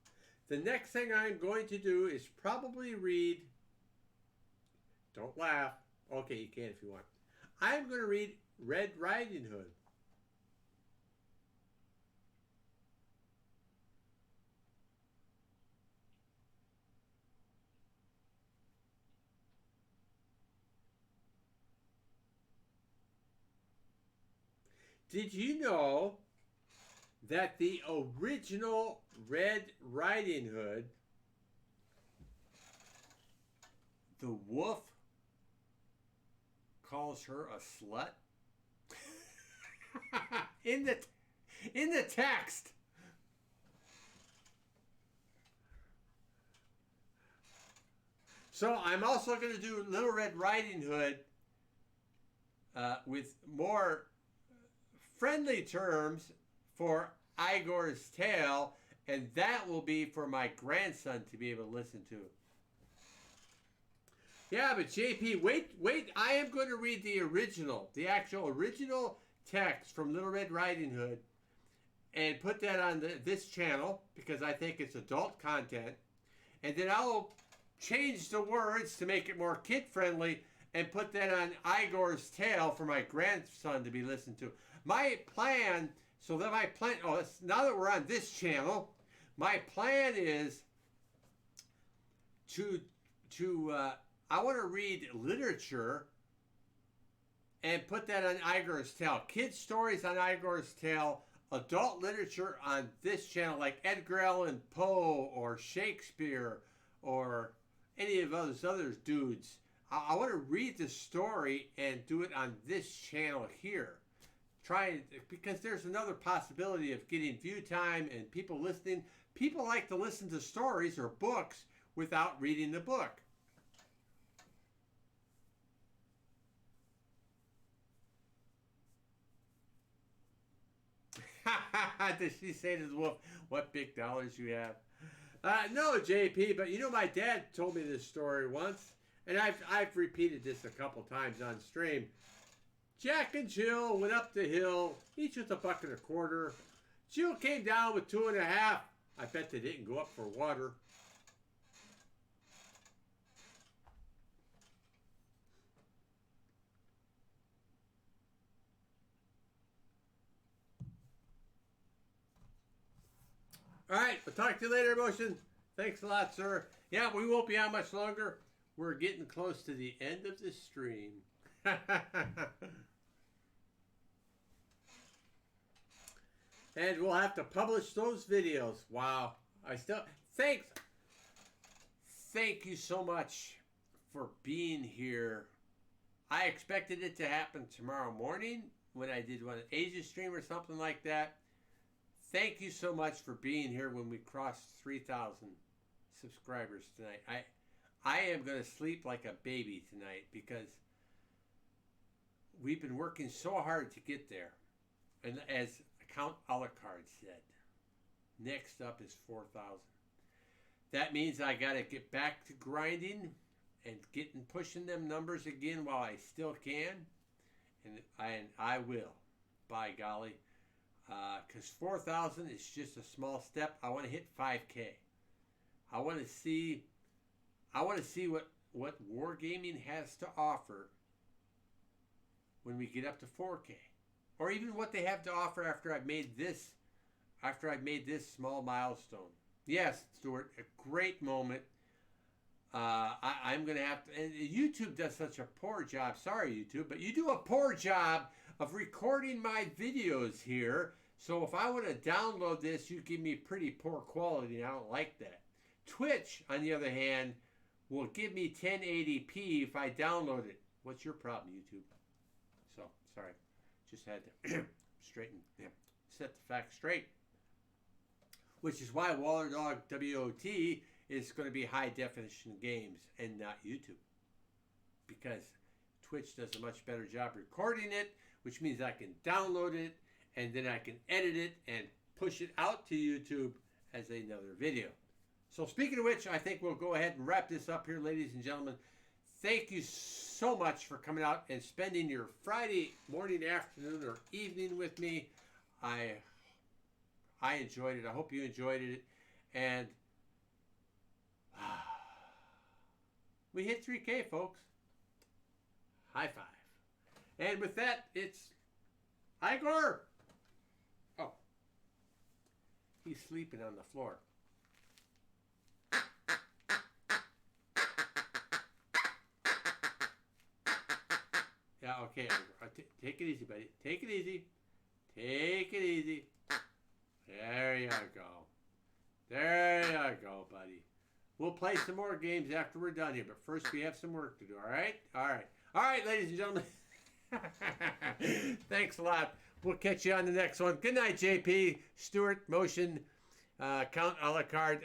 the next thing I'm going to do is probably read, don't laugh, okay, you can if you want. I'm going to read Red Riding Hood. Did you know that the original Red Riding Hood, the wolf calls her a slut? in the text. So I'm also going to do Little Red Riding Hood with more friendly terms for Igor's Tale, and that will be for my grandson to be able to listen to. Yeah, but JP, wait, I am going to read the actual original text from Little Red Riding Hood, and put that on this channel, because I think it's adult content, and then I'll change the words to make it more kid-friendly, and put that on Igor's Tale for my grandson to be listened to. My plan, now that we're on this channel, my plan is I want to read literature and put that on Igor's Tale. Kids' stories on Igor's Tale, adult literature on this channel, like Edgar Allan Poe or Shakespeare or any of those other dudes. I want to read the story and do it on this channel here. Because there's another possibility of getting view time and people listening. People like to listen to stories or books without reading the book. Did she say to the wolf, what big dollars you have? No, JP, but my dad told me this story once, and I've repeated this a couple times on stream. Jack and Jill went up the hill, each with $1.25. Jill came down with 2.5. I bet they didn't go up for water. All right, we'll talk to you later, Emotion. Thanks a lot, sir. Yeah, we won't be on much longer. We're getting close to the end of the stream. And we'll have to publish those videos. Wow. Thank you so much for being here. I expected it to happen tomorrow morning when I did one Asia stream or something like that. Thank you so much for being here when we crossed 3,000 subscribers tonight. I am going to sleep like a baby tonight because we've been working so hard to get there. And as Count Alucard said, next up is 4,000. That means I got to get back to grinding and pushing them numbers again while I still can. And I will. by golly. Because 4,000 is just a small step. I want to hit 5K. I want to see what Wargaming has to offer when we get up to 4K, or even what they have to offer after I've made this small milestone. Yes, Stuart, a great moment. I'm gonna have to. And YouTube does such a poor job. Sorry, YouTube, but you do a poor job of recording my videos here. So if I want to download this, you give me pretty poor quality, and I don't like that. Twitch, on the other hand, will give me 1080p if I download it. What's your problem, YouTube? So, sorry. Just had to set the facts straight. Which is why Waller Dog WOT is going to be high definition games and not YouTube. Because Twitch does a much better job recording it, which means I can download it, and then I can edit it and push it out to YouTube as another video. So speaking of which, I think we'll go ahead and wrap this up here, ladies and gentlemen. Thank you so much for coming out and spending your Friday morning, afternoon, or evening with me. I enjoyed it. I hope you enjoyed it. And we hit 3K, folks. High five. And with that, it's Igor. Oh, he's sleeping on the floor. Yeah, okay. Take it easy, buddy. Take it easy. Take it easy. There you go. There you go, buddy. We'll play some more games after we're done here, but first we have some work to do, all right? All right. All right, ladies and gentlemen. Thanks a lot. We'll catch you on the next one. Good night, JP. Stuart, Motion, Count a la carte.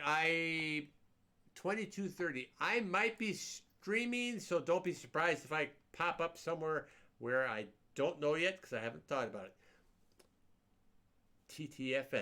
22:30. I might be streaming, so don't be surprised if I pop up somewhere where I don't know yet because I haven't thought about it. TTFN.